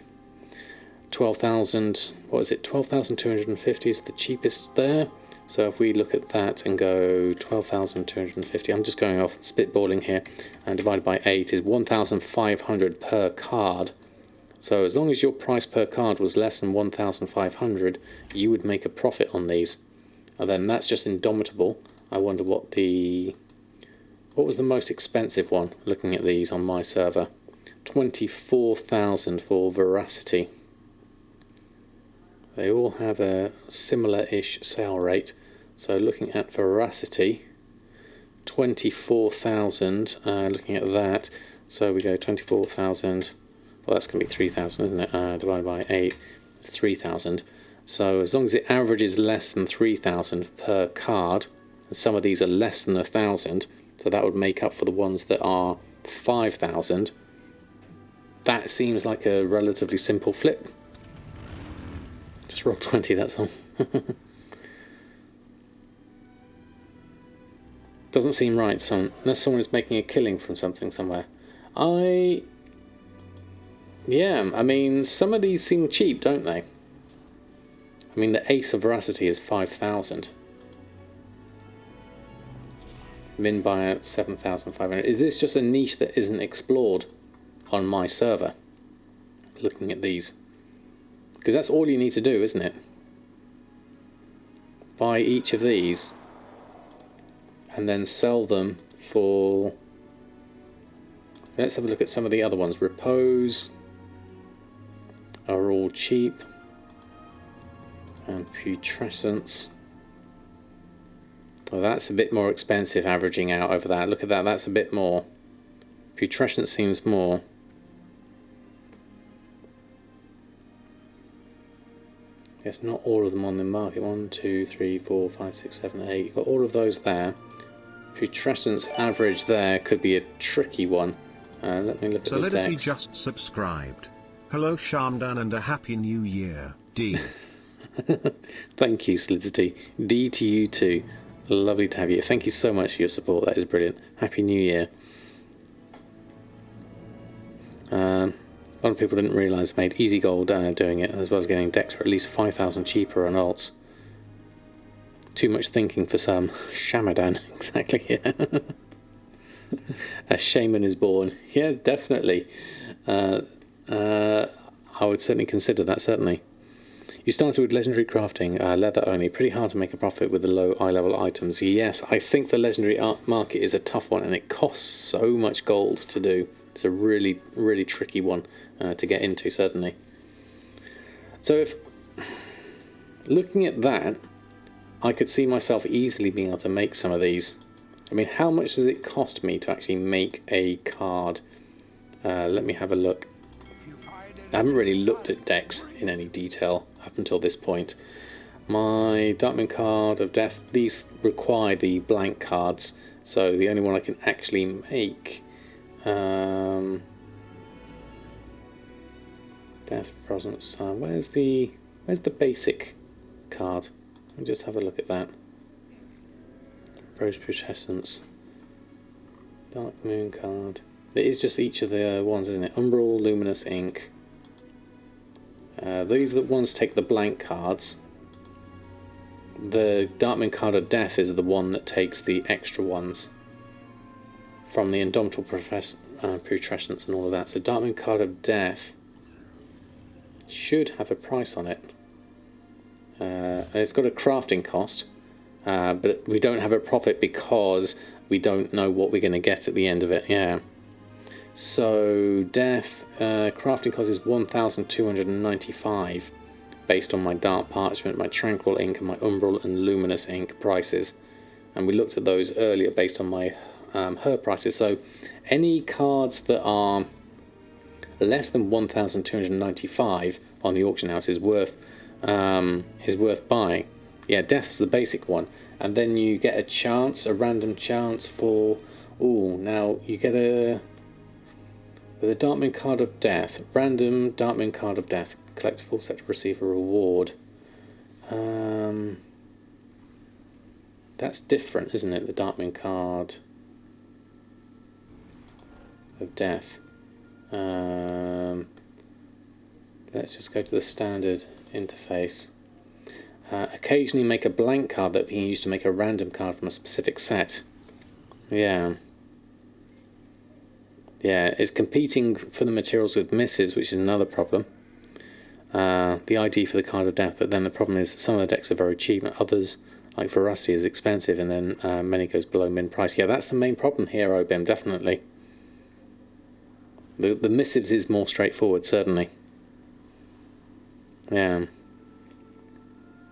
12,000, what is it, 12,250 is the cheapest there. So if we look at that and go 12,250, I'm just going off spitballing here, and divided by 8 is 1,500 per card. So as long as your price per card was less than 1,500, you would make a profit on these. And then that's just Indomitable. I wonder what was the most expensive one, looking at these on my server. 24,000 for Veracity. They all have a similar-ish sale rate. So looking at Veracity, 24,000, looking at that, so we go 24,000, well that's going to be 3,000, isn't it, divided by 8, it's 3,000. So as long as it averages less than 3,000 per card, and some of these are less than 1,000, so that would make up for the ones that are 5,000, that seems like a relatively simple flip. Just roll 20, that's all. Doesn't seem right, unless someone is making a killing from something somewhere. Yeah, I mean, some of these seem cheap, don't they? I mean, the Ace of Veracity is 5,000. Min buyout 7,500. Is this just a niche that isn't explored on my server? Looking at these. Because that's all you need to do, isn't it? Buy each of these and then sell them for... Let's have a look at some of the other ones. Repose are all cheap. And Putrescence. Well, that's a bit more expensive, averaging out over that. Look at that, that's a bit more. Putrescence seems more. Yes, not all of them on the market. 1, 2, 3, 4, 5, 6, 7, 8. You've got all of those there. Putrescence average there could be a tricky one. Let me look at the Solidity decks. just subscribed. Hello Shamdan and a happy new year, D. Thank you, Solidity. D to you too. Lovely to have you. Thank you so much for your support. That is brilliant. Happy New Year. A lot of people didn't realise I made easy gold doing it, as well as getting decks for at least 5,000 cheaper on alts. Too much thinking for some. Samadan, exactly, yeah. A shaman is born. Yeah, definitely. I would certainly consider that, certainly. You started with legendary crafting, leather only. Pretty hard to make a profit with the low eye-level items. Yes, I think the legendary art market is a tough one, and it costs so much gold to do. It's a really, really tricky one to get into, certainly. So if looking at that, I could see myself easily being able to make some of these. I mean, how much does it cost me to actually make a card? Let me have a look. I haven't really looked at decks in any detail up until this point. My Darkmoon card of Death, these require the blank cards, so the only one I can actually make... Death, Frozen Sun. Where's the basic card? Let me just have a look at that. Rose Putrescence. Darkmoon card. It is just each of the ones, isn't it? Umbral, Luminous Ink. These are the ones take the blank cards. The Darkmoon card of Death is the one that takes the extra ones from the Indomitable Putrescence and all of that. So Darkmoon card of Death should have a price on it. It's got a crafting cost, but we don't have a profit because we don't know what we're going to get at the end of it. Yeah. So Death crafting cost is 1,295 based on my Dark Parchment, my Tranquil Ink, and my Umbral and Luminous Ink prices. And we looked at those earlier based on my her prices. So any cards that are less than 1,295 on the auction house is worth buying. Yeah, Death's the basic one, and then you get a chance, a random chance for. Oh, now you get a With a Dark Moon card of death, random Dark Moon card of death, collect a full set to receive a reward. That's different, isn't it? The Dark Moon card of death. Let's just go to the standard interface. Occasionally make a blank card that can be used to make a random card from a specific set. Yeah. Yeah, it's competing for the materials with missives, which is another problem. The ID for the card of death, but then the problem is some of the decks are very cheap and others, like Veracity, is expensive, and then many goes below min price. Yeah, that's the main problem here, Obim, definitely. The missives is more straightforward, certainly. Yeah.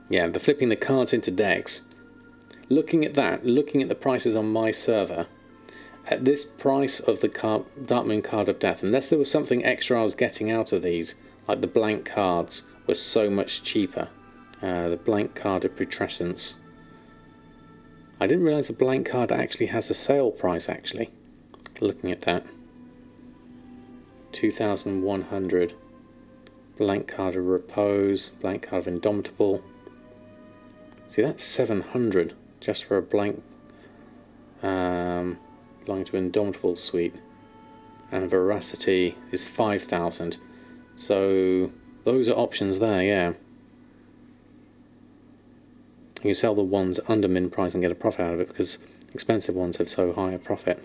Yeah, the flipping the cards into decks. Looking at that, looking at the prices on my server, at this price of the Dark Moon card of death, unless there was something extra I was getting out of these, like the blank cards were so much cheaper. The blank card of putrescence. I didn't realise the blank card actually has a sale price, actually. Looking at that. 2,100. Blank card of repose, blank card of indomitable. See, that's 700 just for a blank belonging to indomitable suite. And veracity is 5,000. So those are options there, yeah. You can sell the ones under min price and get a profit out of it because expensive ones have so high a profit.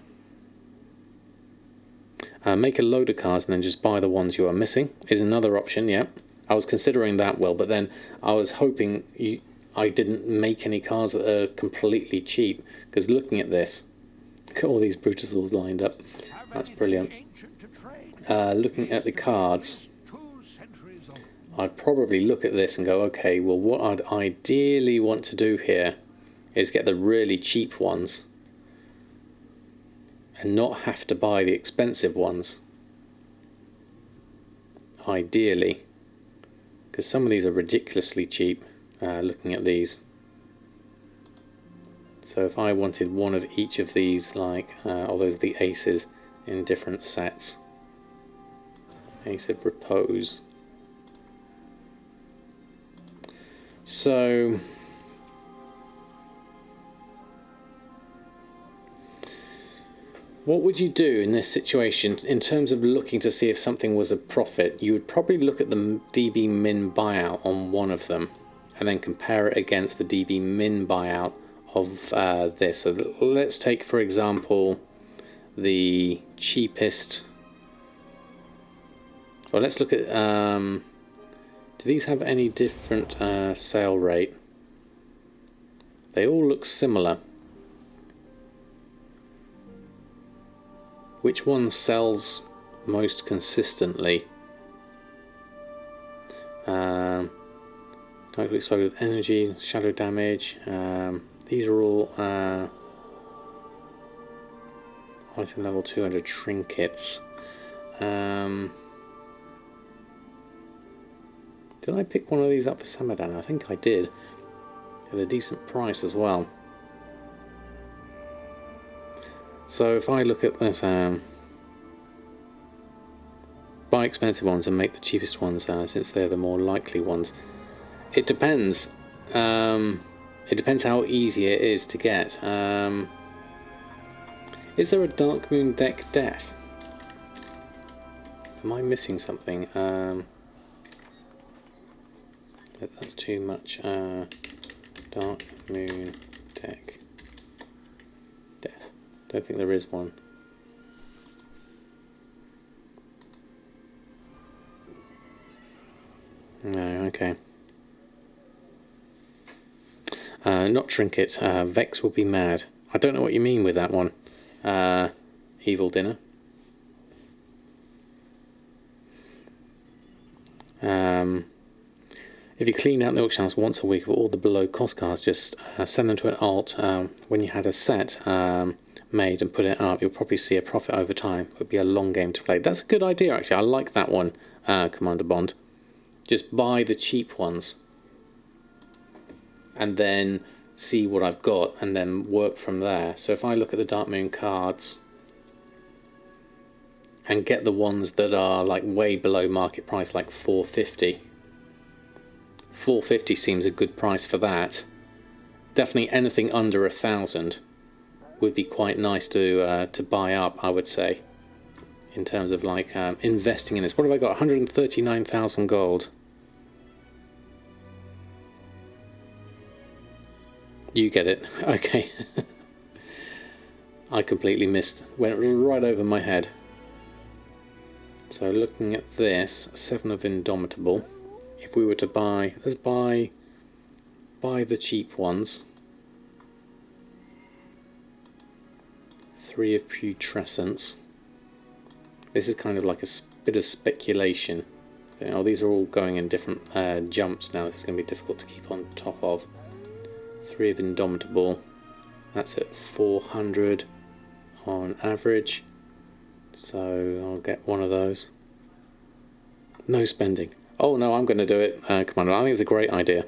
Make a load of cards and then just buy the ones you are missing is another option, yeah. I was considering that, Will, but then I was hoping I didn't make any cards that are completely cheap, because looking at this, look at all these Brutusals lined up. That's brilliant. Looking at the cards, I'd probably look at this and go, okay, well, what I'd ideally want to do here is get the really cheap ones and not have to buy the expensive ones. Ideally. Because some of these are ridiculously cheap, looking at these. So if I wanted one of each of these, like, all those are the aces in different sets. Ace of Repose. So what would you do in this situation in terms of looking to see if something was a profit? You would probably look at the DB min buyout on one of them and then compare it against the DB min buyout of this. So let's take, for example, the cheapest. Well, let's look at, do these have any different sale rate? They all look similar. Which one sells most consistently? Type to explode with energy, shadow damage. These are all item level 200 trinkets. Did I pick one of these up for Samadan? I think I did. At a decent price as well. So if I look at this, buy expensive ones and make the cheapest ones, since they're the more likely ones. It depends. It depends how easy it is to get. Is there a Dark Moon deck death? Am I missing something? That's too much. Dark Moon deck death. Don't think there is one. No, okay. Not trinket. Vex will be mad. I don't know what you mean with that one. Evil dinner. If you clean out the auction house once a week of all the below cost cards, just send them to an alt. When you had a set made and put it up, you'll probably see a profit over time. It would be a long game to play. That's a good idea, actually. I like that one, Commander Bond. Just buy the cheap ones and then see what I've got and then work from there. So if I look at the Dark Moon cards and get the ones that are like way below market price, like 450. 450 seems a good price for that. Definitely anything under 1,000 would be quite nice to buy up, I would say, in terms of like investing in this. What have I got? 139,000 gold. You get it. Okay. I completely missed. Went right over my head. So looking at this, 7 of Indomitable. If we were to buy, let's buy the cheap ones. 3 of Putrescence. This is kind of like a bit of speculation. Oh, these are all going in different jumps now. This is going to be difficult to keep on top of. 3 of Indomitable. That's at 400 on average. So I'll get one of those. No spending. Oh no, I'm going to do it. Come on, I think it's a great idea.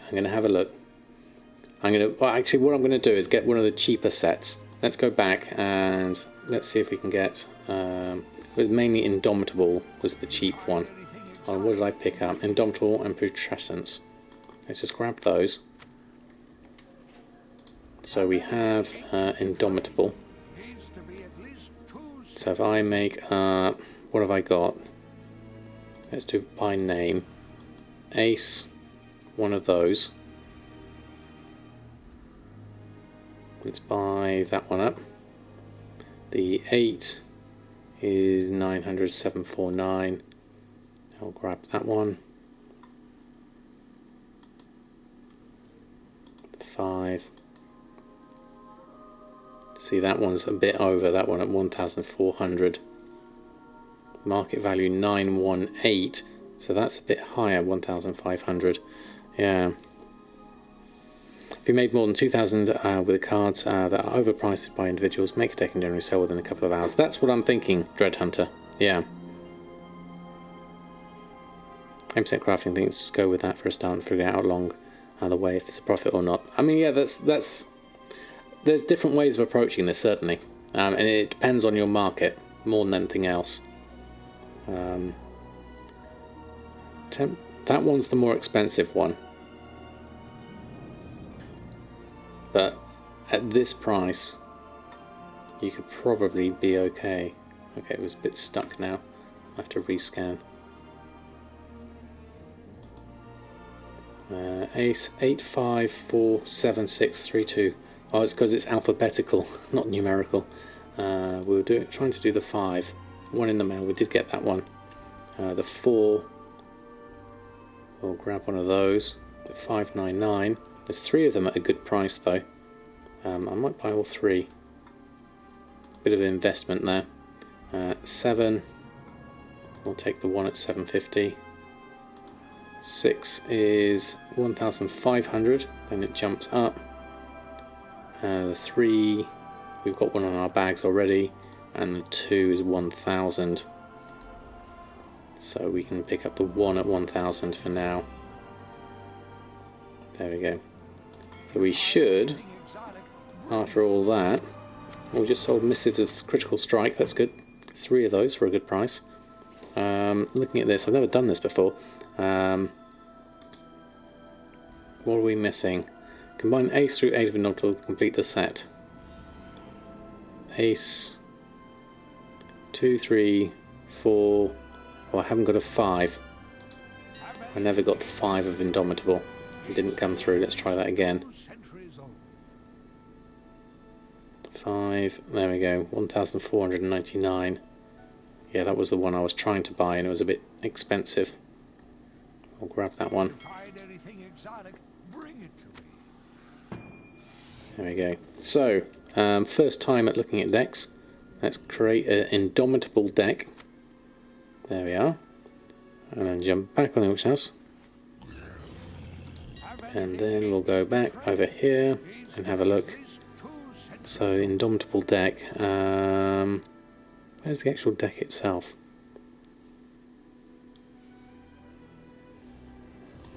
I'm going to have a look. Well, actually, what I'm going to do is get one of the cheaper sets. Let's go back and let's see if we can get. It was mainly Indomitable was the cheap one. Oh, what did I pick up? Indomitable and Putrescence. Let's just grab those. So we have Indomitable. So if I make, what have I got? Let's do by name. Ace, one of those. Let's buy that one up. The 8 is 900, 749. I'll grab that one. 5. See, that one's a bit over, that one at 1,400. Market value 918, so that's a bit higher, 1,500. Yeah. If you made more than 2,000 with the cards that are overpriced by individuals, make a deck and generally sell within a couple of hours. That's what I'm thinking, Dread Hunter. Yeah. 8% crafting things, just go with that for a start and figure out how long the way if it's a profit or not. I mean, yeah, there's different ways of approaching this, certainly, and it depends on your market more than anything else. That one's the more expensive one, but at this price you could probably be okay. Okay, it was a bit stuck now. I have to rescan. Ace 854762. Oh, it's because it's alphabetical, not numerical. We were trying to do the 5. One in the mail. We did get that one. The 4. We'll grab one of those. The 599. There's 3 of them at a good price though. I might buy all 3. Bit of an investment there. 7. We'll take the one at 750. 6 is 1,500. Then it jumps up. The 3, we've got one on our bags already, and the 2 is 1,000. So we can pick up the 1 at 1,000 for now. There we go. So we should, after all that, we just sold Missives of Critical Strike, that's good. 3 of those for a good price. Looking at this, I've never done this before. What are we missing? Combine Ace through 8 of Indomitable to complete the set. Ace 2, 3, 4. Oh, I haven't got a 5. I never got the 5 of Indomitable. It didn't come through. Let's try that again. 5. There we go. 1,499. Yeah, that was the one I was trying to buy, and it was a bit expensive. I'll grab that one. There we go. So, first time at looking at decks. Let's create an Indomitable deck. There we are. And then jump back on the auction house. And then we'll go back over here and have a look. So, the Indomitable deck. Where's the actual deck itself?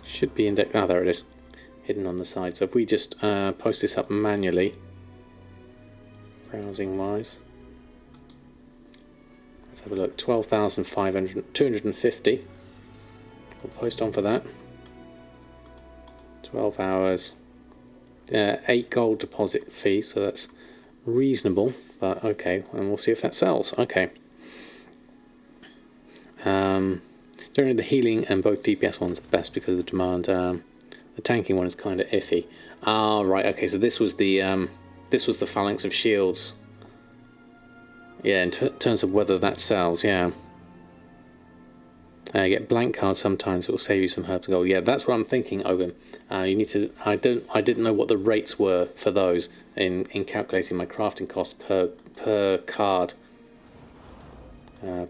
Should be in deck. Ah, there it is. Hidden on the side. So if we just post this up manually, browsing wise, Let's have a look. 12,500, 250. We'll post on for that. 12 hours. 8 gold deposit fee, so that's reasonable. But okay, and we'll see if that sells. Okay. Generally the healing and both DPS ones are the best because of the demand. The tanking one is kind of iffy. Ah, right. Okay, so this was the phalanx of shields. Yeah, in terms of whether that sells. Yeah. You get blank cards sometimes. It will save you some herbs and gold. Yeah, that's what I'm thinking of him. You need to. I didn't know what the rates were for those in calculating my crafting cost per card.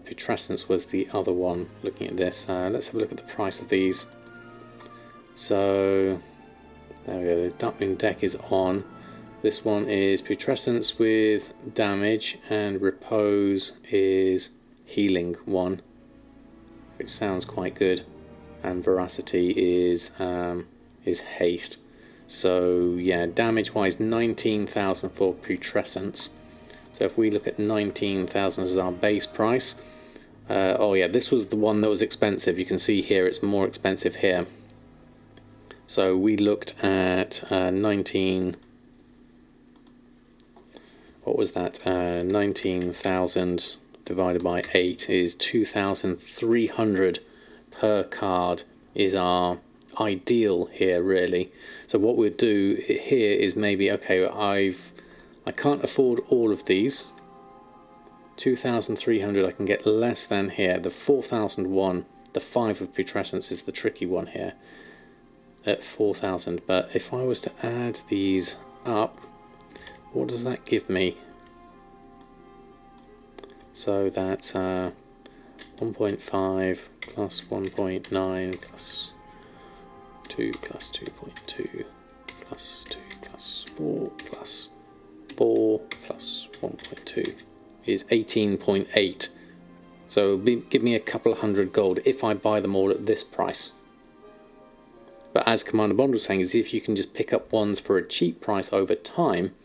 Putrescence was the other one. Looking at this, let's have a look at the price of these. So there we go. The Darkmoon deck is on. This one is Putrescence with damage, and Repose is healing 1, which sounds quite good, and Veracity is haste. So yeah, damage wise 19,000 for Putrescence. So if we look at 19,000 as our base price, oh yeah, this was the one that was expensive. You can see here it's more expensive here. So we looked at 19. What was that? 19,000 divided by 8 is 2,300 per card is our ideal here, really. So what we'll do here is maybe, okay, I can't afford all of these. 2,300 I can get less than here. The 4,001, the 5 of Putrescence is the tricky one here at 4,000. But if I was to add these up, what does that give me? So that's 1.5 plus 1.9 plus 2 plus 2.2 plus 2 plus 4 plus 4 plus 1.2 is 18.8. So give me a couple of hundred gold if I buy them all at this price. But as Commander Bond was saying, is if you can just pick up ones for a cheap price over time,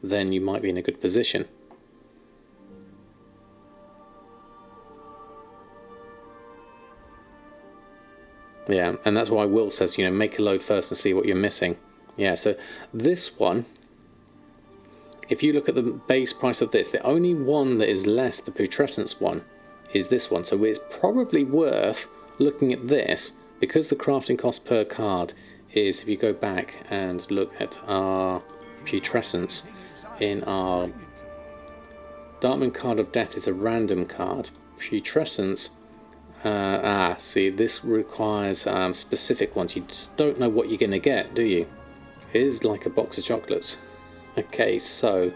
then you might be in a good position. Yeah, and that's why Will says, you know, make a load first and see what you're missing. Yeah, so this one, if you look at the base price of this, the only one that is less, the Putrescence one, is this one. So it's probably worth looking at this, because the crafting cost per card is, if you go back and look at our Putrescence, in our Darkmoon card of death is a random card. Putrescence, see, this requires specific ones. You just don't know what you're going to get, do you? It is like a box of chocolates. Okay, so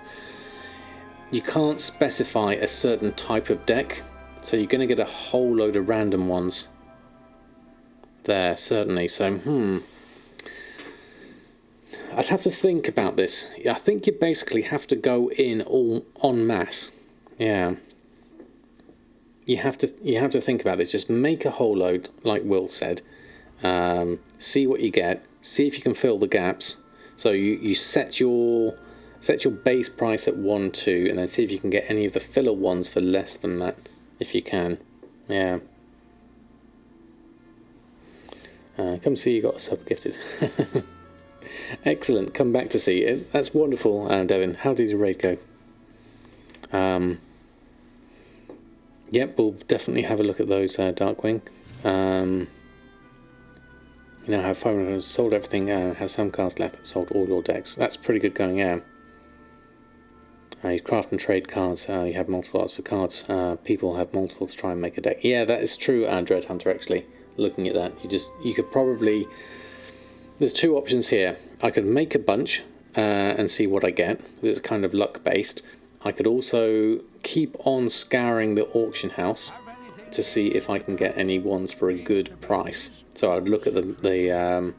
you can't specify a certain type of deck, so you're going to get a whole load of random ones there, certainly. So, I'd have to think about this. I think you basically have to go in all en masse. Yeah. You have to think about this. Just make a whole load, like Will said. See what you get. See if you can fill the gaps. So you set your base price at 1.2, and then see if you can get any of the filler ones for less than that, if you can. Yeah. Come see you got a sub gifted. Excellent. Come back to see it. That's wonderful, Devin. How did your raid go? Yep, we'll definitely have a look at those, Darkwing. You know, have 500 sold everything, have some cards left, sold all your decks. That's pretty good going, yeah. You craft and trade cards, you have multiple odds for cards. People have multiple to try and make a deck. Yeah, that is true, Dread Hunter, actually. Looking at that, you could probably... There's two options here. I could make a bunch and see what I get. It's kind of luck based. I could also keep on scouring the auction house to see if I can get any ones for a good price. So I'd look at the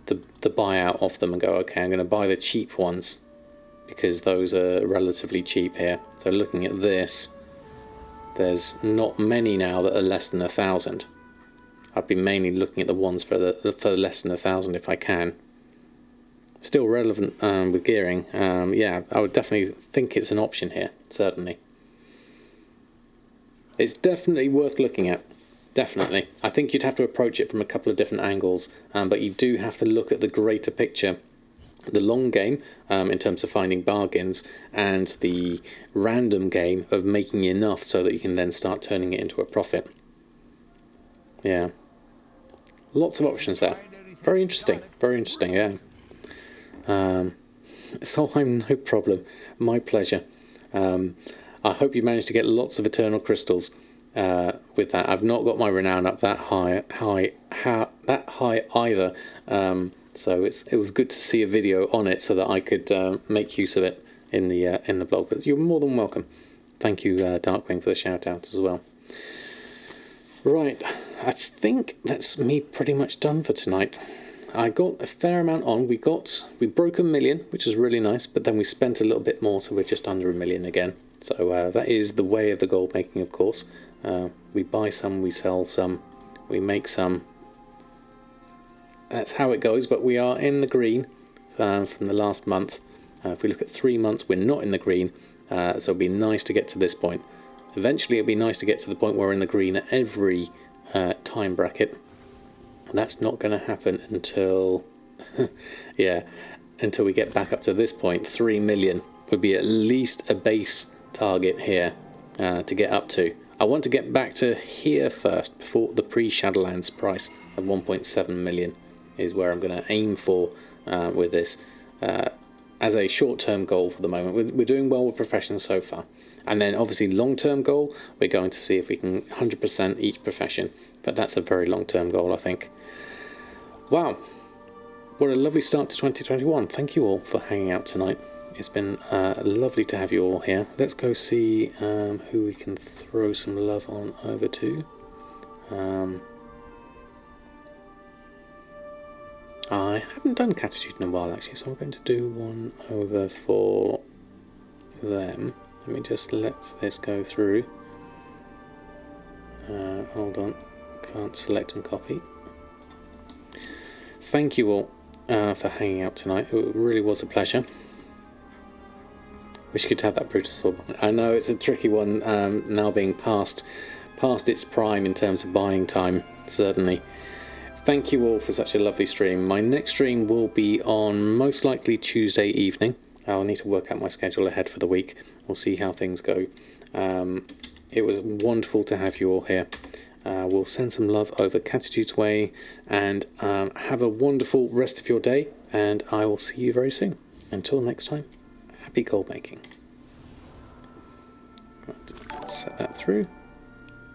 buyout of them and go, okay, I'm going to buy the cheap ones because those are relatively cheap here. So looking at this, there's not many now that are less than 1,000. I'd be mainly looking at the ones for less than 1,000 if I can. Still relevant with gearing. Yeah, I would definitely think it's an option here, certainly. It's definitely worth looking at. Definitely. I think you'd have to approach it from a couple of different angles, but you do have to look at the greater picture. The long game, in terms of finding bargains, and the random game of making enough so that you can then start turning it into a profit. Yeah. Lots of options there. Very interesting. Very interesting, yeah. So I'm no problem. My pleasure. I hope you managed to get lots of eternal crystals with that. I've not got my renown up that high either. So it was good to see a video on it so that I could make use of it in the blog. But you're more than welcome. Thank you, Darkwing, for the shout out as well. Right, I think that's me pretty much done for tonight. I got a fair amount on. We broke 1 million, which is really nice, but then we spent a little bit more, so we're just under 1 million again. So that is the way of the gold making, of course. We buy some, we sell some, we make some. That's how it goes, but we are in the green from the last month. If we look at 3 months, we're not in the green, so it'll be nice to get to this point. Eventually it'll be nice to get to the point where we're in the green at every time bracket. That's not going to happen until until we get back up to this point. 3 million would be at least a base target here to get up to. I want to get back to here first before the pre-Shadowlands price of 1.7 million is where I'm going to aim for with this as a short-term goal for the moment. We're doing well with professions so far. And then obviously long-term goal, we're going to see if we can 100% each profession. But that's a very long-term goal, I think. Wow. What a lovely start to 2021. Thank you all for hanging out tonight. It's been lovely to have you all here. Let's go see who we can throw some love on over to. I haven't done Catitude in a while, actually, so I'm going to do one over for them. Let me just let this go through. Hold on. Can't select and copy. Thank you all for hanging out tonight. It really was a pleasure. Wish you could have that Brutus Sword. I know it's a tricky one now being past its prime in terms of buying time, certainly. Thank you all for such a lovely stream. My next stream will be on most likely Tuesday evening. I'll need to work out my schedule ahead for the week. We'll see how things go. It was wonderful to have you all here. We'll send some love over Catitude's way, and have a wonderful rest of your day, and I will see you very soon. Until next time, happy gold making. Right, set that through.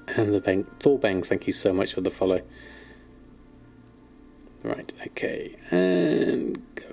And the Thorbang, thank you so much for the follow. Right, okay, and go.